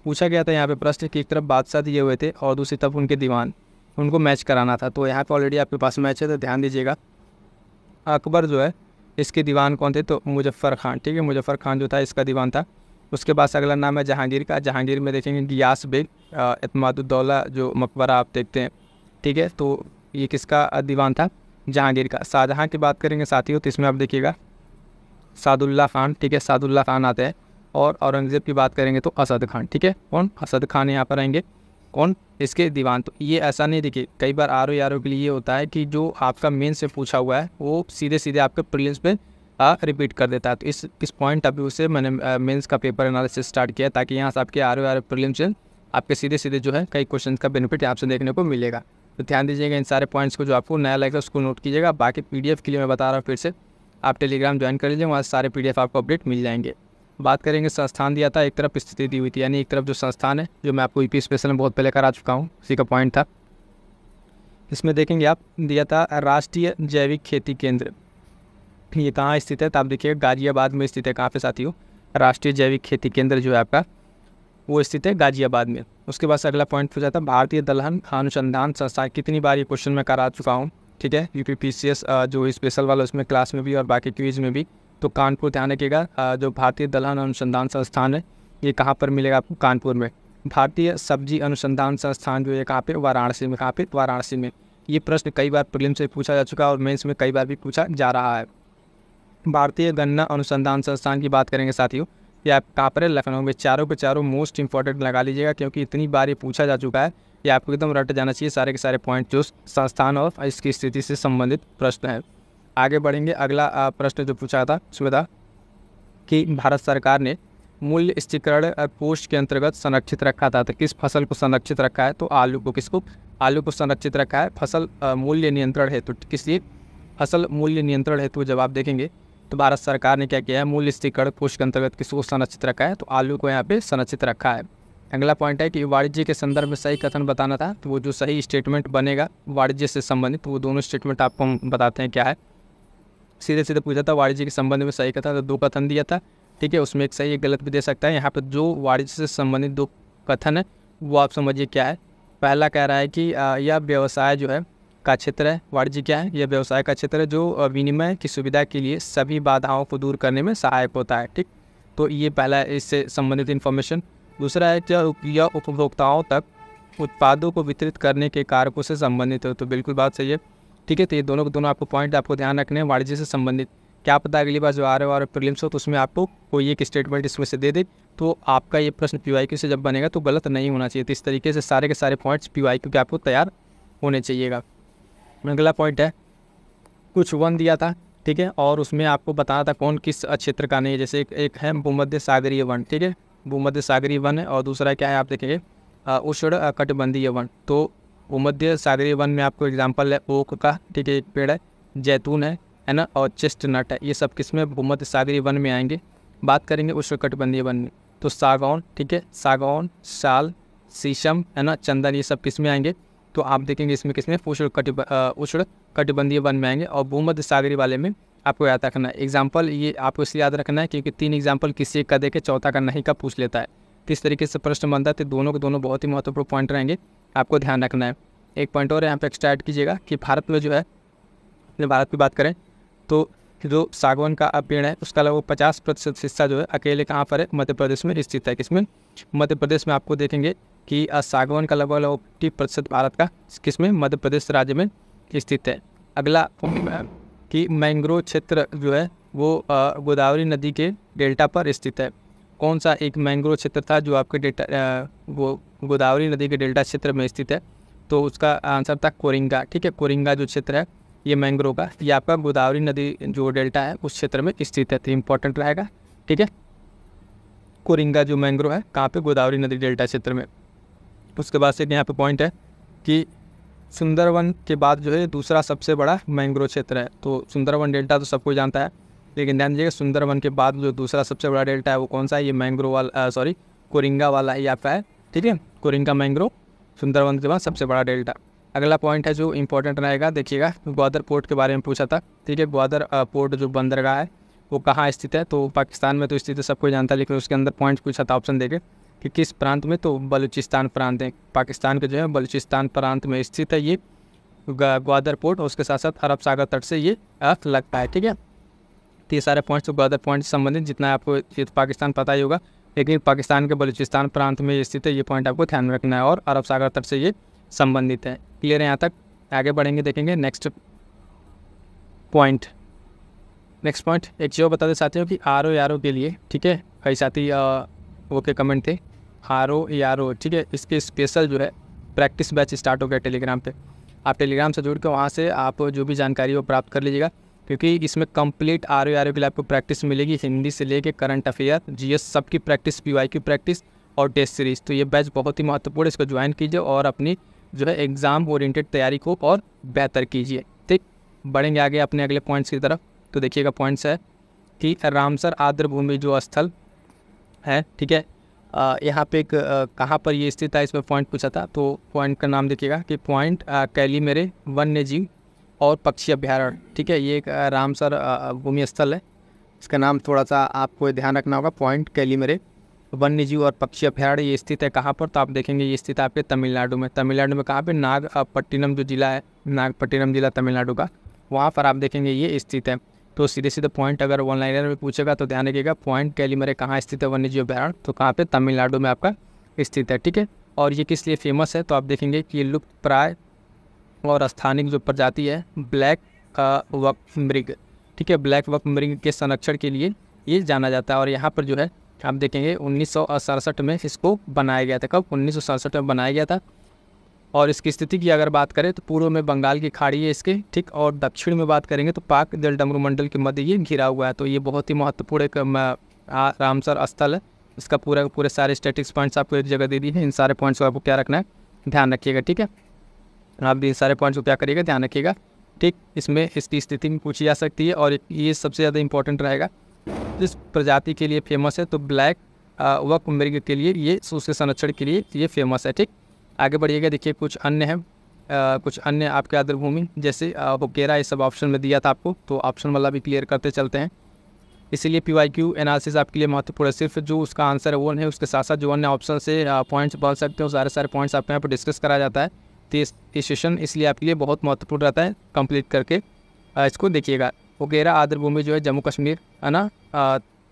पूछा गया था यहाँ पे प्रश्न कि एक तरफ बादशाह दिए हुए थे और दूसरी तरफ उनके दीवान। उनको मैच कराना था। तो यहाँ पे ऑलरेडी आपके पास मैच है, तो ध्यान दीजिएगा। अकबर जो है इसके दीवान कौन थे, तो मुजफ्फ़र खान, ठीक है, मुजफ्फ़र खान जो था इसका दीवान था। उसके बाद अगला नाम है जहांगीर का। जहांगीर में देखेंगे गियास बेग, एतमादुद्दौला जो मकबरा आप देखते हैं, ठीक है, तो ये किसका दीवान था, जहांगीर का। शाहजहाँ की बात करेंगे साथियों, तो इसमें आप देखिएगा सादुल्ला खान, ठीक है, सादुल्ला खान आते हैं। और औरंगज़ेब की बात करेंगे तो असद खान, ठीक है, कौन, असद खान यहाँ पर आएंगे, कौन, इसके दीवान। तो ये ऐसा नहीं, देखिए कई बार आर के लिए ये होता है कि जो आपका मेन से पूछा हुआ है वो सीधे सीधे आपके प्रीलिम्स पे रिपीट कर देता है। तो इस पॉइंट ऑफ व्यू से मैंने मेंस का पेपर एनालिसिस स्टार्ट किया, ताकि यहाँ से आपके आर प्रीलिम्स से आपके सीधे सीधे जो है कई क्वेश्चन का बेनिफिट यहाँ से देखने को मिलेगा। तो ध्यान दीजिएगा इन सारे पॉइंट्स को, जो आपको नया लगेगा उसको नोट कीजिएगा। बाकी PDF के लिए मैं बता रहा हूँ फिर से, आप टेलीग्राम ज्वाइन कर लीजिए, वहाँ सारे PDF आपको अपडेट मिल जाएंगे। बात करेंगे संस्थान दिया था, एक तरफ स्थिति दी हुई थी, यानी एक तरफ जो संस्थान है, जो मैं आपको यूपी स्पेशल में बहुत पहले करा चुका हूँ, उसी का पॉइंट था। इसमें देखेंगे आप दिया था राष्ट्रीय जैविक खेती केंद्र, ये कहाँ स्थित है, तो आप देखिएगा गाजियाबाद में स्थित है। कहाँ पे साथियों, राष्ट्रीय जैविक खेती केंद्र जो है आपका वो स्थित है गाजियाबाद में। उसके बाद अगला पॉइंट पूछा था भारतीय दलहन अनुसंधान संस्थान। कितनी बार ये क्वेश्चन मैं करा चुका हूँ, ठीक है, UPPCS जो स्पेशल वाला उसमें क्लास में भी और बाकी क्विज में भी। तो कानपुर ध्यान रखिएगा, जो भारतीय दलहन अनुसंधान संस्थान है ये कहाँ पर मिलेगा आपको, कानपुर में। भारतीय सब्जी अनुसंधान संस्थान जो है कहाँ पे, वाराणसी में। कहाँ पे, वाराणसी में। ये प्रश्न कई बार प्रीलिम से पूछा जा चुका है और मेंस में कई बार भी पूछा जा रहा है। भारतीय गन्ना अनुसंधान संस्थान की बात करेंगे साथियों, ये आप कहाँ पर है, लखनऊ में। चारों के चारों मोस्ट इंपॉर्टेंट लगा लीजिएगा, क्योंकि इतनी बार ये पूछा जा चुका है, ये आपको एकदम रट जाना चाहिए सारे के सारे पॉइंट जो संस्थान और इसकी स्थिति से संबंधित प्रश्न है। आगे बढ़ेंगे, अगला प्रश्न जो पूछा था उसमें था कि भारत सरकार ने मूल्य स्थिरीकरण कोष के अंतर्गत संरक्षित रखा था, तो किस फसल को संरक्षित रखा है, तो आलू को। किसको, आलू को संरक्षित रखा है फसल मूल्य नियंत्रण हेतु। किस लिए, फसल मूल्य नियंत्रण हेतु जब आप देखेंगे तो भारत सरकार ने क्या किया है, मूल्य स्थिरीकरण कोष के अंतर्गत किसको संरक्षित रखा है, तो आलू को यहाँ पे संरक्षित रखा है। अगला पॉइंट है कि वाणिज्य के संदर्भ में सही कथन बताना था, तो वो जो सही स्टेटमेंट बनेगा वाणिज्य से संबंधित, तो वो दोनों स्टेटमेंट आपको हम बताते हैं क्या है। सीधे सीधे पूछा था वाणिज्य के संबंध में सही कथन, तो 2 कथन दिया था, ठीक है, उसमें एक सही एक गलत भी दे सकता है। यहाँ पर जो वाणिज्य से संबंधित 2 कथन है वो आप समझिए क्या है। पहला कह रहा है कि यह व्यवसाय जो है का क्षेत्र है, वाणिज्य क्या है, यह व्यवसाय का क्षेत्र है जो विनिमय की सुविधा के लिए सभी बाधाओं को दूर करने में सहायक होता है, ठीक। तो ये पहला है इससे संबंधित इन्फॉर्मेशन। दूसरा है कि यह उपभोक्ताओं तक उत्पादों को वितरित करने के कारकों से संबंधित हो, तो बिल्कुल बात सही है, ठीक है। तो ये दोनों आपको पॉइंट आपको ध्यान रखने हैं वाणिज्य से संबंधित। क्या पता अगली बार जो आ रहे हो और प्रीलिम्स हो तो उसमें आपको कोई एक स्टेटमेंट इसमें से दे दे, तो आपका ये प्रश्न PYQ से जब बनेगा तो गलत नहीं होना चाहिए। तो इस तरीके से सारे के सारे पॉइंट्स PYQ के आपको तैयार होने चाहिएगा। अगला पॉइंट है कुछ वन दिया था, ठीक है, और उसमें आपको बताना था कौन किस क्षेत्र का नहीं है। जैसे एक है भूमध्य सागरीय वन, ठीक है, भूमध्य सागरीय वन है, और दूसरा क्या है आप देखेंगे उष्ण कटिबंधीय वन। तो भूमध्य सागरीय वन में आपको एग्जांपल है ओक का, ठीक है, एक पेड़ है, जैतून है ना, और चेस्टनट है, ये सब किसमें, भूमध्य सागरीय वन में आएंगे। बात करेंगे उष्ण कटिबंधीय वन में, तो सागौन, ठीक है, सागौन, साल, शीशम है ना, चंदन, ये सब किस में आएंगे, तो आप देखेंगे इसमें किसमें, उष्ण कटिबंधीय वन में आएंगे। और भूमध्य सागरीय वाले में आपको याद रखना है एग्जाम्पल, ये आपको इसलिए याद रखना है क्योंकि 3 एग्जाम्पल किसी एक का दे के चौथा का नहीं का पूछ लेता है। किस तरीके से प्रश्न बनता है, तो दोनों के दोनों बहुत ही महत्वपूर्ण पॉइंट रहेंगे, आपको ध्यान रखना है। एक पॉइंट और यहाँ पे एक्स्ट्रा ऐड कीजिएगा कि भारत में जो है, भारत की बात करें तो जो सागवान का पेड़ है उसका लगभग 50% हिस्सा जो है अकेले कहाँ पर है, मध्य प्रदेश में स्थित है। किसमें, मध्य प्रदेश में। आपको देखेंगे कि सागवान का लगभग 50% भारत का किसमें, मध्य प्रदेश राज्य में स्थित है। अगला कि मैंग्रोव क्षेत्र जो है वो गोदावरी नदी के डेल्टा पर स्थित है। कौन सा एक मैंग्रोव क्षेत्र था जो आपके डेल्टा वो गोदावरी नदी के डेल्टा क्षेत्र में स्थित है, तो उसका आंसर था कोरिंगा, ठीक है। कोरिंगा जो क्षेत्र है ये मैंग्रोव का, ये आपका गोदावरी नदी जो डेल्टा है उस क्षेत्र में स्थित है, तो इंपॉर्टेंट रहेगा, ठीक है। कोरिंगा जो मैंग्रोव है कहाँ पे, गोदावरी नदी डेल्टा क्षेत्र में। उसके बाद से यहाँ पे पॉइंट है कि सुंदरवन के बाद जो है दूसरा सबसे बड़ा मैंग्रोव क्षेत्र है। तो सुंदरवन डेल्टा तो सबको जानता है, लेकिन ध्यान दीजिएगा सुंदरवन के बाद जो दूसरा सबसे बड़ा डेल्टा है वो कौन सा है, ये मैंग्रोव वाला कोरिंगा वाला ही आपका है, ठीक है। कोरिंगा मैंग्रोव सुंदरवन के बाद सबसे बड़ा डेल्टा। अगला पॉइंट है जो इंपॉर्टेंट रहेगा, देखिएगा ग्वादर पोर्ट के बारे में पूछा था, ठीक है। ग्वादर पोर्ट जो बंदरगाह है वो कहाँ स्थित है, तो पाकिस्तान में तो स्थित है, सबको जानता है, लेकिन उसके अंदर पॉइंट पूछा था ऑप्शन देके, कि किस प्रांत में, तो बलूचिस्तान प्रांत है, पाकिस्तान के जो है बलूचिस्तान प्रांत में स्थित है ये ग्वादर पोर्ट, और उसके साथ साथ अरब सागर तट से ये लगता है। ठीक है, तो ये सारे पॉइंट्स तो ग्वादर पॉइंट से संबंधित, जितना आपको ये तो पाकिस्तान पता ही होगा, लेकिन पाकिस्तान के बलूचिस्तान प्रांत में स्थित है, ये पॉइंट आपको ध्यान में रखना है, और अरब सागर तट से ये संबंधित है। क्लियर है यहाँ तक? आगे बढ़ेंगे, देखेंगे नेक्स्ट पॉइंट। नेक्स्ट पॉइंट एक चीज़ बता दें साथियों कि RO के लिए, ठीक है, कई साथी वो के कमेंट थे RO, ठीक है, इसके स्पेशल जो है प्रैक्टिस बैच स्टार्ट हो गया टेलीग्राम पे। आप टेलीग्राम से जुड़ के वहाँ से आप जो भी जानकारी वो प्राप्त कर लीजिएगा, क्योंकि इसमें कंप्लीट RO के लिए आपको प्रैक्टिस मिलेगी, हिंदी से लेके करंट अफेयर, GS सबकी प्रैक्टिस, PY की प्रैक्टिस और टेस्ट सीरीज़। तो ये बैच बहुत ही महत्वपूर्ण है, इसको ज्वाइन कीजिए और अपनी जो है एग्ज़ाम ओरिएंटेड तैयारी को और बेहतर कीजिए। ठीक, बढ़ेंगे आगे अपने अगले पॉइंट्स की तरफ। तो देखिएगा पॉइंट्स है कि रामसर आर्द्र भूमि जो स्थल है, ठीक है, यहाँ पे एक कहाँ पर ये स्थित है, इसमें पॉइंट पूछा था। तो पॉइंट का नाम देखिएगा कि पॉइंट कैलीमेरे वन्य जीव और पक्षी अभ्यारण्य। ठीक है, ये एक रामसर भूमि स्थल है, इसका नाम थोड़ा सा आपको ध्यान रखना होगा। पॉइंट कैलीमेरे वन्य जीव और पक्षी अभ्यारण्य ये स्थित है कहाँ पर, तो आप देखेंगे ये स्थित है आपके तमिलनाडु में। तमिलनाडु में कहाँ पे? नागपट्टिनम जो जिला है, नागपट्टिनम जिला तमिलनाडु का, वहाँ पर आप देखेंगे ये स्थित है। तो सीधे सीधे पॉइंट अगर ऑनलाइनर में पूछेगा तो ध्यान रखिएगा, पॉइंट कैलीमेरे कहाँ स्थित है वन्य जीव अभ्यारण्य, तो कहाँ पे? तमिलनाडु में आपका स्थित है। ठीक है, और ये किस लिए फेमस है, तो आप देखेंगे कि ये लुप्त प्राय और स्थानिक जो प्रजाति है ब्लैक वक मृग, ठीक है, ब्लैक वक मृग के संरक्षण के लिए ये जाना जाता है। और यहाँ पर जो है आप देखेंगे 1967 में इसको बनाया गया था। कब? 1967 में बनाया गया था। और इसकी स्थिति की अगर बात करें तो पूर्व में बंगाल की खाड़ी है इसके, ठीक, और दक्षिण में बात करेंगे तो पाक जलडमरू मंडल के मध्य ये घिरा हुआ है। तो ये बहुत ही महत्वपूर्ण एक रामसर स्थल है। इसका पूरे सारे स्टैटिक्स पॉइंट्स आपको एक जगह दे दी है। इन सारे पॉइंट्स को आपको क्या रखना है, ध्यान रखिएगा। ठीक है, आप इन सारे पॉइंट्स को क्या करिएगा, ध्यान रखिएगा। ठीक, इसमें इसकी स्थिति में पूछी जा सकती है, और ये सबसे ज़्यादा इंपॉर्टेंट रहेगा। जिस प्रजाति के लिए फेमस है तो ब्लैक वक मृग के लिए ये, उसके संरक्षण के लिए ये फेमस है। ठीक, आगे बढ़िएगा। देखिए कुछ अन्य हैं, कुछ अन्य आपके आर्द्र भूमि जैसे होकेरा, ये सब ऑप्शन में दिया था आपको, तो ऑप्शन वाला भी क्लियर करते चलते हैं। इसीलिए PYQ एनालिसिस आपके लिए महत्वपूर्ण है। सिर्फ जो उसका आंसर है वो नहीं, उसके साथ साथ जो अन्य ऑप्शन से पॉइंट्स बोल सकते हो, सारे पॉइंट्स आपके यहाँ पर डिस्कस करा जाता है। तो ये सेशन इसलिए आपके लिए बहुत महत्वपूर्ण रहता है। कंप्लीट करके इसको देखिएगा। होकेरा आर्द्र भूमि जो है जम्मू कश्मीर है ना,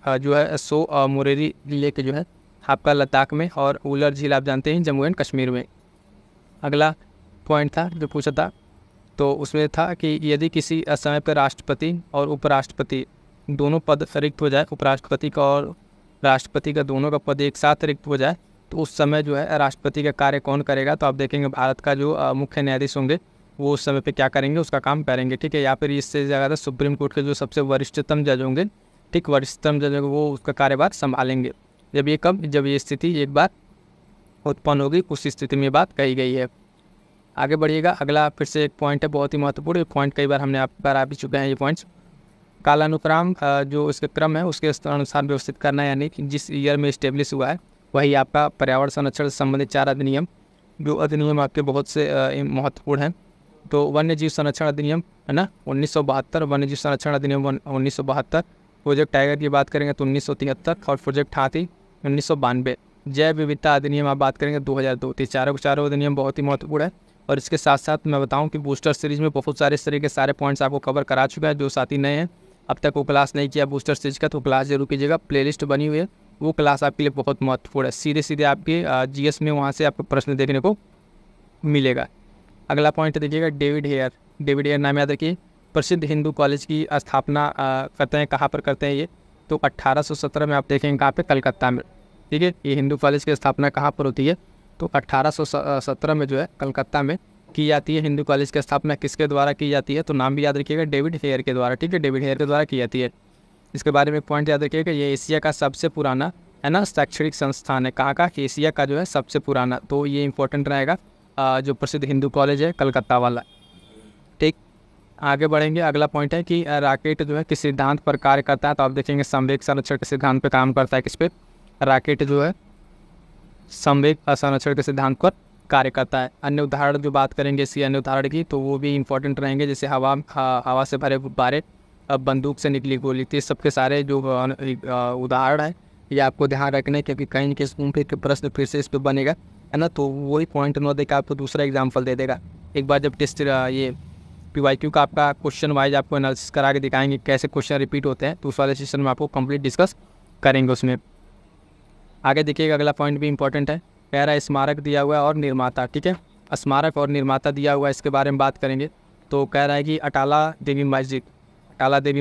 जो है सो मुरेरी जिले के जो है आपका लद्दाख में, और उलर झील आप जानते हैं जम्मू एंड कश्मीर में। अगला पॉइंट था जो पूछा था, तो उसमें था कि यदि किसी समय पर राष्ट्रपति और उपराष्ट्रपति दोनों पद रिक्त हो जाए, उपराष्ट्रपति का और राष्ट्रपति का दोनों का पद एक साथ रिक्त हो जाए, तो उस समय जो है राष्ट्रपति का कार्य कौन करेगा, तो आप देखेंगे भारत का जो मुख्य न्यायाधीश होंगे वो उस समय पे क्या करेंगे, उसका काम करेंगे। ठीक है, या फिर इससे ज़्यादा सुप्रीम कोर्ट के जो सबसे वरिष्ठतम जज होंगे, ठीक, वरिष्ठतम जज होंगे, वो उसका कार्यभार संभालेंगे। जब ये कब, जब ये स्थिति एक बार उत्पन्न होगी, उस स्थिति में बात कही गई है। आगे बढ़िएगा। अगला फिर से एक पॉइंट है बहुत ही महत्वपूर्ण, ये पॉइंट कई बार हमने आप पर आ भी चुके हैं। ये पॉइंट्स कालानुक्रम जो इसके क्रम है उसके अनुसार व्यवस्थित करना, यानी कि जिस ईयर में इस्टेब्लिश हुआ है वही आपका पर्यावरण संरक्षण से संबंधित 4 अधिनियम, जो अधिनियम आपके बहुत से महत्वपूर्ण हैं। तो वन्य जीव संरक्षण अधिनियम है ना 1972, वन्य जीव संरक्षण अधिनियम 1972, प्रोजेक्ट टाइगर की बात करेंगे तो 1973, और प्रोजेक्ट हाथी 1992, जैव विविधता अधिनियम आप बात करेंगे 2002। तो चारों अधिनियम बहुत ही महत्वपूर्ण है। और इसके साथ साथ मैं बताऊं कि बूस्टर सीरीज़ में बहुत सारे इस तरह के सारे पॉइंट्स आपको कवर करा चुका है। जो साथी नए हैं, अब तक वो क्लास नहीं किया बूस्टर सीरीज का, तो क्लास जरूर कीजिएगा। प्लेलिस्ट बनी हुई है, वो क्लास आपके लिए बहुत महत्वपूर्ण है। सीधे आपके GS में वहाँ से आपको प्रश्न देखने को मिलेगा। अगला पॉइंट देखिएगा, डेविड हेयर नाम याद रखिए। प्रसिद्ध हिंदू कॉलेज की स्थापना करते हैं, कहाँ पर करते हैं ये, तो 1817 में आप देखेंगे कहाँ पे, कलकत्ता में। ठीक है, ये हिंदू कॉलेज की स्थापना कहाँ पर होती है, तो 1817 में जो है कलकत्ता में की जाती है। हिंदू कॉलेज की स्थापना किसके द्वारा की जाती है, तो नाम भी याद रखिएगा, डेविड हेयर के द्वारा। ठीक है, डेविड हेयर के द्वारा की जाती है। इसके बारे में एक पॉइंट याद रखिएगा, ये एशिया का सबसे पुराना है ना शैक्षणिक संस्थान है। कहाँ का, एशिया का जो है सबसे पुराना, तो ये इंपॉर्टेंट रहेगा जो प्रसिद्ध हिंदू कॉलेज है कलकत्ता वाला। ठीक, आगे बढ़ेंगे। अगला पॉइंट है कि रॉकेट जो है किस सिद्धांत पर कार्य करता है, तो आप देखेंगे संवेग संरक्षण के सिद्धांत पर काम करता है। किस पे, रॉकेट जो है संवेग संरक्षण के सिद्धांत पर कार्य करता है। अन्य उदाहरण जो बात करेंगे इसी अन्य उदाहरण की, तो वो भी इंपॉर्टेंट रहेंगे, जैसे हवा से भरे गुब्बारे, बंदूक से निकली गोली। तो सबके सारे जो उदाहरण है ये आपको ध्यान रखना है, क्योंकि कहीं के फिर के प्रश्न फिर से इस पर बनेगा, है ना। तो वही पॉइंट न देकर आपको दूसरा एग्जाम्पल दे देगा। एक बार जब टेस्ट ये PYQ का आपका क्वेश्चन वाइज आपको एनालिसिस करा के दिखाएंगे कैसे क्वेश्चन रिपीट होते हैं, तो उस वाले सेशन में आपको कंप्लीट डिस्कस करेंगे उसमें। आगे देखिएगा, अगला पॉइंट भी इंपॉर्टेंट है। कह रहा है स्मारक दिया हुआ है और निर्माता, ठीक है। स्मारक और निर्माता दिया हुआ है, इसके बारे में बात करेंगे। तो कह रहा है कि अटाला देवी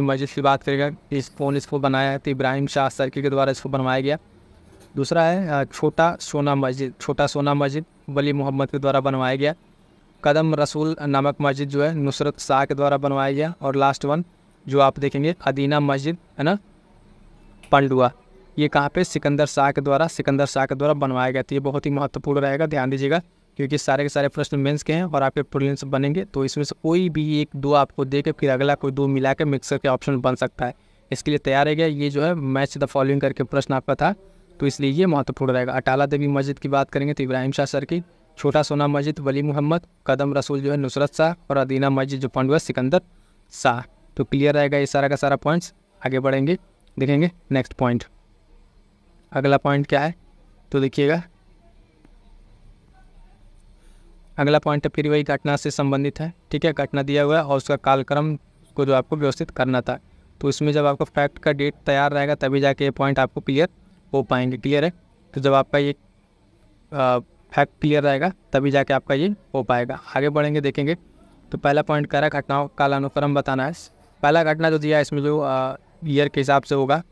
मस्जिद की बात करेगा। इसको बनाया है तो इब्राहिम शाह सर्की के द्वारा इसको बनवाया गया। दूसरा है छोटा सोना मस्जिद वली मोहम्मद के द्वारा बनवाया गया। कदम रसूल नामक मस्जिद जो है नुसरत शाह के द्वारा बनवाया गया। और लास्ट वन जो आप देखेंगे अदीना मस्जिद, है ना, पंडुआ, ये कहाँ पे सिकंदर शाह के द्वारा बनवाया गया। तो ये बहुत ही महत्वपूर्ण रहेगा, ध्यान दीजिएगा, क्योंकि सारे के सारे प्रश्न मेंस के हैं और आपके प्रीलिम्स बनेंगे। तो इसमें से कोई भी एक दो आपको दे के फिर अगला कोई दो मिला के मिक्सर के ऑप्शन बन सकता है। इसके लिए तैयार है। ये जो है मैच द फॉलोइंग करके प्रश्न आपका था, तो इसलिए ये महत्वपूर्ण रहेगा। अटाला देवी मस्जिद की बात करेंगे तो इब्राहिम शाह सर्की, छोटा सोना मस्जिद वली मोहम्मद, कदम रसूल जो है नुसरत शाह, और अदीना मस्जिद जो पंडुआ सिकंदर शाह। तो क्लियर रहेगा ये सारा का सारा पॉइंट्स। आगे बढ़ेंगे, देखेंगे नेक्स्ट पॉइंट। अगला पॉइंट क्या है तो देखिएगा, अगला पॉइंट फिर वही घटना से संबंधित है, ठीक है। घटना दिया हुआ है और उसका कालक्रम को जो आपको व्यवस्थित करना था। तो इसमें जब आपका फैक्ट का डेट तैयार रहेगा तभी जाके ये पॉइंट आपको क्लियर हो पाएंगे। क्लियर है। तो जब आपका ये फैक्ट क्लियर रहेगा तभी जाके आपका ये हो पाएगा। आगे बढ़ेंगे, देखेंगे। तो पहला पॉइंट कह रहा है घटनाओं का कालानुक्रम बताना है। पहला घटना जो दिया है इसमें जो ईयर के हिसाब से होगा,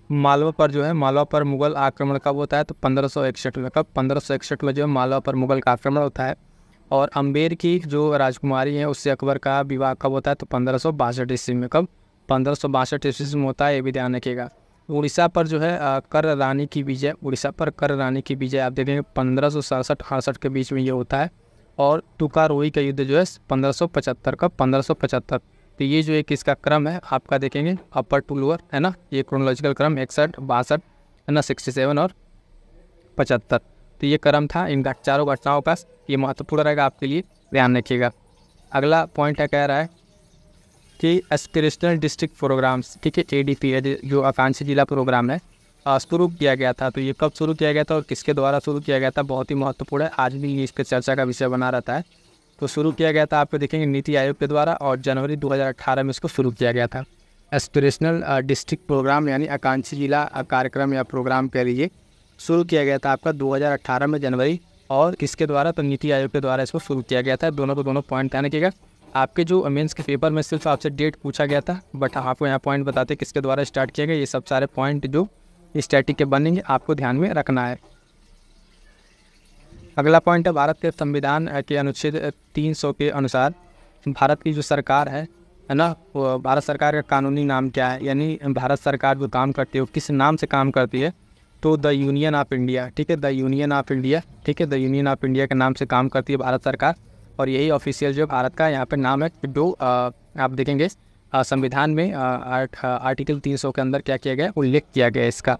मालवा पर मुगल आक्रमण कब होता है तो 1561 में। कब? 1561 में जो है मालवा पर मुगल का आक्रमण होता है। और अम्बेर की जो राजकुमारी है उससे अकबर का विवाह कब होता है तो 1562 ईस्वी में। कब? 1562 ईस्वी में होता है, ये भी ध्यान रखिएगा। उड़ीसा पर जो है कर रानी की विजय आप देखेंगे 1567-68 के बीच में ये होता है। और तुकारोई का युद्ध जो है 1575। कब? 1575। तो ये जो एक इसका क्रम है आपका देखेंगे अपर टू लोअर, है ना, ये क्रोनोलॉजिकल क्रम 61, 62, है ना, 67 और 75। तो ये क्रम था इन चारों घटनाओं का। ये महत्वपूर्ण रहेगा आपके लिए, ध्यान रखिएगा। अगला पॉइंट है, कह रहा है कि एस्पिरेशनल डिस्ट्रिक्ट प्रोग्राम्स, ठीक है, ADP जो आकांक्षी जिला प्रोग्राम है शुरू किया गया था। तो ये कब शुरू किया गया था और किसके द्वारा शुरू किया गया था, बहुत ही महत्वपूर्ण है। आज भी ये इसके चर्चा का विषय बना रहता है। तो शुरू किया गया था आपको देखेंगे नीति आयोग के द्वारा, और जनवरी 2018 में इसको शुरू किया गया था। एस्पिरेशनल डिस्ट्रिक्ट प्रोग्राम यानी आकांक्षी जिला कार्यक्रम या प्रोग्राम कह लीजिए, शुरू किया गया था आपका 2018 में जनवरी। और किसके द्वारा तो नीति आयोग के द्वारा इसको शुरू किया गया था। दोनों पॉइंट ध्यान रखिएगा। आपके जो मेंस के पेपर में सिर्फ आपसे डेट पूछा गया था, बट आपको यहाँ पॉइंट बताते किसके द्वारा स्टार्ट किया गया। ये सब सारे पॉइंट जो स्टैटिक के बनेंगे आपको ध्यान में रखना है। अगला पॉइंट है भारत के संविधान के अनुच्छेद 300 के अनुसार भारत की जो सरकार है ना, वो भारत सरकार का कानूनी नाम क्या है, यानी भारत सरकार जो काम करती है वो किस नाम से काम करती है तो द यूनियन ऑफ इंडिया, ठीक है, द यूनियन ऑफ इंडिया, ठीक है, द यूनियन ऑफ इंडिया के नाम से काम करती है भारत सरकार। और यही ऑफिशियल जो भारत का यहाँ पे नाम है। जो आप देखेंगे संविधान में आर्टिकल 300 के अंदर क्या किया गया, उल्लेख किया गया इसका।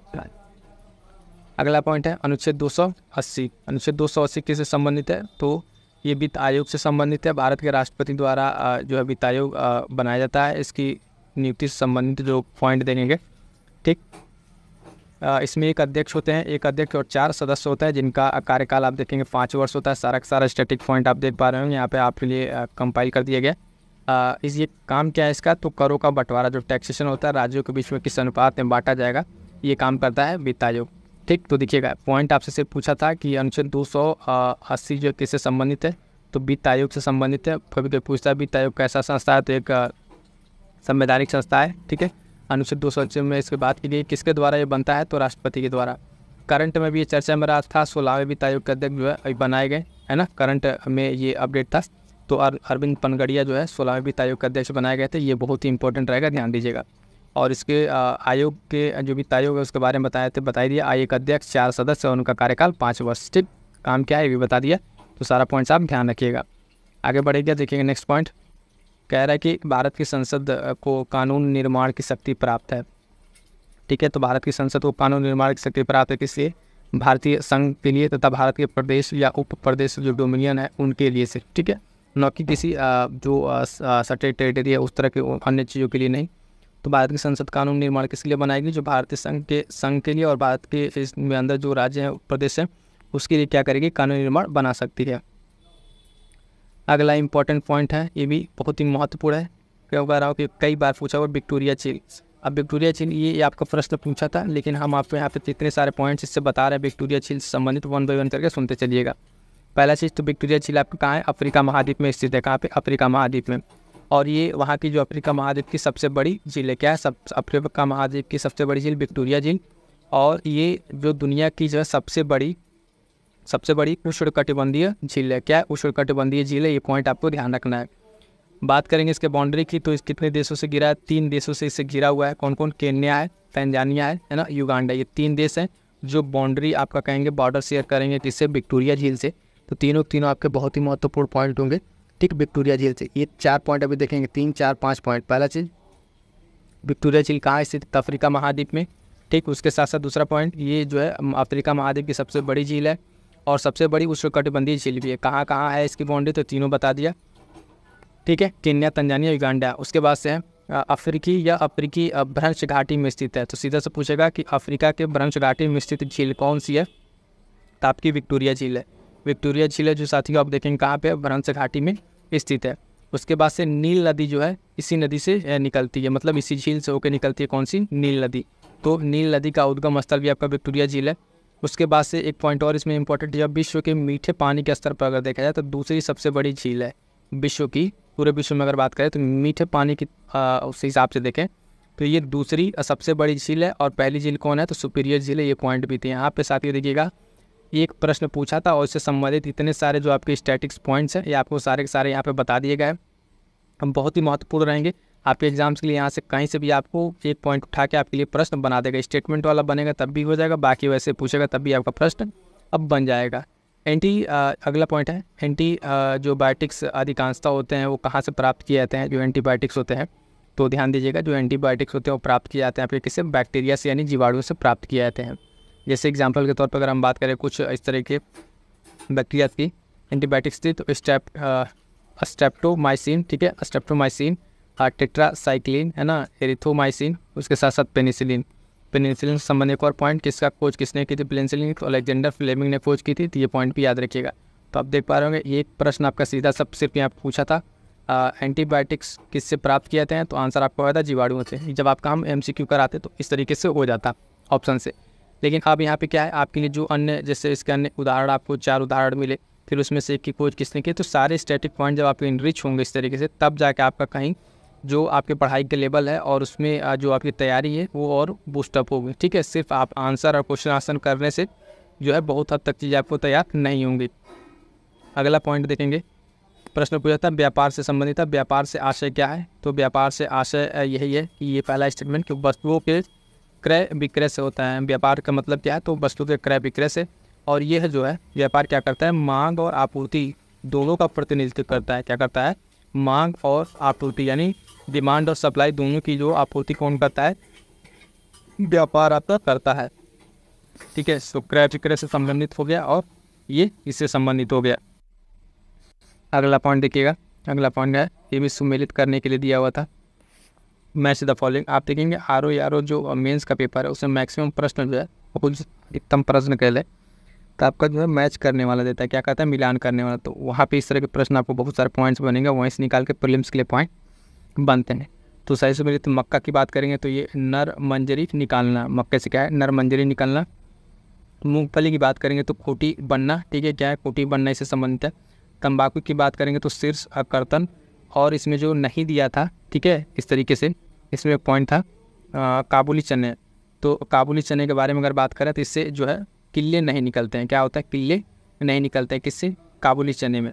अगला पॉइंट है अनुच्छेद 280। अनुच्छेद 280 किससे संबंधित है तो ये वित्त आयोग से संबंधित है। भारत के राष्ट्रपति द्वारा जो है वित्त आयोग बनाया जाता है। इसकी नियुक्ति से संबंधित जो पॉइंट देंगे, ठीक। इसमें एक अध्यक्ष होते हैं, एक अध्यक्ष और 4 सदस्य होता है जिनका कार्यकाल आप देखेंगे 5 वर्ष होता है। सारा सारा स्टैटिक पॉइंट आप देख पा रहे हो यहाँ पे आपके लिए कंपाइल कर दिया गया। ये काम क्या है इसका तो करों का बंटवारा जो टैक्सेशन होता है राज्यों के बीच में किस अनुपात में बांटा जाएगा, ये काम करता है वित्त आयोग, ठीक। तो देखिएगा पॉइंट आपसे सिर्फ पूछा था कि अनुच्छेद 280 जो किससे संबंधित है तो वित्त आयोग से संबंधित है। कभी कभी पूछता है वित्त आयोग कैसा संस्था है तो एक संवैधानिक संस्था है, ठीक है। अनुच्छेद 280 में इसके बात की गई किसके द्वारा ये बनता है तो राष्ट्रपति के द्वारा। करंट में भी ये चर्चा में रहा था, 16वें वित्त आयोग के अध्यक्ष जो है बनाए गए, है ना, करंट में ये अपडेट था। तो अरविंद पनगड़िया जो है 16वें वित्त आयोग के अध्यक्ष बनाए गए थे। ये बहुत ही इंपॉर्टेंट रहेगा, ध्यान दीजिएगा। और इसके आयोग के जो वित्त आयोग है उसके बारे में बताई दिया। एक अध्यक्ष 4 सदस्य और उनका कार्यकाल 5 वर्ष, ठीक। काम क्या है ये भी बता दिया। तो सारा पॉइंट्स आप ध्यान रखिएगा। आगे बढ़ेगा, देखिएगा नेक्स्ट पॉइंट। कह रहा है कि भारत की संसद को कानून निर्माण की शक्ति प्राप्त है, ठीक है। तो भारत की संसद को कानून निर्माण की शक्ति प्राप्त है किसलिए, भारतीय संघ के लिए तथा भारत के प्रदेश या उप प्रदेश जो डोमिनियन है उनके लिए से, ठीक है, न कि किसी जो स्टेट टेरिटरी है उस तरह के अन्य चीज़ों के लिए नहीं। तो भारत की संसद कानून निर्माण किसके लिए बनाएगी? जो भारतीय संघ के लिए और भारत के इसमें अंदर जो राज्य हैं प्रदेश हैं उसके लिए क्या करेगी? कानून निर्माण बना सकती है। अगला इंपॉर्टेंट पॉइंट है, ये भी बहुत ही महत्वपूर्ण है, क्या कह रहा हूँ कि कई बार पूछा हुआ विक्टोरिया झील। अब विक्टोरिया झील ये आपका प्रश्न पूछा था, लेकिन हम आपको यहाँ पे जितने सारे पॉइंट्स इससे बता रहे हैं विक्टोरिया झील से संबंधित, वन बाई वन करके सुनते चलिएगा। पहला चीज़ तो विक्टोरिया झील आपका कहाँ है? अफ्रीका महाद्वीप में स्थित है। कहाँ पे? अफ्रीका महाद्वीप में। और ये वहाँ की जो अफ्रीका महाद्वीप की सबसे बड़ी झील है। क्या है? अफ्रीका महाद्वीप की सबसे बड़ी झील विक्टोरिया झील। और ये जो दुनिया की जो है सबसे बड़ी उष्णकटिबंधीय झील है। क्या है? उष्णकटिबंधीय झील है। ये पॉइंट आपको ध्यान रखना है। बात करेंगे इसके बाउंड्री की, तो इस कितने देशों से घिरा है? 3 देशों से इसे घिरा हुआ है। कौन कौन? केन्या है, तंजानिया है ना, युगांडा। ये 3 देश हैं जो बाउंड्री आपका कहेंगे बॉर्डर शेयर करेंगे किससे? विक्टोरिया झील से। तो तीनों आपके बहुत ही महत्वपूर्ण पॉइंट होंगे, ठीक, विक्टोरिया झील से। ये 4 पॉइंट अभी देखेंगे, 3, 4, 5 पॉइंट। पहला चीज़ विक्टोरिया झील कहाँ स्थित? अफ्रीका महाद्वीप में, ठीक। उसके साथ साथ दूसरा पॉइंट, ये जो है अफ्रीका महाद्वीप की सबसे बड़ी झील है और सबसे बड़ी उष्णकटिबंधीय झील भी है। कहाँ कहाँ है इसकी बाउंड्री? तो तीनों बता दिया, ठीक है, केन्या, तंजानिया, युगांडा। उसके बाद से है अफ्रीकी भ्रंश घाटी में स्थित है। तो सीधा से पूछेगा कि अफ्रीका के भ्रंश घाटी में स्थित झील कौन सी है? तो आपकी विक्टोरिया झील है। विक्टोरिया झील है जो साथियों आप देखेंगे कहाँ पे? भ्रंश घाटी में स्थित है। उसके बाद से नील नदी जो है इसी नदी से निकलती है, मतलब इसी झील से होकर निकलती है। कौन सी? नील नदी। तो नील नदी का उद्गम स्थल भी आपका विक्टोरिया झील है। उसके बाद से एक पॉइंट और इसमें इंपॉर्टेंट, जब विश्व के मीठे पानी के स्तर पर अगर देखा जाए तो दूसरी सबसे बड़ी झील है विश्व की। पूरे विश्व में अगर बात करें तो मीठे पानी की उस हिसाब से देखें तो ये दूसरी सबसे बड़ी झील है। और पहली झील कौन है? तो सुपीरियर झील है। ये पॉइंट भी थे यहाँ पे साथियों। देखिएगा एक प्रश्न पूछा था और इससे संबंधित इतने सारे जो आपके स्टैटिक्स पॉइंट्स हैं ये आपको सारे के सारे यहाँ पे बता दिए गए। हम बहुत ही महत्वपूर्ण रहेंगे आपके एग्जाम्स के लिए। यहाँ से कहीं से भी आपको एक पॉइंट उठा के आपके लिए प्रश्न बना देगा। स्टेटमेंट वाला बनेगा तब भी हो जाएगा, बाकी वैसे पूछेगा तब भी आपका प्रश्न अब बन जाएगा। अगला पॉइंट है जो बायोटिक्स अधिकांशता होते हैं वो कहाँ से प्राप्त किए जाते हैं? जो एंटीबायोटिक्स होते हैं, तो ध्यान दीजिएगा, जो एंटीबायोटिक्स होते हैं वो प्राप्त किए जाते हैं आपके किससे? बैक्टीरिया से, यानी जीवाणुओं से प्राप्त किए जाते हैं। जैसे एग्जाम्पल के तौर पर अगर हम बात करें कुछ इस तरह के बैक्टीरिया की एंटीबायोटिक्स थी, तो स्ट्रेप्टोमाइसिन, ठीक है, स्ट्रेप्टोमाइसिन, टेट्रासाइक्लिन है ना, एरिथ्रोमाइसिन, उसके साथ साथ पेनिसिलिन से संबंधित एक और पॉइंट, किसका खोज किसने की थी? पेनिसिलिन तो अलेक्जेंडर फ्लेमिंग ने खोज की थी। तो ये पॉइंट भी याद रखिएगा। तो आप देख पा रहे होंगे एक प्रश्न आपका सीधा सब सिर्फ यहाँ पूछा था, एंटीबायोटिक्स किससे प्राप्त किए जाते हैं? तो आंसर आपका होता है जीवाणुओं से। जब आपका हम MCQ कराते तो इस तरीके से हो जाता ऑप्शन से। लेकिन अब यहाँ पे क्या है आपके लिए, जो अन्य जैसे इसके अन्य उदाहरण आपको 4 उदाहरण मिले, फिर उसमें से एक की खोज किसने की, तो सारे स्टैटिक पॉइंट जब आपके इनरिच होंगे इस तरीके से, तब जाके आपका कहीं जो आपके पढ़ाई के लेवल है और उसमें जो आपकी तैयारी है वो और बूस्टअप होगी, ठीक है। सिर्फ आप आंसर और क्वेश्चन आंसर करने से जो है बहुत हद तक चीज़ें आपको तैयार नहीं होंगी। अगला पॉइंट देखेंगे, प्रश्न पूछा था व्यापार से संबंधित था। व्यापार से आशय क्या है? तो व्यापार से आशय यही है कि ये पहला स्टेटमेंट कि वस्तुओं के क्रय विक्रय से होता है। व्यापार का मतलब क्या है? तो वस्तु के क्रय विक्रय से। और यह जो है व्यापार क्या करता है? मांग और आपूर्ति दोनों का प्रतिनिधित्व करता है। क्या करता है? मांग और आपूर्ति, यानी डिमांड और सप्लाई दोनों की जो आपूर्ति कौन करता है? व्यापार आपका करता है, ठीक है। तो क्रय विक्रय से संबंधित हो गया और ये इससे संबंधित हो गया। अगला पॉइंट देखिएगा, अगला पॉइंट है ये भी सुमेलित करने के लिए दिया हुआ था। Match the following. आप देखेंगे RO जो मेंस का पेपर है उसमें मैक्सिमम प्रश्न जो है कुछ अधिकतम प्रश्न कह लें तो आपका जो है मैच करने वाला देता है। क्या कहता है? मिलान करने वाला। तो वहाँ पे इस तरह के प्रश्न आपको बहुत सारे पॉइंट्स बनेंगे, वहीं से निकाल के प्रीलिम्स के लिए पॉइंट बनते हैं। तो सही से मिलित मक्का की बात करेंगे तो ये नर मंजरी निकालना, मक्के से क्या है? नर मंजरी निकालना। मूंगफली की बात करेंगे तो खोटी बनना, ठीक है, क्या है? खोटी बनना इससे संबंधित है। तंबाकू की बात करेंगे तो शीर्ष कर्तन। और इसमें जो नहीं दिया था, ठीक है, इस तरीके से इसमें एक पॉइंट था काबुली चने। तो काबुली चने के बारे में अगर बात करें तो इससे जो है किल्ले नहीं निकलते हैं। क्या होता है? किल्ले नहीं निकलते हैं किससे? काबुली चने में।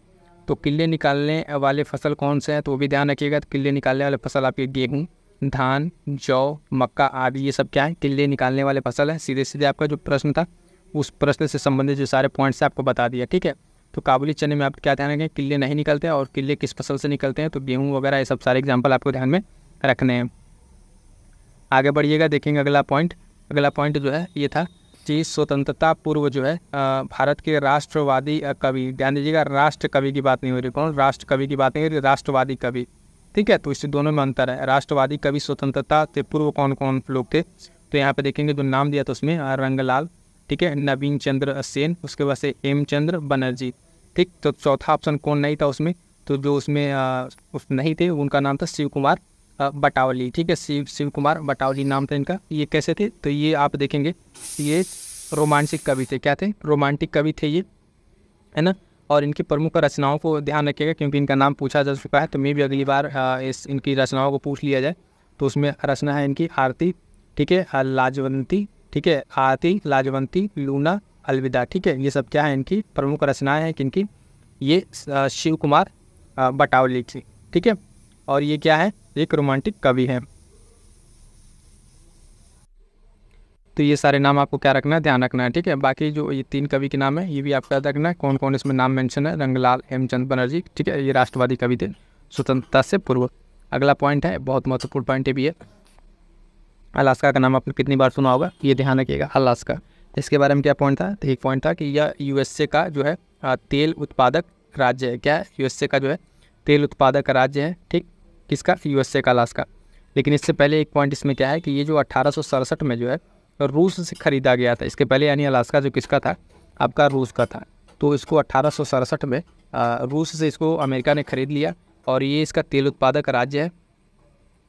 तो किल्ले निकालने वाले फसल कौन से हैं तो वो भी ध्यान रखिएगा। तो किल्ले निकालने वाले फसल आपके गेहूँ, धान, जौ, मक्का आदि, ये सब क्या है? किल्ले निकालने वाले फसल है। सीधे सीधे आपका जो प्रश्न था उस प्रश्न से संबंधित जो सारे पॉइंट्स आपको बता दिया, ठीक है। तो काबुली चने में आप क्या ध्यान रखें? किल्ले नहीं निकलते हैं। और किल्ले किस फसल से निकलते हैं? तो गेहूँ वगैरह, ये सब सारे एग्जाम्पल आपको ध्यान में रखने हैं। आगे बढ़िएगा, देखेंगे अगला पॉइंट। अगला पॉइंट जो है ये था कि स्वतंत्रता पूर्व जो है भारत के राष्ट्रवादी कवि, ध्यान दीजिएगा, राष्ट्र कवि की बात नहीं हो रही। कौन? राष्ट्र कवि की बात नहीं हो रही, राष्ट्रवादी कवि, ठीक है। तो इससे दोनों में अंतर है। राष्ट्रवादी कवि स्वतंत्रता से पूर्व कौन कौन लोग थे, तो यहाँ पे देखेंगे जो नाम दिया था उसमें रंगलाल, ठीक है, नवीन चंद्र सेन, उसके बाद से हेमचंद्र बनर्जी, ठीक। तो चौथा ऑप्शन कौन नहीं था उसमें, तो जो उसमें उस नहीं थे उनका नाम था शिव कुमार बटावली, ठीक है, शिव कुमार बटावली नाम था इनका। ये कैसे थे, तो ये आप देखेंगे ये रोमांटिक कवि थे। क्या थे, रोमांटिक कवि थे ये, है ना। और इनकी प्रमुख रचनाओं को ध्यान रखिएगा क्योंकि इनका नाम पूछा जा चुका है, तो मैं भी अगली बार इस इनकी रचनाओं को पूछ लिया जाए तो उसमें रचना है इनकी आरती, ठीक है, लाजवंती, ठीक है, आरती, लाजवंती, लूना, अलविदा, ठीक है। ये सब क्या है इनकी प्रमुख रचनाएं हैं किनकी, ये शिव कुमार बटावली की, ठीक है। और ये क्या है, एक रोमांटिक कवि है। तो ये सारे नाम आपको क्या रखना है, ध्यान रखना है, ठीक है। बाकी जो ये 3 कवि के नाम है ये भी आपको याद रखना है, कौन कौन इसमें नाम मेंशन है, रंगलाल, हेमचंद बनर्जी, ठीक है, ये राष्ट्रवादी कवि थे स्वतंत्रता से पूर्व। अगला पॉइंट है, बहुत महत्वपूर्ण पॉइंट है भी है, अलास्का का नाम आपने कितनी बार सुना होगा, ये ध्यान रखिएगा, अलास्का। इसके बारे में क्या पॉइंट था, तो एक पॉइंट था कि यह यूएसए का जो है तेल उत्पादक राज्य है। क्या है, यूएसए का जो है तेल उत्पादक राज्य है, ठीक, किसका, यूएसए का, अलास्का। लेकिन इससे पहले एक पॉइंट इसमें क्या है कि ये जो 1867 में जो है रूस से ख़रीदा गया था। इसके पहले यानी अलास्का जो किसका था, आपका रूस का था। तो इसको 1867 में रूस से इसको अमेरिका ने ख़रीद लिया और ये इसका तेल उत्पादक राज्य है।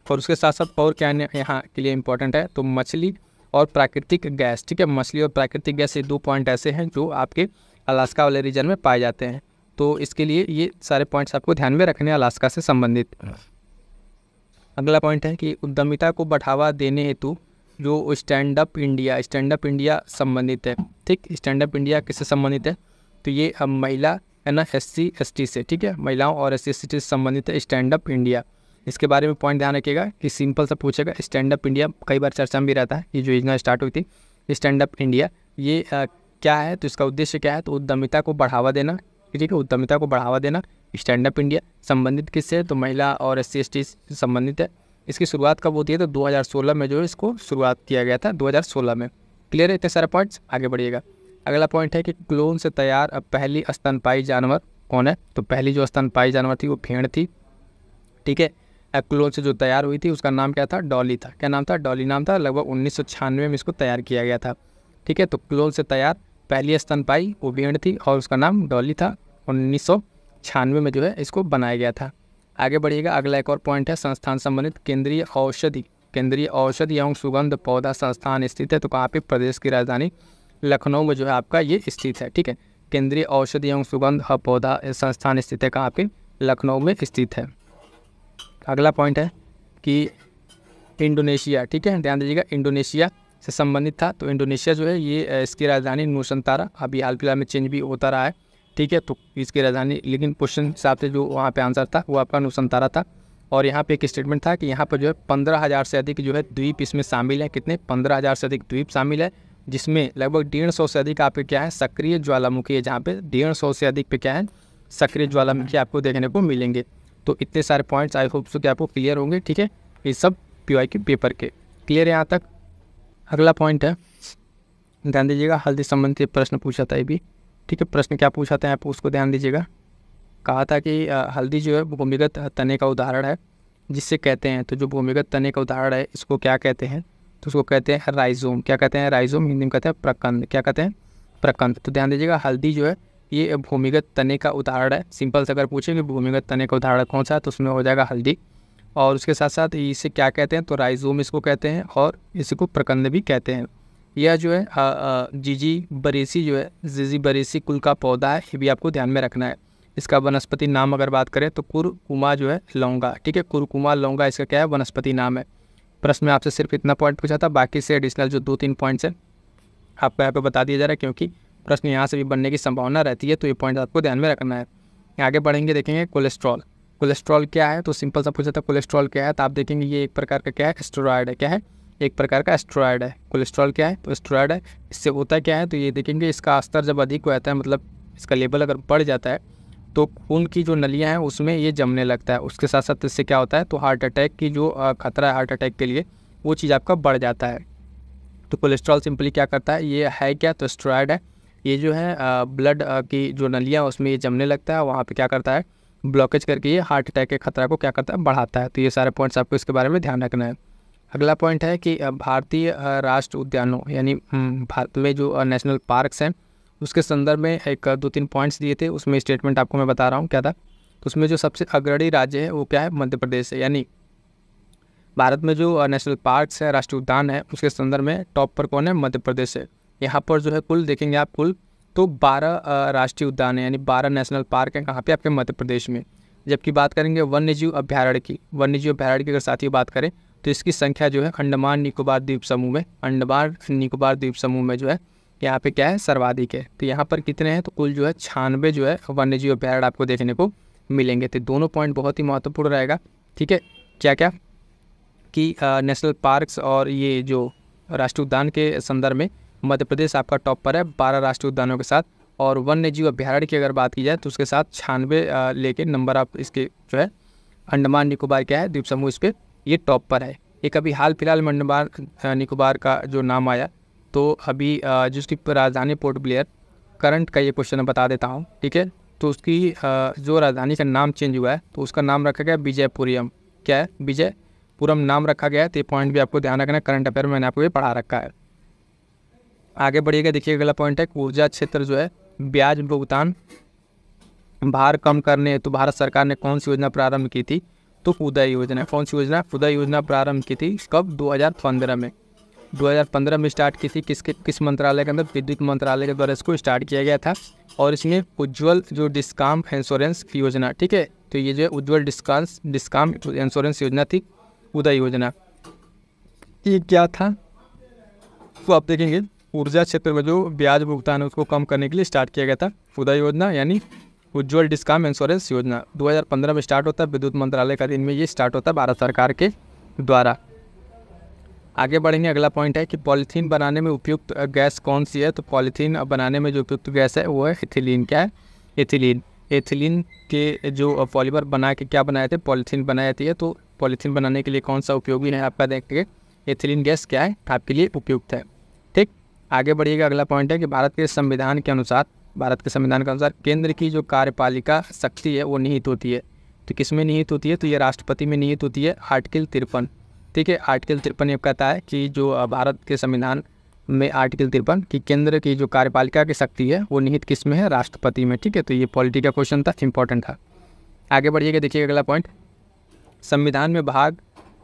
और उसके साथ साथ और क्या यहाँ के लिए इम्पोर्टेंट है, तो मछली और प्राकृतिक गैस, ठीक है, मछली और प्राकृतिक गैस, ये 2 पॉइंट ऐसे हैं जो आपके अलास्का वाले रीजन में पाए जाते हैं। तो इसके लिए ये सारे पॉइंट्स आपको ध्यान में रखने अलास्का से संबंधित। अगला पॉइंट है कि उद्यमिता को बढ़ावा देने हेतु जो स्टैंड अप इंडिया संबंधित है, ठीक। स्टैंड अप इंडिया किससे संबंधित है, तो ये महिला है ना, SC ST से, ठीक है, महिलाओं और SC ST से संबंधित है स्टैंड अप इंडिया। इसके बारे में पॉइंट ध्यान रखिएगा कि सिंपल सा पूछेगा, स्टैंड अप इंडिया कई बार चर्चा में भी रहता है। ये जो योजना स्टार्ट हुई थी स्टैंड अप इंडिया, ये क्या है, तो इसका उद्देश्य क्या है, तो उद्यमिता को बढ़ावा देना, ठीक है, उद्यमिता को बढ़ावा देना। स्टैंड अप इंडिया संबंधित किससे है, तो महिला और SC ST से संबंधित है। इसकी शुरुआत कब होती है, तो 2016 में जो है इसको शुरुआत किया गया था, 2016 में। क्लियर है इतने सारे पॉइंट्स, आगे बढ़िएगा। अगला पॉइंट है कि क्लोन से तैयार पहली स्तनपायी जानवर कौन है, तो पहली जो स्तनपायी जानवर थी वो भेड़ थी, ठीक है। क्लोन से जो तैयार हुई थी उसका नाम क्या था, डॉली था। क्या नाम था, डॉली नाम था। लगभग 1996 में इसको तैयार किया गया था, ठीक है। तो क्लोन से तैयार पहली स्तनपायी वो भेड़ थी और उसका नाम डॉली था। 1996 में जो है इसको बनाया गया था। आगे बढ़िएगा। अगला एक और पॉइंट है संस्थान संबंधित, केंद्रीय औषधि एवं सुगंध पौधा संस्थान स्थित है, तो कहाँ पे, प्रदेश की राजधानी लखनऊ में जो है आपका ये स्थित है, ठीक है। केंद्रीय औषधि एवं सुगंध पौधा संस्थान स्थित है कहाँ पे, लखनऊ में स्थित है। अगला पॉइंट है कि इंडोनेशिया, ठीक है, ध्यान दीजिएगा, इंडोनेशिया से संबंधित था। तो इंडोनेशिया जो है ये इसकी राजधानी नूसंतारा, अभी हाल फिलहाल में चेंज भी होता रहा है, ठीक है। तो इसकी राजधानी, लेकिन क्वेश्चन हिसाब से जो वहाँ पे आंसर था वो आपका नूसंतारा था। और यहाँ पे एक स्टेटमेंट था कि यहाँ पर जो है 15,000 से अधिक जो है द्वीप इसमें शामिल है। कितने, 15,000 से अधिक द्वीप शामिल है, जिसमें लगभग 150 से अधिक आपके क्या है, सक्रिय ज्वालामुखी है, जहाँ पे 150 से अधिक पे क्या है, सक्रिय ज्वालामुखी आपको देखने को मिलेंगे। तो इतने सारे पॉइंट्स आई होप सो कि आपको क्लियर होंगे, ठीक है, ये सब PY के पेपर के। क्लियर है यहाँ तक। अगला पॉइंट है, ध्यान दीजिएगा, हल्दी संबंधित प्रश्न पूछा था ये भी, ठीक है। प्रश्न क्या पूछा था आप उसको ध्यान दीजिएगा। कहा था कि हल्दी जो है भूमिगत तने का उदाहरण है, जिससे कहते हैं, तो जो भूमिगत तने का उदाहरण है इसको क्या कहते हैं, तो उसको कहते हैं राइजोम। क्या कहते हैं, राइजोम, हिंदी में कहते हैं प्रकंद। क्या कहते हैं, प्रकंद। तो ध्यान दीजिएगा, हल्दी जो है ये भूमिगत तने का उदाहरण है। सिंपल से अगर पूछेंगे भूमिगत तने का उदाहरण कौन सा है, तो उसमें हो जाएगा हल्दी। और उसके साथ साथ इसे क्या कहते हैं, तो राइजोम इसको कहते हैं और इसको प्रकंद भी कहते हैं। यह जो है जिजीबरेसी जो है, जिजीबरेसी कुल का पौधा है, ये भी आपको ध्यान में रखना है। इसका वनस्पति नाम अगर बात करें तो कुरकुमा जो है लौंगा, ठीक है, कुरकुमा लौंगा इसका क्या है, वनस्पति नाम है। प्रश्न में आपसे सिर्फ इतना पॉइंट पूछा था, बाकी से एडिशनल जो 2-3 पॉइंट्स हैं आपको यहाँ पे बता दिया जा रहा है, क्योंकि प्रश्न यहाँ से भी बनने की संभावना रहती है, तो ये पॉइंट आपको ध्यान में रखना है। आगे बढ़ेंगे, देखेंगे कोलेस्ट्रॉल। कोलेस्ट्रॉल क्या है, तो सिंपल सा पूछा था कोलेस्ट्रॉल क्या है, तो आप देखेंगे ये एक प्रकार का क्या है, एस्टेरॉयड है। क्या है, एक प्रकार का एस्टेरॉयड है। कोलेस्ट्रॉल क्या है, तो एस्टेरॉयड है। इससे होता क्या है, तो ये देखेंगे इसका स्तर जब अधिक हो जाता है, मतलब इसका लेवल अगर बढ़ जाता है तो खून की जो नलियाँ हैं उसमें ये जमने लगता है। उसके साथ साथ इससे क्या होता है, तो हार्ट अटैक की जो खतरा है हार्ट अटैक के लिए, वो चीज़ आपका बढ़ जाता है। तो कोलेस्ट्रॉल सिंपली क्या करता है, ये है क्या, तो एस्टेरॉयड है। ये जो है ब्लड की जो नलियाँ उसमें ये जमने लगता है, वहाँ पे क्या करता है, ब्लॉकेज करके ये हार्ट अटैक के खतरा को क्या करता है, बढ़ाता है। तो ये सारे पॉइंट्स आपको इसके बारे में ध्यान रखना है। अगला पॉइंट है कि भारतीय राष्ट्र उद्यानों यानी भारत में जो नेशनल पार्क्स हैं उसके संदर्भ में एक 2-3 पॉइंट्स दिए थे, उसमें स्टेटमेंट आपको मैं बता रहा हूँ क्या था। तो उसमें जो सबसे अग्रणी राज्य है वो क्या है, मध्य प्रदेश है। यानी भारत में जो नेशनल पार्क्स है, राष्ट्रीय उद्यान है, उसके संदर्भ में टॉप पर कौन है, मध्य प्रदेश है। यहाँ पर जो है कुल देखेंगे आप कुल तो 12 राष्ट्रीय उद्यान है, यानी 12 नेशनल पार्क हैं कहाँ पे, आपके मध्य प्रदेश में। जबकि बात करेंगे वन्यजीव अभ्यारण्य की, वन्यजीव अभ्यारण्य की अगर साथी बात करें तो इसकी संख्या जो है अंडमान निकोबार द्वीप समूह में, अंडमान निकोबार द्वीप समूह में जो है यहाँ पे क्या है, सर्वाधिक है। तो यहाँ पर कितने हैं, तो कुल जो है 96 जो है वन्यजीव अभ्यारण्य आपको देखने को मिलेंगे। तो दोनों पॉइंट बहुत ही महत्वपूर्ण रहेगा, ठीक है। क्या क्या कि नेशनल पार्क्स और ये जो राष्ट्रीय उद्यान के संदर्भ में मध्य प्रदेश आपका टॉप पर है 12 राष्ट्रीय उद्यानों के साथ, और वन्य जीव अभ्यारण्य की अगर बात की जाए तो उसके साथ 96 लेके नंबर आप इसके जो है अंडमान निकोबार क्या है, द्वीप समूह, इस पर ये टॉप पर है। एक अभी हाल फिलहाल में अंडमान निकोबार का जो नाम आया, तो अभी जिसकी राजधानी पोर्ट ब्लेयर, करंट का ये क्वेश्चन बता देता हूँ, ठीक है। तो उसकी जो राजधानी का नाम चेंज हुआ है तो उसका नाम रखा गया विजयपुरम, क्या है, विजयपुरम नाम रखा गया है। तो ये पॉइंट भी आपको ध्यान रखना है, करंट अफेयर में मैंने आपको ये पढ़ा रखा है। आगे बढ़िएगा, देखिए अगला पॉइंट है ऊर्जा क्षेत्र जो है ब्याज भुगतान भार कम करने हेतु भारत सरकार ने कौन सी योजना प्रारंभ की थी, तो उदय योजना। कौन सी योजना, उदय योजना प्रारंभ की थी कब, 2015 में। 2015 में स्टार्ट की थी, किस मंत्रालय के अंदर, विद्युत मंत्रालय के द्वारा इसको स्टार्ट किया गया था। और इसमें उज्ज्वल जो डिस्काम इंश्योरेंस योजना, ठीक है, तो ये जो है उज्ज्वल डिस्काम इंश्योरेंस योजना थी, उदय योजना। ये क्या था, तो आप देखेंगे ऊर्जा क्षेत्र में जो ब्याज भुगतान है उसको कम करने के लिए स्टार्ट किया गया था उदय योजना, यानी उज्ज्वल डिस्काम इंश्योरेंस योजना। 2015 में स्टार्ट होता है, विद्युत मंत्रालय का दिन में ये स्टार्ट होता है भारत सरकार के द्वारा। आगे बढ़ेंगे, अगला पॉइंट है कि पॉलीथीन बनाने में उपयुक्त गैस कौन सी है, तो पॉलीथीन बनाने में जो उपयुक्त गैस है वो है एथिलीन। क्या है, एथिलीन। एथिलीन के जो पॉलीमर बना के क्या बनाए थे, पॉलीथीन बनाई जाती है। तो पॉलीथीन बनाने के लिए कौन सा उपयोगी है आपका, देखेंगे एथिलीन गैस क्या है आपके लिए उपयुक्त है, ठीक। आगे बढ़िएगा, अगला पॉइंट है कि भारत के संविधान के अनुसार केंद्र की जो कार्यपालिका शक्ति है वो निहित होती है। तो किस में निहित होती है, तो ये राष्ट्रपति में निहित होती है, आर्टिकल 53, ठीक है। आर्टिकल 53 ये कहता है कि जो भारत के संविधान में आर्टिकल 53 की केंद्र की जो कार्यपालिका की शक्ति है वो निहित किस में है, राष्ट्रपति में, ठीक है। तो ये पॉलिटी का क्वेश्चन था, इंपॉर्टेंट था। आगे बढ़िएगा, देखिए अगला पॉइंट, संविधान में भाग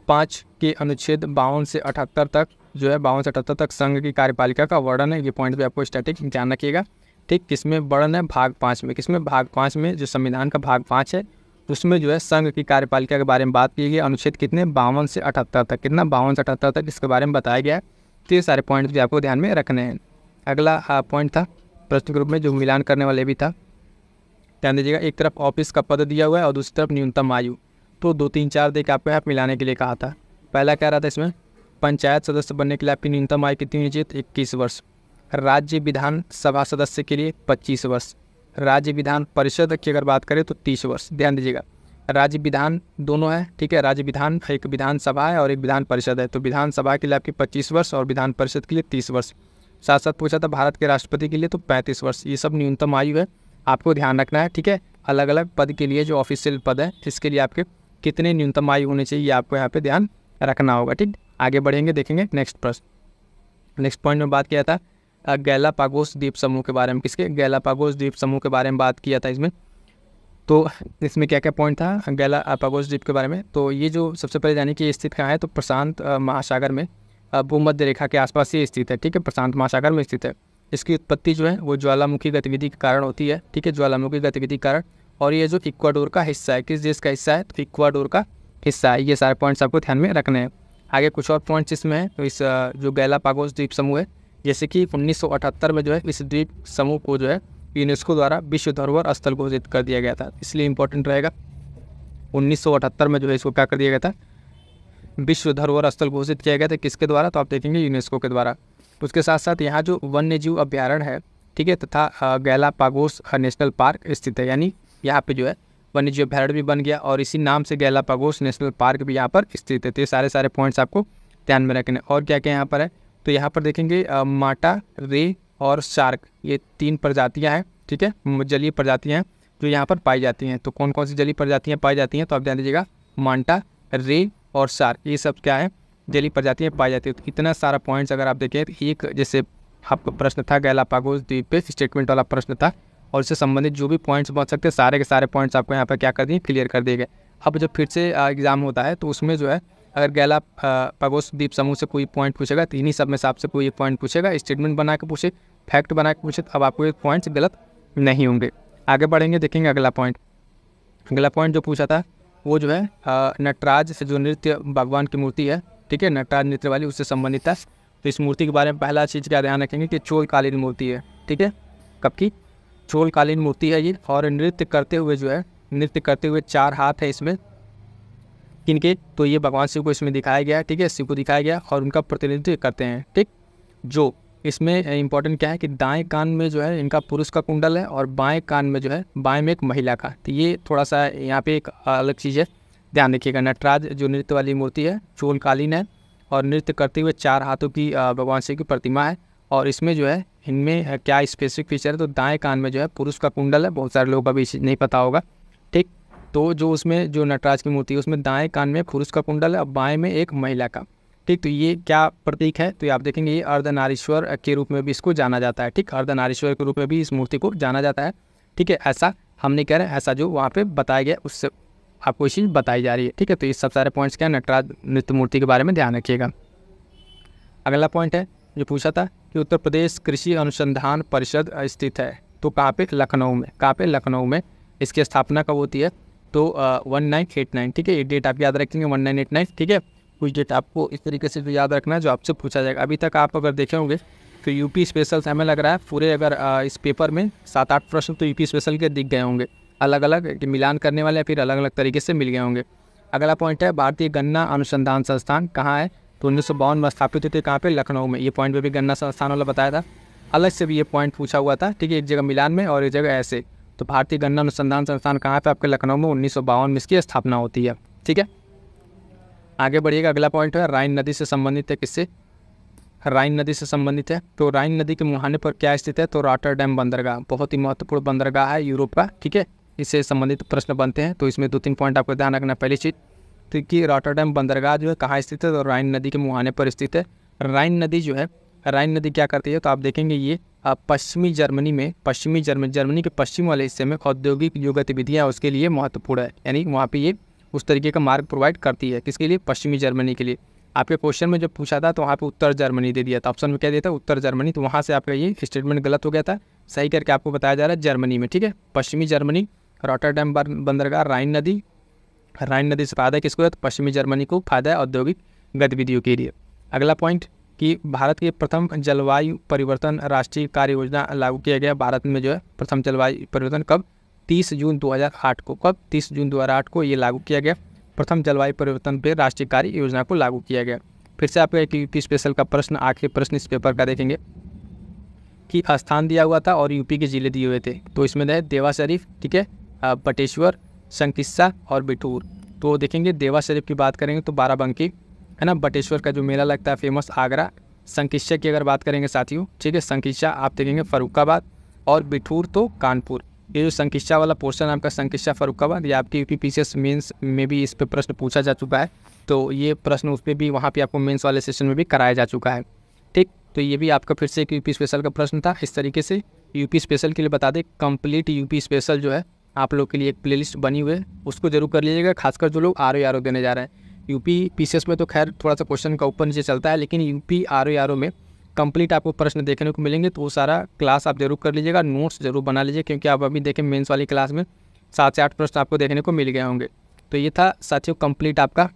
5 के अनुच्छेद 52 से 78 तक जो है 52 से 78 तक संघ की कार्यपालिका का वर्णन है। ये पॉइंट भी आपको स्टैटिक ध्यान रखिएगा, ठीक। किसमें वर्णन है, भाग 5 में। किसमें, भाग 5 में, जो संविधान का भाग 5 है उसमें जो है संघ की कार्यपालिका के बारे में बात की गई। अनुच्छेद कितने, 52 से 78 तक, कितना, 52 से 78 तक इसके बारे में बताया गया है। तो ये सारे पॉइंट्स भी आपको ध्यान में रखने हैं। अगला पॉइंट था प्रश्न ग्रुप में जो मिलान करने वाले भी था, ध्यान दीजिएगा। एक तरफ ऑफिस का पद दिया हुआ है और दूसरी तरफ न्यूनतम आयु, तो 2, 3, 4 देकर आपको यहाँ मिलाने के लिए कहा था। पहला कह रहा था इसमें पंचायत सदस्य बनने के लिए आपकी न्यूनतम आयु कितनी होनी चाहिए, 21 वर्ष। राज्य विधानसभा सदस्य के लिए 25 वर्ष। राज्य विधान परिषद की अगर बात करें तो 30 वर्ष। ध्यान दीजिएगा, राज्य विधान दोनों है, ठीक है। राज्य विधान एक विधानसभा है और एक विधान परिषद है। तो विधानसभा के लिए आपकी 25 वर्ष और विधान परिषद के लिए 30 वर्ष। साथ साथ पूछा था भारत के राष्ट्रपति के लिए तो 35 वर्ष। ये सब न्यूनतम आयु है, आपको ध्यान रखना है, ठीक है। अलग अलग पद के लिए जो ऑफिशियल पद है इसके लिए आपके कितने न्यूनतम आयु होने चाहिए आपको यहाँ पे ध्यान रखना होगा, ठीक। आगे बढ़ेंगे, देखेंगे नेक्स्ट प्रश्न। नेक्स्ट पॉइंट में बात किया था गैलापागोस द्वीप समूह के बारे में। किसके, गैलापागोस द्वीप समूह के बारे में बात किया था इसमें। तो इसमें क्या क्या पॉइंट था गैलापागोस द्वीप के बारे में। तो ये जो सबसे पहले जाने की स्थित कहाँ है, तो प्रशांत महासागर में, भूमध्य रेखा के आसपास ये स्थित है, ठीक है। प्रशांत महासागर में स्थित है। इसकी उत्पत्ति जो है वो ज्वालामुखी गतिविधि के कारण होती है, ठीक है, ज्वालामुखी गतिविधि के कारण। और ये जो इक्वाडोर का हिस्सा है, किस देश का हिस्सा है, तो इक्वाडोर का हिस्सा है। ये सारे पॉइंट्स आपको ध्यान में रखने हैं। आगे कुछ और पॉइंट्स इसमें है। तो इस जो गैलापागोस द्वीप समूह है, जैसे कि 1978 में जो है इस द्वीप समूह को जो है यूनेस्को द्वारा विश्व धरोहर स्थल घोषित कर दिया गया था, इसलिए इंपॉर्टेंट रहेगा। 1978 में जो है इसको क्या कर दिया गया था, विश्व धरोहर स्थल घोषित किया गया था, किसके द्वारा, तो आप देखेंगे यूनेस्को के द्वारा। उसके साथ साथ यहाँ जो वन्य जीव अभ्यारण्य है, ठीक है, तथा गैलापागोस नेशनल पार्क स्थित है, यानी यहाँ पे जो है वन्य जीव अभ्यारण्य भी बन गया और इसी नाम से गैलापागोस नेशनल पार्क भी यहाँ पर स्थित है। तो ये सारे पॉइंट्स आपको ध्यान में रखने। और क्या क्या यहाँ पर है, तो यहाँ पर देखेंगे माटा, रे और शार्क, ये 3 प्रजातियाँ हैं, ठीक है, जलीय प्रजातियाँ हैं जो यहाँ पर पाई जाती हैं। तो कौन कौन सी जलीय प्रजातियाँ पाई जाती हैं, तो आप ध्यान दीजिएगा, मांटा, रे और शार्क, ये सब क्या है, जलीय प्रजातियाँ पाई जाती है। तो इतना सारा पॉइंट्स अगर आप देखें, तो एक जैसे आपका प्रश्न था गैलापागोस द्वीप पे स्टेटमेंट वाला प्रश्न था, और इससे संबंधित जो भी पॉइंट्स बच सकते हैं सारे के सारे पॉइंट्स आपको यहाँ पर क्या कर दिए, क्लियर कर दिए गए। अब जब फिर से एग्ज़ाम होता है तो उसमें जो है अगर गैलापागोस द्वीप समूह से कोई पॉइंट पूछेगा तो इन्हीं सब में से आपसे कोई एक पॉइंट पूछेगा, स्टेटमेंट बना के पूछे, फैक्ट बना के पूछे, तो अब आपको ये पॉइंट्स गलत नहीं होंगे। आगे बढ़ेंगे, देखेंगे अगला पॉइंट। अगला पॉइंट जो पूछा था वो जो है नटराज से जो नृत्य भगवान की मूर्ति है, ठीक है, नटराज नृत्य वाली, उससे संबंधित था। तो इस मूर्ति के बारे में पहला चीज़ क्या ध्यान रखेंगे कि चोलकालीन मूर्ति है, ठीक है, कब की, चोलकालीन मूर्ति है ये। और नृत्य करते हुए जो है, नृत्य करते हुए 4 हाथ है इसमें, किनके, तो ये भगवान शिव को इसमें दिखाया गया है, ठीक है, शिव को दिखाया गया और उनका प्रतिनिधित्व करते हैं, ठीक। जो इसमें इंपॉर्टेंट क्या है कि दाएं कान में जो है इनका पुरुष का कुंडल है और बाएं कान में जो है, बाएं में एक महिला का। तो ये थोड़ा सा यहाँ पे एक अलग चीज़ है, ध्यान रखिएगा। नटराज जो नृत्य वाली मूर्ति है चोलकालीन है और नृत्य करते हुए 4 हाथों की भगवान शिव की प्रतिमा है। और इसमें जो है इनमें क्या स्पेसिफिक फीचर है, तो दाएँ कान में जो है पुरुष का कुंडल है, बहुत सारे लोगों का भी नहीं पता होगा, ठीक। तो जो उसमें जो नटराज की मूर्ति है उसमें दाएं कान में पुरुष का कुंडल है और बाएं में एक महिला का, ठीक। तो ये क्या प्रतीक है, तो आप देखेंगे ये अर्धनारीश्वर के रूप में भी इसको जाना जाता है, ठीक, अर्धनारीश्वर के रूप में भी इस मूर्ति को जाना जाता है, ठीक है। ऐसा हम नहीं कह रहे, ऐसा जो वहाँ पे बताया गया उससे आपको ये चीज़ बताई जा रही है, ठीक है। तो ये सब सारे पॉइंट्स क्या है, नटराज नृत्य मूर्ति के बारे में ध्यान रखिएगा। अगला पॉइंट है जो पूछा था कि उत्तर प्रदेश कृषि अनुसंधान परिषद स्थित है, तो कहाँ पे, लखनऊ में। कहाँ पे, लखनऊ में। इसकी स्थापना कब होती है, तो 1989, ठीक है। ये डेट आप याद रखेंगे 1989, ठीक है। कुछ डेट आपको इस तरीके से याद रखना है जो आपसे पूछा जाएगा। अभी तक आप अगर देखे होंगे तो यूपी स्पेशल से हमें लग रहा है पूरे अगर इस पेपर में 7-8 प्रश्न तो यूपी स्पेशल के दिख गए होंगे, अलग अलग मिलान करने वाले फिर अलग अलग तरीके से मिल गए होंगे। अगला पॉइंट है भारतीय गन्ना अनुसंधान संस्थान कहाँ है, तो 1952 में स्थापित हुए थे, कहाँ पे, लखनऊ में। ये पॉइंट पे भी गन्ना संस्थान वाला बताया था, अलग से भी ये पॉइंट पूछा हुआ था, ठीक है, एक जगह मिलान में और एक जगह ऐसे। तो भारतीय गन्ना अनुसंधान संस्थान कहाँ पे, आपके लखनऊ में 1952 में इसकी स्थापना होती है, ठीक है। आगे बढ़िएगा, अगला पॉइंट है राइन नदी से संबंधित है, किससे, राइन नदी से संबंधित है। तो राइन नदी के मुहाने पर क्या स्थित है, तो रॉटरडैम बंदरगाह, बहुत ही महत्वपूर्ण बंदरगाह है यूरोप का, ठीक है। इससे संबंधित प्रश्न बनते हैं, तो इसमें 2-3 पॉइंट आपको ध्यान रखना। पहली चीज़ तो कि रॉटरडैम बंदरगाह जो है कहाँ स्थित है, तो राइन नदी के मुहाने पर स्थित है। राइन नदी जो है, राइन नदी क्या करती है, तो आप देखेंगे ये पश्चिमी जर्मनी में, जर्मनी के पश्चिम वाले हिस्से में औद्योगिक जो गतिविधियाँ उसके लिए महत्वपूर्ण है, यानी वहाँ पे ये उस तरीके का मार्ग प्रोवाइड करती है, किसके लिए, पश्चिमी जर्मनी के लिए। आपके क्वेश्चन में जब पूछा था तो वहाँ पे उत्तर जर्मनी दे दिया था, ऑप्शन में क्या दिया था, उत्तर जर्मनी, तो वहाँ से आपका ये स्टेटमेंट गलत हो गया था, सही करके आपको बताया जा रहा है जर्मनी में, ठीक है, पश्चिमी जर्मनी, रॉटरडैम बंदरगाह, राइन नदी से फायदा किसको है, तो पश्चिमी जर्मनी को फायदा है औद्योगिक गतिविधियों के लिए। अगला पॉइंट कि भारत के प्रथम जलवायु परिवर्तन राष्ट्रीय कार्य योजना लागू किया गया। भारत में जो है प्रथम जलवायु परिवर्तन कब, 30 जून 2008 को, कब, 30 जून 2008 को ये लागू किया गया। प्रथम जलवायु परिवर्तन पर राष्ट्रीय कार्य योजना को लागू किया गया। फिर से आपको एक यूपी स्पेशल का प्रश्न, आखिरी प्रश्न इस पेपर का देखेंगे कि स्थान दिया हुआ था और यूपी के जिले दिए हुए थे। तो इसमें है देवा शरीफ, ठीक है, बटेश्वर, संकिस्सा और बिठूर। तो देखेंगे देवा शरीफ की बात करेंगे तो बाराबंकी है ना, बटेश्वर का जो मेला लगता है फेमस आगरा, संकिस्सा की अगर बात करेंगे साथियों, ठीक है, संकिस्सा आप देखेंगे फर्रुखाबाद और बिठूर तो कानपुर। ये जो संकिस्सा वाला पोर्शन आपका संकिस्सा फर्रुखाबाद, ये आपकी यूपी पीसीएस मेंस में भी इस पे प्रश्न पूछा जा चुका है, तो ये प्रश्न उस पर भी वहाँ पे आपको मेंस वाले सेशन में भी कराया जा चुका है, ठीक। तो ये भी आपका फिर से एक यूपी स्पेशल का प्रश्न था। इस तरीके से यूपी स्पेशल के लिए बता दें, कंप्लीट यूपी स्पेशल जो है आप लोग के लिए एक प्लेलिस्ट बनी हुई है, उसको जरूर कर लीजिएगा, खासकर जो लोग आर ओ देने जा रहे हैं। यूपी पीसीएस में तो खैर थोड़ा सा क्वेश्चन का ऊपर नीचे चलता है, लेकिन यूपी आर ओ में कंप्लीट आपको प्रश्न देखने को मिलेंगे, तो वो सारा क्लास आप जरूर कर लीजिएगा, नोट्स जरूर बना लीजिए, क्योंकि आप अभी देखें मेंस वाली क्लास में 7 से 8 प्रश्न आपको देखने को मिल गए होंगे। तो ये था साथियों कंप्लीट आपका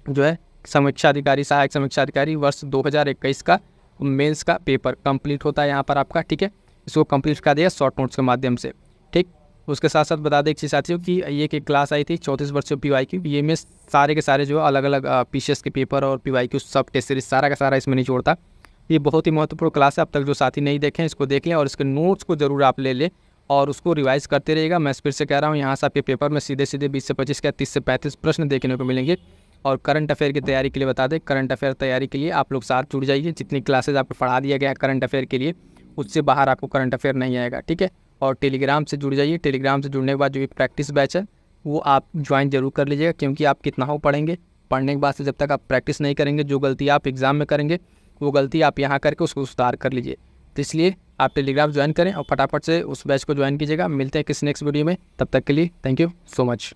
जो है समीक्षा अधिकारी, सहायक समीक्षा अधिकारी वर्ष 2021 का मेंस का पेपर कंप्लीट होता है यहाँ पर आपका, ठीक है। इसको कंप्लीट कर दिया शॉर्ट नोट्स के माध्यम से, ठीक। उसके साथ साथ बता दें एक चीज़ साथियों कि ये एक क्लास आई थी 34 वर्षीय PYQ, ये में सारे के सारे जो अलग अलग पीसीएस के पेपर और PYQ सब टेस्ट सीरीज सारा का सारा इसमें नहीं छोड़ता। ये बहुत ही महत्वपूर्ण क्लास है, अब तक जो साथी नहीं देखें इसको देख लें और इसके नोट्स को जरूर आप ले लें और उसको रिवाइज करते रहिएगा। मैं फिर से कह रहा हूँ, यहाँ से आपके पेपर में सीधे 20 से 25 का 30 से 35 प्रश्न देखने को मिलेंगे। और करंट अफेयर की तैयारी के लिए बता दें, करंट अफेयर तैयारी के लिए आप लोग साथ जुड़ जाइए, जितनी क्लासेज आपको पढ़ा दिया गया है करंट अफेयर के लिए, उससे बाहर आपको करंट अफेयर नहीं आएगा, ठीक है। और टेलीग्राम से जुड़ जाइए। टेलीग्राम से जुड़ने के बाद जो ये प्रैक्टिस बैच है वो आप ज्वाइन जरूर कर लीजिएगा, क्योंकि आप कितना हो पढ़ेंगे, पढ़ने के बाद से जब तक आप प्रैक्टिस नहीं करेंगे, जो गलती आप एग्ज़ाम में करेंगे वो गलती आप यहाँ करके उसको सुधार कर लीजिए। तो इसलिए आप टेलीग्राम ज्वाइन करें और फटाफट से उस बैच को ज्वाइन कीजिएगा। मिलते हैं किसी नेक्स्ट वीडियो में, तब तक के लिए थैंक यू सो मच।